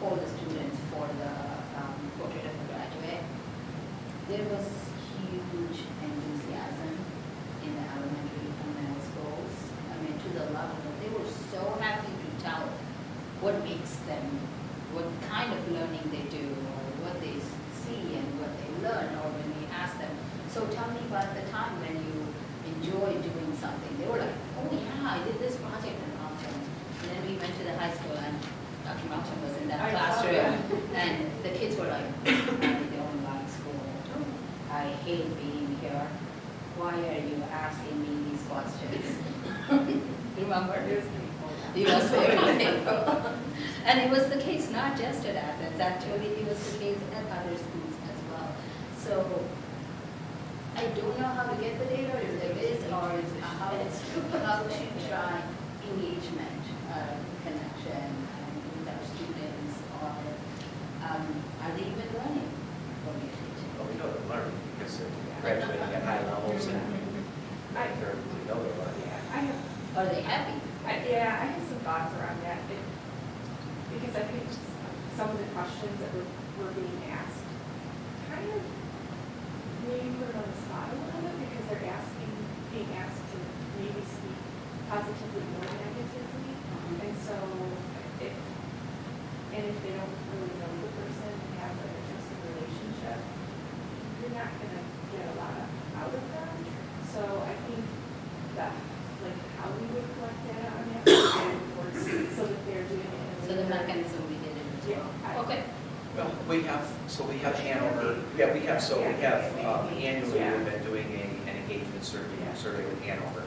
all the students for the portrait of a graduate, there was huge enthusiasm in the elementary and middle schools. I mean, to the level that they were so happy to tell what makes them, what kind of learning they do, or what they see and what they learn, or when we ask them, so tell me about the time when you enjoy doing something. They were like, oh yeah, I did this project in Mountain. And then we went to the high school and Dr. Mountain was in that classroom. And asking me these questions. Remember? It was painful. It was very painful. And it was the case not just at Athens, actually it was the case at other schools as well. So I don't know how to get the data, if there is, or how to try engagement, connection with our students, or are they even learning orientation? Well, we know they're learning because they're graduating at high levels and we know they're learning. I have, Are they happy? yeah, I have some thoughts around that. Because I think some of the questions that were being asked kind of maybe put it on the spot a little bit because they're being asked to maybe speak positively or negatively. And so, if they don't really know the person and have like a trusted relationship, you're not going to get a lot out of them. So I think that, like, how we would collect data on that, so that they're doing it in a So the way that- mechanism we did it as Yeah, well. Okay. Well, we have Hanover, annually, we've been doing an engagement survey with Hanover.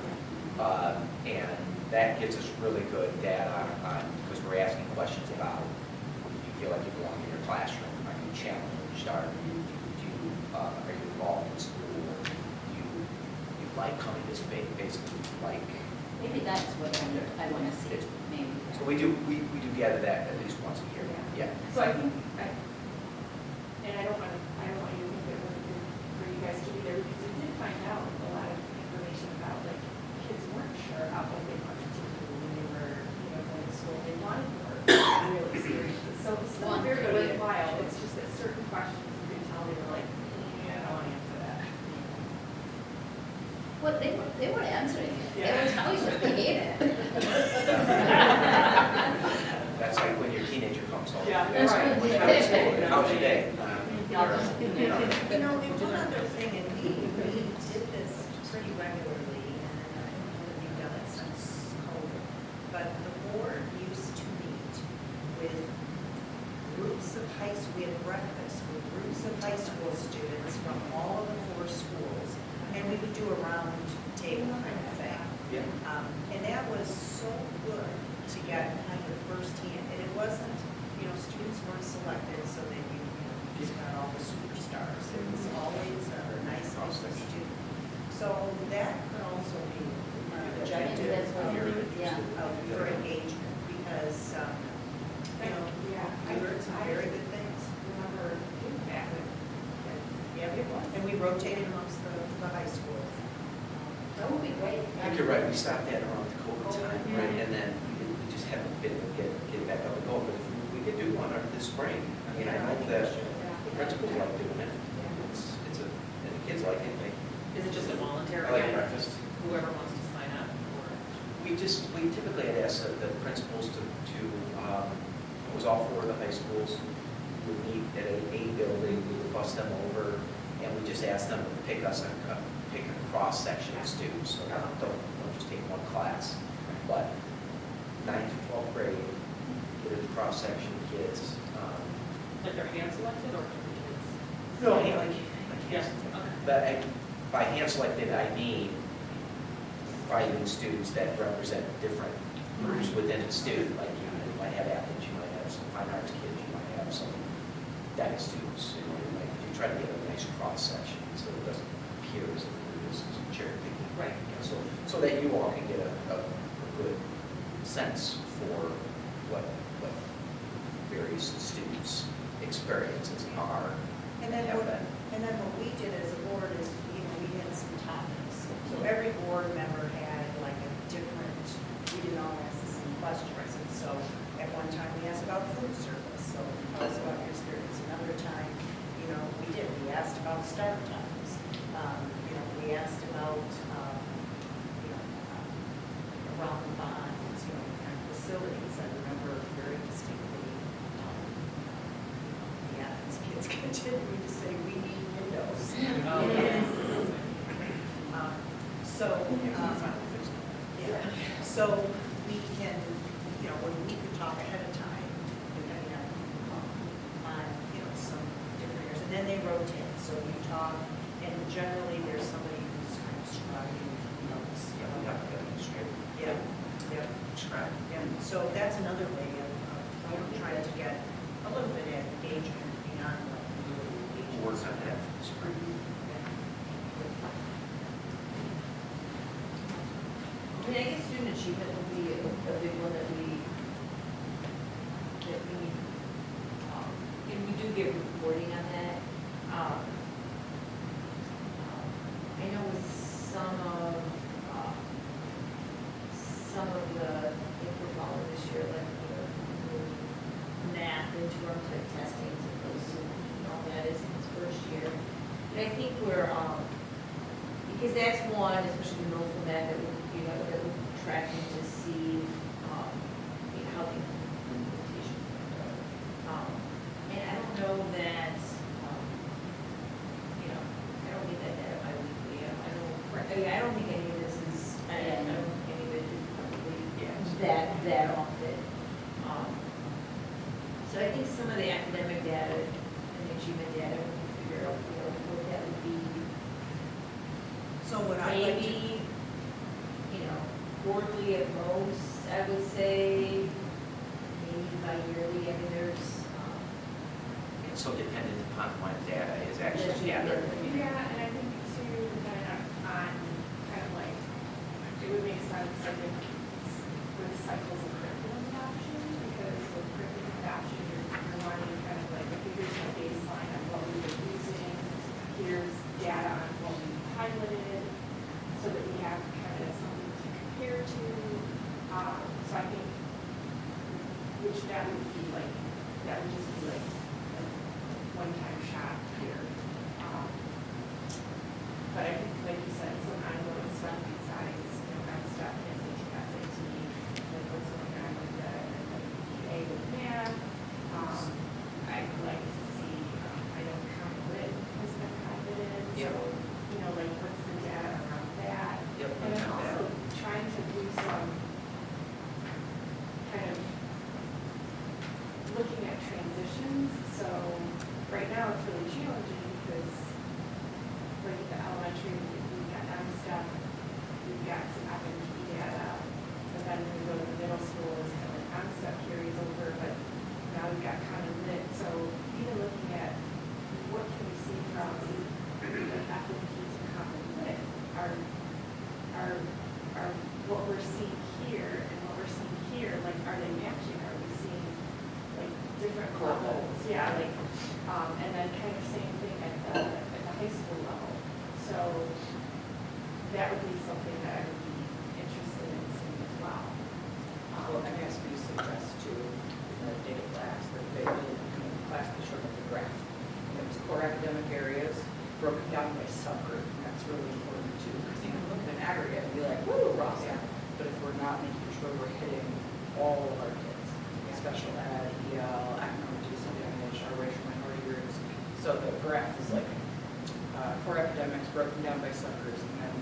And that gives us really good data on, because we're asking questions about, do you feel like you belong in your classroom? Are you challenged? Are you involved in school? Do you like coming to space, basically, like? Maybe that's what I want to see, maybe. So we do gather that at least once a year, yeah. So I think, and I don't want you to think it wasn't good for you guys to be there, because we did find out a lot of information about, like, kids weren't sure how what they wanted to do when they were, going to school. They wanted more real experiences. So it's not very worthwhile. It's just that certain questions you can tell they were like, I don't want to answer that. Well, they were answering it. They Yeah. were telling us they hate it. That's like when your teenager comes home. Yeah, That's right. when you go to school, how's your day? You know, and one other thing, and we did this pretty regularly, and I don't know that we've done it since COVID, but the board used to meet with groups of we had breakfast with groups of high school students from all of the 4 schools, and we would do a round table kind of thing. Yeah. And that was so good to get kind of firsthand, and it wasn't, students weren't selected so that you just got all the superstars. It was always a nice mix of students. So that could also be an objective That's what for engagement, because, I heard some very good things. Remember feedback. Yeah, and we rotated amongst the high schools. That would be great. I think you're right, we stopped that around the COVID time, right, and then we just haven't been able to get back up and going, but if we could do one this spring, I mean, I hope that the principals like doing it. And the kids like it, Is it just a voluntary? I like breakfast. Whoever wants to sign up, or? We typically had asked the principals to it was all 4 of the high schools, we would meet at a building, we would bus them over, and we just asked them to pick a cross-section of students, so don't just take one class, but 9th to 12th grade, get a cross-section of kids. Like they're hand selected or different kids? No, like Yeah, yes. okay. But by hand selected, I mean finding students that represent different groups within the student, like you might have athletes, you might have some fine arts kids, you might have some dance students, like you try to get a nice cross-section, so it doesn't appear as if it is cherry picking. Right. So that you all can get a good sense for what various students' experiences are. And then what we did as a board is, we had some topics. So every board member had like a different, we didn't all ask the same questions. And so at one time we asked about food service, so tell us about your experience. Another time, we asked about start times. We asked about, around the bonds, kind of facilities. I remember very distinctly, the Athens kids continuing to say, we need windows. So we can, when we could talk ahead of time, depending on some different areas, and then they rotate. So you talk, and generally there's somebody who's kind of scribing Yeah, yeah, Describe. yeah. So that's another way of trying to get a little bit of engagement beyond what we do. Works on that for the spring. I mean, I guess student achievement would be a big one that we need. And we do get reporting on that. I know with some of the, if we're following this year, like the math and term type testing, so all that is in its first year. And I think we're, because that's one, especially the middle school math, that we're tracking to see, how the implementation is going to go. And I don't know that, I don't get that data bi-weekly. I don't think any of this is, I don't think any of it is probably that often. So I think some of the academic data and the achievement data, we can figure out, what that would be. So what I like to, Maybe, quarterly at most, I would say, maybe bi-yearly. I mean, there's, And so dependent upon when data is actually Yeah. gathered. Yeah, and I think too, depending on kind of like, it would make sense, I think, with cycles of curriculum adoption, because with curriculum adoption, you're wanting kind of like, okay, here's my baseline on what we were using, here's data on what we piloted, so that we have kind of something to compare to. So I think, which that would be like, that would just be like a one-time shot here. But I think, like you said, some ongoing stuff besides, kind of stuff, SAT, like what's going on with the EA with math. I'd like to see, I know County Lit has been piloted, so, Yep. like what's the data around that? Yep, And then around that. also trying to do some kind of looking at transitions. So right now it's really challenging because like at the elementary, we've got non-step, we've got some FNP data, but then when we go to the middle school, it's kind of like non-step carries over, but now we've got common lit. So even looking at what can we see from the FNP to common lit are what we're seeing here and what we're seeing here, like are they matching? Are we seeing like different levels? Yeah, like and then kind of same thing at the high school level. So that would be something that I would be interested in seeing as well. Well, MASB suggests too, in the data class, that they really come in class that showed like a graph. And it was core academic areas broken down by subgroup, and that's really important too, because you can look at an aggregate and be like, woo, raw yeah. But if we're not making sure we're hitting all of our kids, special ed, EL, economic disadvantage, our racial minority groups, so the graph is like core academics broken down by subgroups, and then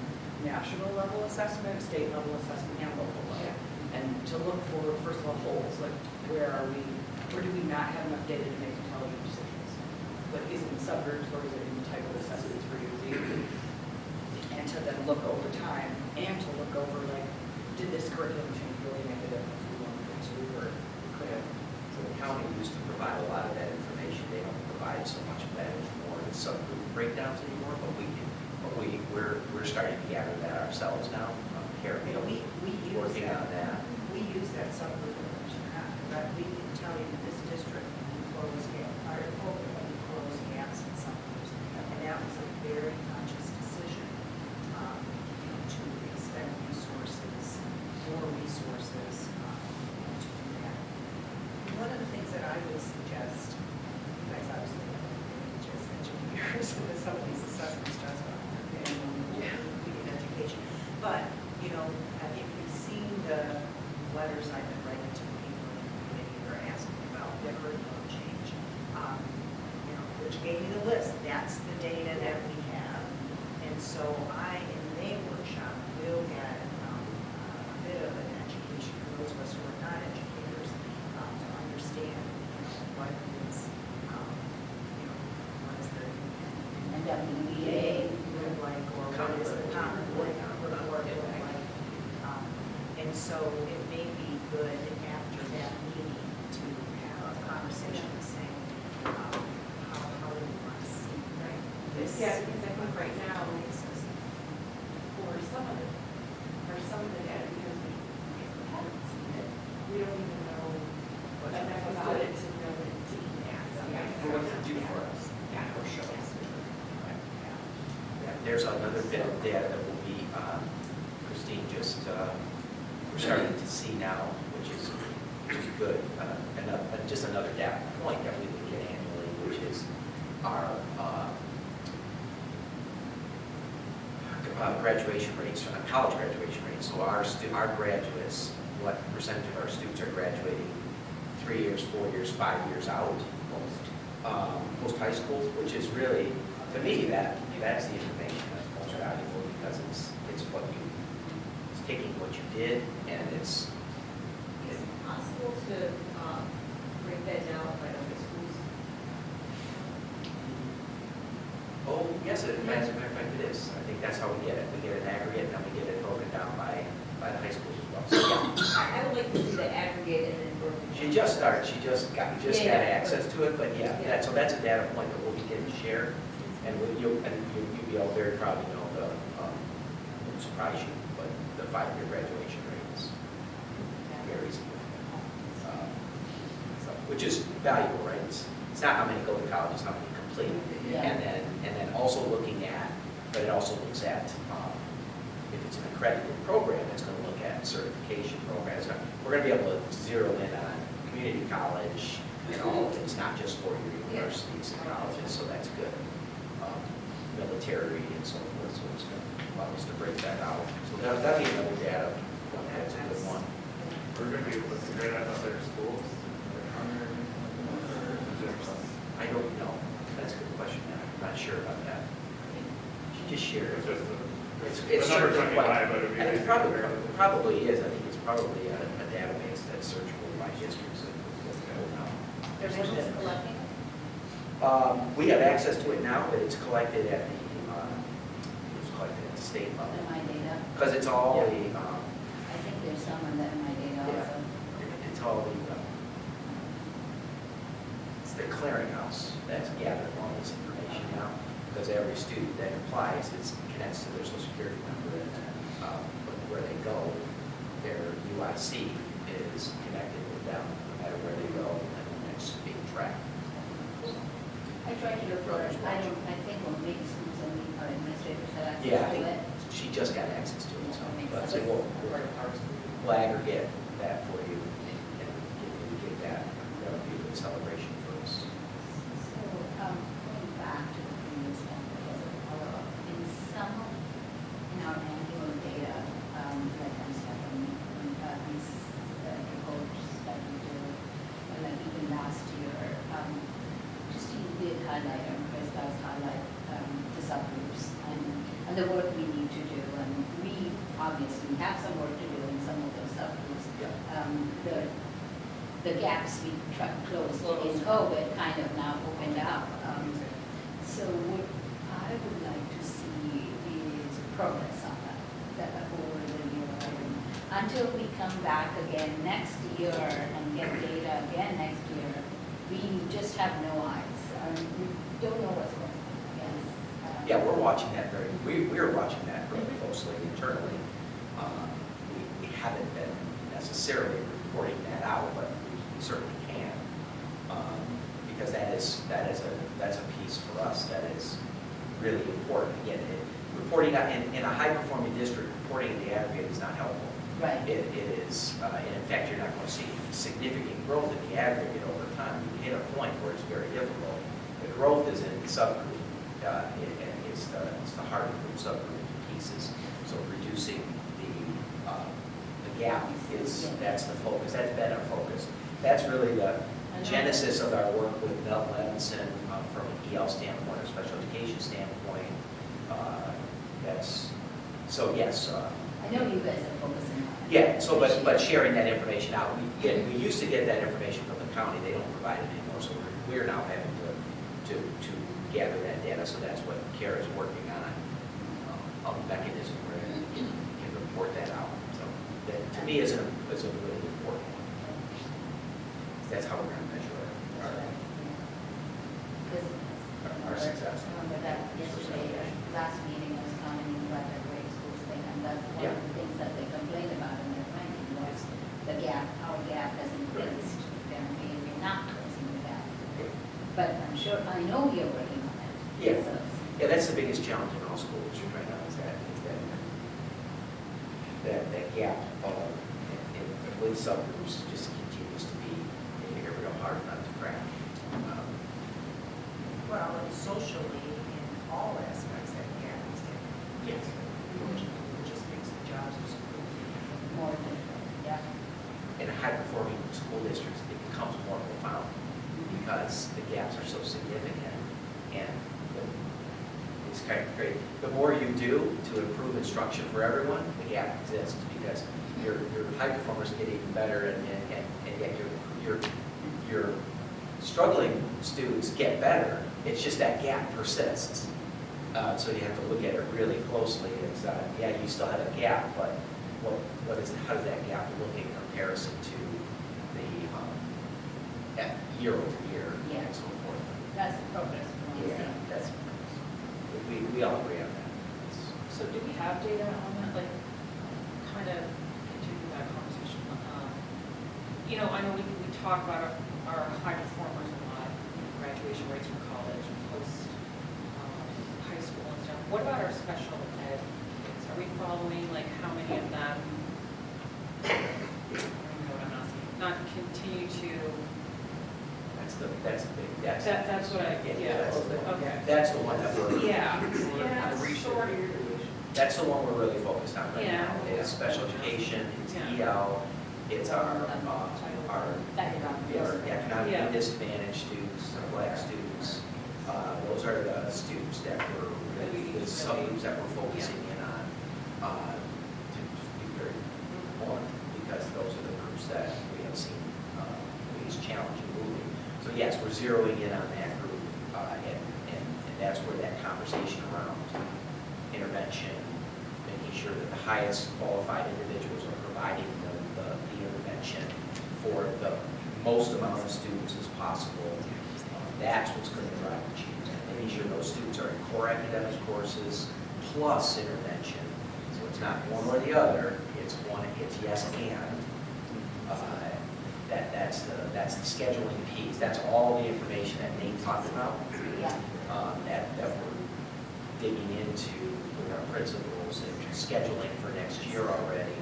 national level assessment, state level assessment, and local level. And to look for, first of all, holes, like where do we not have enough data to make intelligent decisions? Like is it in subgroups or is it in the type of assessments we're using? And to then look over time and to look over like, did this curriculum change really make a difference? We wanted it to, or could have. So the county used to provide a lot of that information. They don't provide so much of that anymore in subgroup breakdowns anymore, but we're starting to gather that ourselves now. Carrie, we use working that. on that. We use that subgroup information, but we can tell you that this district closed gaps in subgroups. And that was a very conscious decision, to expend resources, more resources, to do that. One of the things that I would suggest, you guys obviously are just engineers, and some of these assessments just we get education. But, if you've seen the letters I've been writing to people in the community, they're asking about the curriculum change, which gave me the list. That's the data that we have. And so in May workshop, will get a bit of an education for those of us who are not educators, to understand, what is, what is the NWEA there's another bit of data that will be, Christine just, we're starting to see now, which is good. Just another data point that we would get annually, which is our graduation rates, college graduation rates. So our graduates, what percentage of our students are graduating 3 years, 4 years, 5 years out, most high schools, which is really, to me, that's the information that's most valuable, because it's what you, it's taking what you did, and it's. Is it possible to break that down by the high schools? Oh, yes, as a matter of fact, it is. I think that's how we get it. We get an aggregate, and then we get it broken down by the high schools as well. So, yeah. I would like to see the aggregate and then broken down. She just started, she just got Yeah. access to it, but yeah, Yeah. so that's a data point that we'll be getting shared. And you'll be all very proud to know won't surprise you, but the 5-year graduation rate is very significant. Which is valuable, right? It's not how many go to college, it's how many complete. Yeah. And then also looking at, but it also looks at, if it's an accredited program, it's going to look at certification programs. We're going to be able to zero in on community college and all of it. It's not just for your universities and colleges, so that's good. Military and so forth, so it's going to allow us to break that out. So that'll be another data point. That's a good one. We're going to be able to figure that out at their schools. I don't know. That's a good question. I'm not sure about that. She just shared It's it. just It's the number certainly 25, but it'd be. I think probably is. I think it's probably a database that's searchable by districts. There's one that's collecting? We have access to it now, but it's collected at the state level. In my data? Because it's all the, I think there's some on that in my data Yeah. also. it's all it's the clearinghouse that's gathering all this information now. Because every student that applies connects to their social security number, and then where they go, their UIC is connected with them, no matter where they go, and then it's being tracked. I tried to look for it. I think on big schools only our administrators have access Yeah, I to think it. she just got access to it, so Makes let's sense. say we'll aggregate that for you and give that. That'll be a good celebration for us. So, going back to the previous one, because of follow-up, in our annual data, like I'm studying, these reports that we do, like even last year, Christine did highlight, and Chris does highlight the subgroups and the work we need to do, and we obviously have some work to do in some of those subgroups. Yeah. The gaps we closed in COVID kind of now opened up. So what I would like to see is progress on that over the year. Until we come back again next year and get data again next year, we just have no eyes. We don't know what's going on. Yes. Yeah, we're watching that we're watching that very closely internally. We haven't been necessarily reporting that out, but we certainly can. Because that's a piece for us that is really important. Again, reporting out in a high-performing district, reporting in the aggregate is not helpful. Right. It is, and in fact, you're not going to see significant growth in the aggregate over time. You hit a point where it's very difficult. The growth is in subgroup, and it's the hard group subgroup pieces. So reducing the gap that's the focus. That's been our focus. That's really the genesis of our work with Mel Levinson from an EL standpoint, or special education standpoint. So yes. I know you guys are focusing on it. Yeah, so but sharing that information out, we used to get that information from the county, they don't provide it anymore, so we're now having to gather that data, so that's what Kara's working on, a mechanism where you can report that out. So that, to me, is a really important one. That's how we're going to measure our success. Remember that yesterday, last meeting, I was commenting about the grade schools thing, and that's one of the things that they complain about in their ranking was the gap, our gap has increased. Apparently, we're not closing the gap. But I'm sure, I know you're working on it. Yeah. So, Yeah, that's the biggest challenge in all school districts right now, is that gap with subgroups just continues to be a real hard nut to crack. Well, and socially, in all aspects, that gap is different. Yes. It just makes the jobs of school More difficult, yeah. In high-performing school districts, it becomes more profound because the gaps are so significant, and it's kind of great. The more you do to improve instruction for everyone, the gap exists because your high performers get even better, and yet your struggling students get better. It's just that gap persists. So you have to look at it really closely. It's yeah, you still have a gap, but how does that gap look in comparison to the year over year Yeah. and so forth? That's progress. Yeah, that's we all agree on that. So do we have data on that, like, kind of continue that conversation? You know, I know we talk about our high performers a lot, graduation rates from college and post high school and stuff. What about our special ed kids? Are we following, like, how many of them, I don't know what I'm asking, not continue to, That's big. that's what I, yeah, okay. That's the one that we're. Yeah. Yeah. Shorter. That's the one we're really focused on right Yeah. now. It's special education, it's Yeah. EL, it's our economically Yeah. disadvantaged students, our Black students. Those are the students that we're, the subgroups that we're focusing in on, to be very blunt, because those are the groups that we have seen the least challenging moving. So yes, we're zeroing in on that group, and that's where that conversation around intervention, making sure that the highest qualified individuals are providing the intervention for the most amount of students as possible. That's what's going to drive achievement. Making sure those students are in core academic courses plus intervention. So it's not one or the other. It's yes and. That's the scheduling piece. That's all the information that Nate talked about. Yeah. That we're digging into with our principals and scheduling for next year already.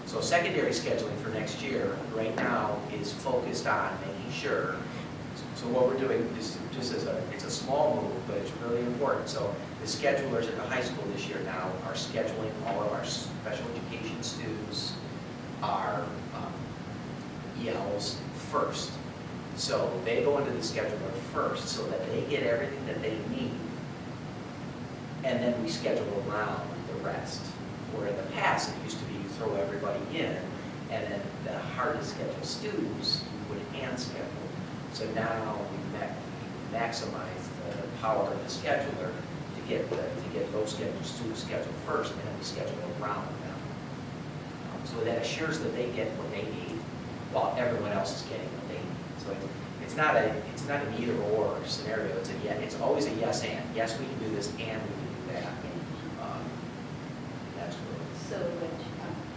So secondary scheduling for next year right now is focused on making sure. So what we're doing is just it's a small move, but it's really important. So the schedulers at the high school this year now are scheduling all of our special education students, our ELs first. So they go into the scheduler first so that they get everything that they need, and then we schedule around the rest. Where in the past, it used to be you throw everybody in, and then the hardest scheduled students would hand schedule. So now we maximize the power of the scheduler to get those students scheduled first, and then we schedule around them. So that assures that they get what they need, while everyone else is getting what they need. So it's not an either or scenario. It's always a yes and. Yes, we can do this, and we can do that. That's really. So,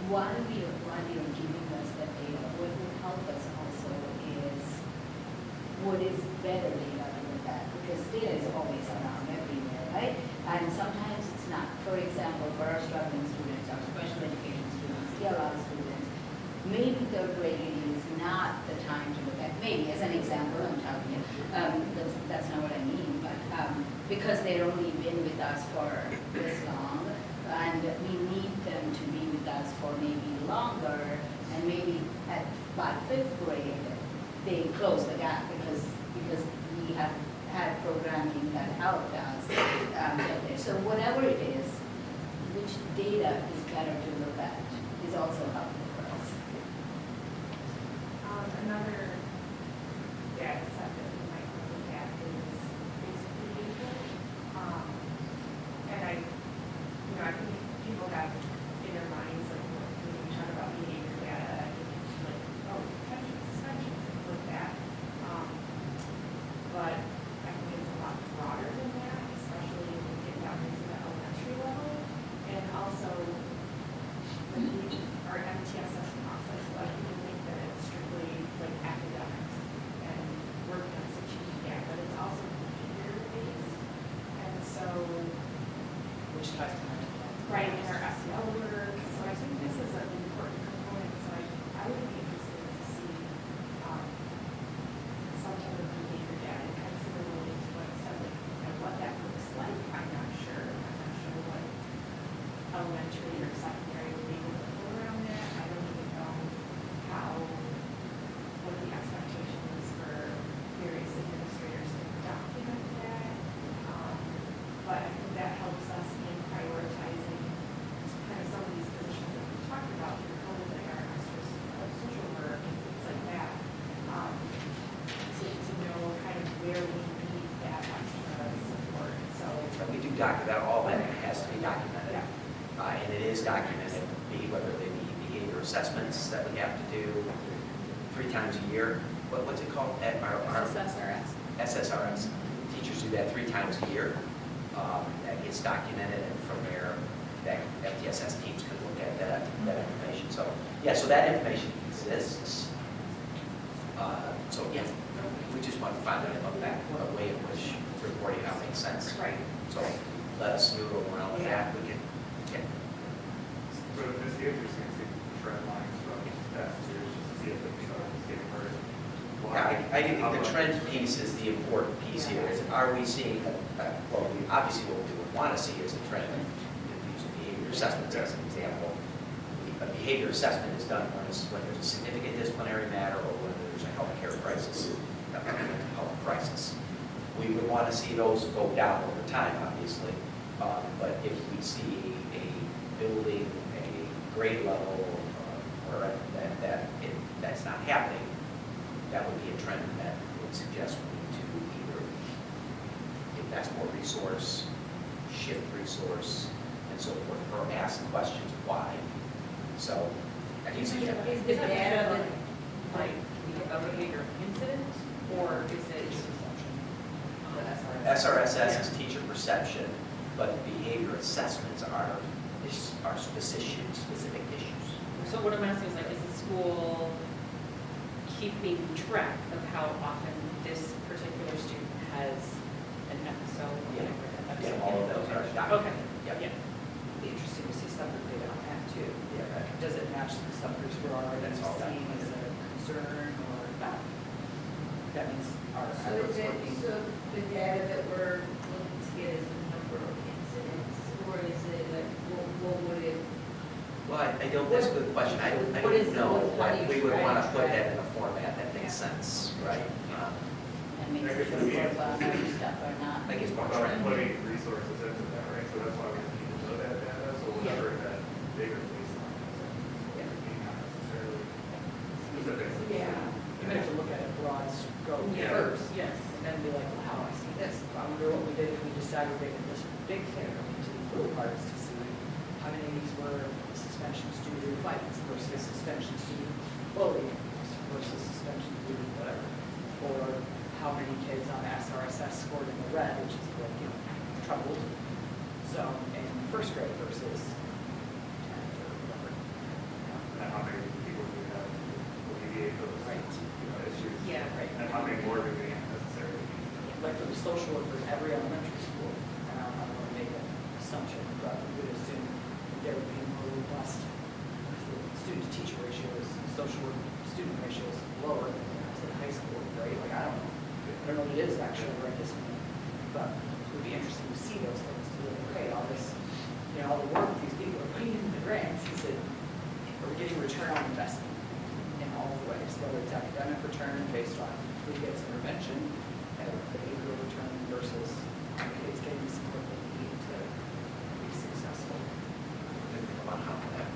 while you're giving us that data, what will help us also is what is better data to look at, because data is always around everywhere, right? And sometimes it's not. For example, for our struggling students, our special education students, ELL students, maybe third grade reading is not the time to look at. Maybe, as an example, I'm telling you, that's not what I mean, but because they've only been with us for this long, and we need them to be with us for maybe longer, and maybe by fifth grade, they close the gap because we have had programming that helped us get there. So whatever it is, which data is better to look at is also helpful for us. Another data set that we might look at is behavior. And I think people have in their minds, like, when you talk about behavior data, it's like, oh, detention, suspension, things like that. But I think it's a lot broader than that, especially when we get down into the elementary level. And also, our MTSS process, a lot of people think that it's strictly like academic documented, all that has to be documented. And it is documented, whether they be behavior assessments that we have to do 3 times a year. What's it called? At our SSRS. Teachers do that 3 times a year. That gets documented, and from there, that FTSS teams can look at that information. So, yeah, so that information exists. So, yeah, we just want to find out about that, a way in which reporting out makes sense. Right. So let us noodle around with that. We can, yeah. So it's interesting to see the trend lines from past years, just to see if it's getting worse. Yeah, I think the trend piece is the important piece here. Is, are we seeing, well, obviously what we would want to see is a trend. Use behavior assessments as an example. A behavior assessment is done when there's a significant disciplinary matter or when there's a healthcare crisis, a health crisis. We would want to see those go down over time, obviously. But if we see a building, a grade level, or that's not happening, that would be a trend that would suggest we need to either invest more resource, shift resource, and so forth, or ask questions why. So, I think it's Is the data like a behavior incident, or is it the SRS? SRSS is teacher perception, but behavior assessments are specific issues. So what I'm asking is like, is the school keeping track of how often this particular student has an episode? Yeah, all of those are documented. Okay. Yep. Yeah. Be interesting to see subgroup data on that too. Yeah, that- Does it match the subgroups we're already That's all seeing as a concern or not? That means our So efforts is it, working. so the data that we're looking to get is the number of incidents, or is it like, what would it? Well, I don't, that's a good question. I What don't is- know. how do you We would want to put track? that in a format that makes sense, right? And make sure it's on other stuff or not? I guess more About trend. putting resources into that, right? So that's why we need to know that data, so whenever that bigger baseline is, not necessarily specific. Yeah. You may have to look at it broad scope Yeah. first. Yes. And then be like, wow, I see this. I wonder what we did if we disaggregated this big thing into these little parts to see how many of these were suspensions due to fights versus suspensions due to bullying versus suspensions due to whatever. Or how many kids on SRSS scored in the red, which is like, troubled. So in first grade versus 10th or whatever. And how many people do we have who alleviate those Right. issues? Yeah, right. And how many more do we necessarily need? Like for the social workers, every elementary school, and I don't want to make an assumption, but we would assume there would be more robust, because the student-to-teacher ratio is, social work student ratio is lower than the high school, right? Like, I don't know what it is actually right this minute, but it would be interesting to see those things, to be like, okay, all this, all the work these people are putting into the grants, is it, are we getting return on investment in all the ways, whether it's academic return based on who gets intervention, and behavioral return versus kids getting the support they need to be successful. Think about how that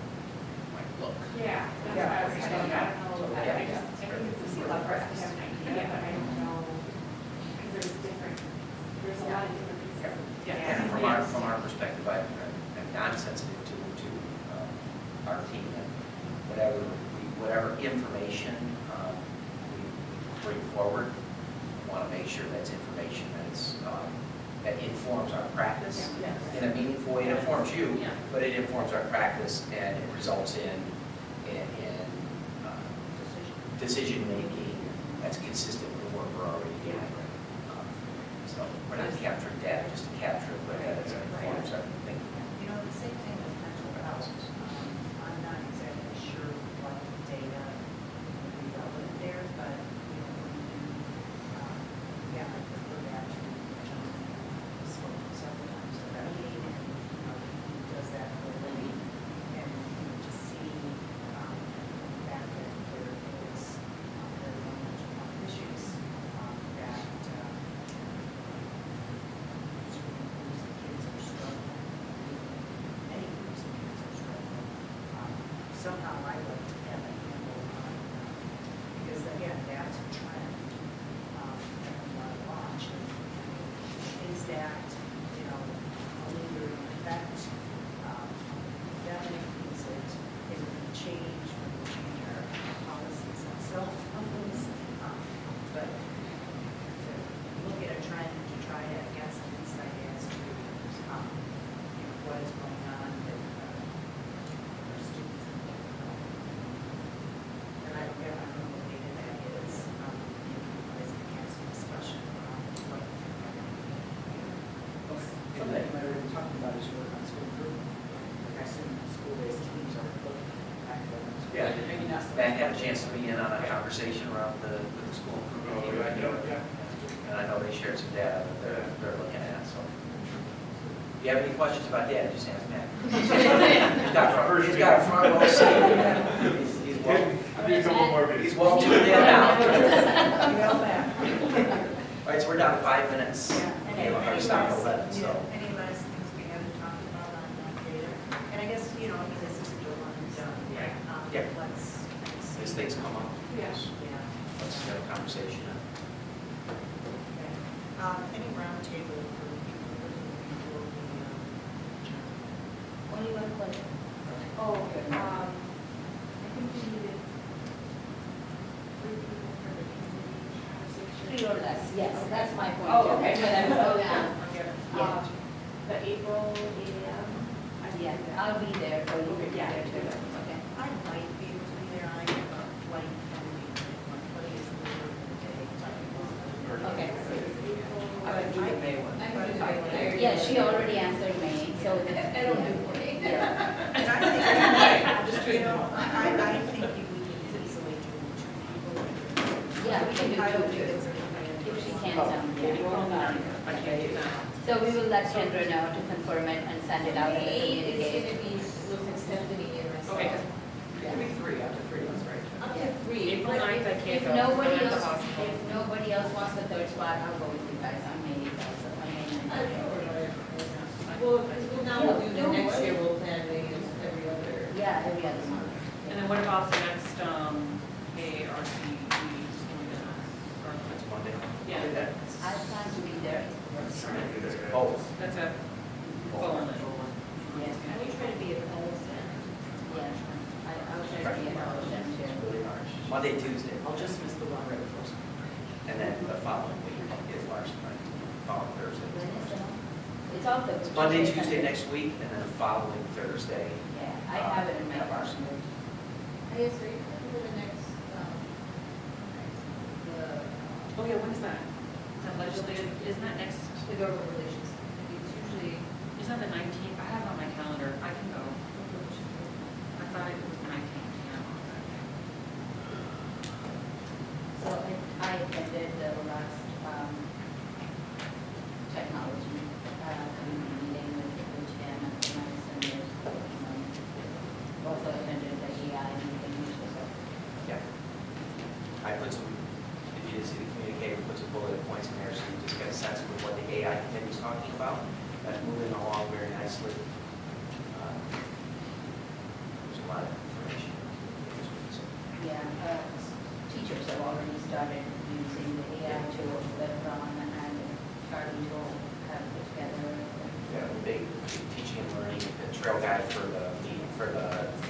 might look. Yeah, that's what I was saying, I don't know, I think it's a lot for us to have an idea, but I don't know, because there's a lot of different pieces. Yeah, and from our perspective, I'm non-sensitive to our team, and whatever information we bring forward, we want to make sure that's information that informs our practice in a meaningful way. It informs you, but it informs our practice, and it results in decision-making that's consistent with the work we're already doing. So we're not capturing data just to capture it, but that informs our thinking. You know, the same thing with mental health. I'm not exactly sure what data would be relevant there, but, when you do, I prefer that to John. Spoke several times at that meeting, and, he does that for a living. And, to see, that there is, very low mental health issues conversation around with the school improvement team right here. Yeah. And I know they shared some data that they're looking at, so. If you have any questions about data, just ask Matt. He's got a front row seat. He's He's well tuned in now. Well, Matt. All right, so we're down to 5 minutes. Any We'll stop at 11, so. any last things we haven't talked about on that data? And I guess, I mean, this isn't the one and done. Right. Yeah. Yeah. Let's. As things come up, Yes. Yeah. let's have a conversation. Okay. Any roundtable for people looking for the, What do you want to play? Oh, okay. I think we needed 3 people for the community conversation. 3 or less, yes, that's my point. Oh, okay. That's what I was going to ask. Um, The April 8 a.m. Yeah, I'll be there, so you can be Yeah. there too. Okay. I might be able to be there. I have a flight coming in at 1:20 is the middle of the day. Okay. I would do the May one. Yeah, she already answered me, so. I don't do morning. And I think, you know, I think we can easily do 2 people. Yeah, we can do I don't 2 think too. it's gonna If she be. can, I can't do that. So we will let Kendra know to confirm it and send it out to the community. with Stephanie and myself. Okay, it could be 3, up to 3, that's right. Up to 3. April 9th, I can't If go. nobody I'm at the else, hospital. if nobody else wants the 3rd spot, I'll go with you guys on May 8th. Well, now we'll do the next year, we'll plan maybe every other. Yeah, every other month. And then what about the next ARC meeting? That's Monday. Yeah. I plan to be there. Oh, That's a Poland. Yes, Can we try to be a person? yes. I'll try to be at all of them too. Monday, Tuesday, I'll just miss the one right before. and then the following week is March 9th, following Thursday. When is it? It's all the. It's Monday, Tuesday next week, and then the following Thursday. Yeah, I have it in my March. calendar. I guess we for the next, Oh, yeah, when is that? Is that legislative, isn't that next, the government relations. It's usually. isn't that the 19th? I have it on my calendar, I can go. I thought it was the 19th, yeah. So I attended the last technology community meeting with Jen and Madison. Also attended the AI meeting, so. Yeah. I put some, if you didn't see the communicator, put some bullet points in there so you just get a sense of what the AI committee is talking about. That's moving along very nicely. There's a lot of information. Yeah, teachers have already started using the AI tool that Ron and Charlie tool have put together. Yeah, the big teaching and learning, the trail guide for the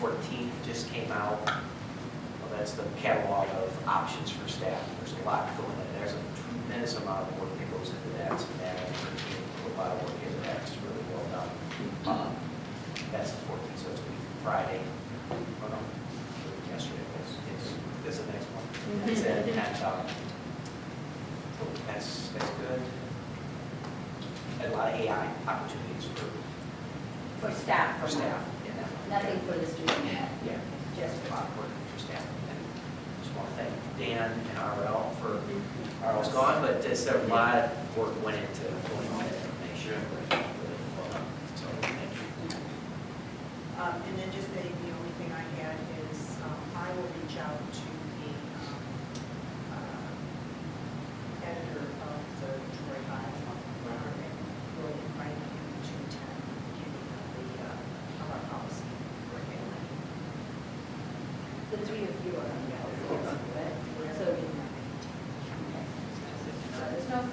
14th just came out. Well, that's the catalog of options for staff. There's a lot going in. There's a tremendous amount of work that goes into that. So now we're doing a lot of work into that. It's really well done. That's the 14th, so it's going to be Friday. Oh, no, yesterday was. This is the next one. That's it. And, so that's good. And a lot of AI opportunities For staff. for staff. in that one. Nothing for the student. Yeah, Just a lot of work for staff. And just want to thank Dan and RL for, RL's gone, but just a lot of work went into pulling all that information. So, thank you. And then just the only thing I had is I will reach out to the editor of the Troy Bible. We'll invite him to attend of our policy curriculum. The 3 of you are on the policy, right? So, let us know.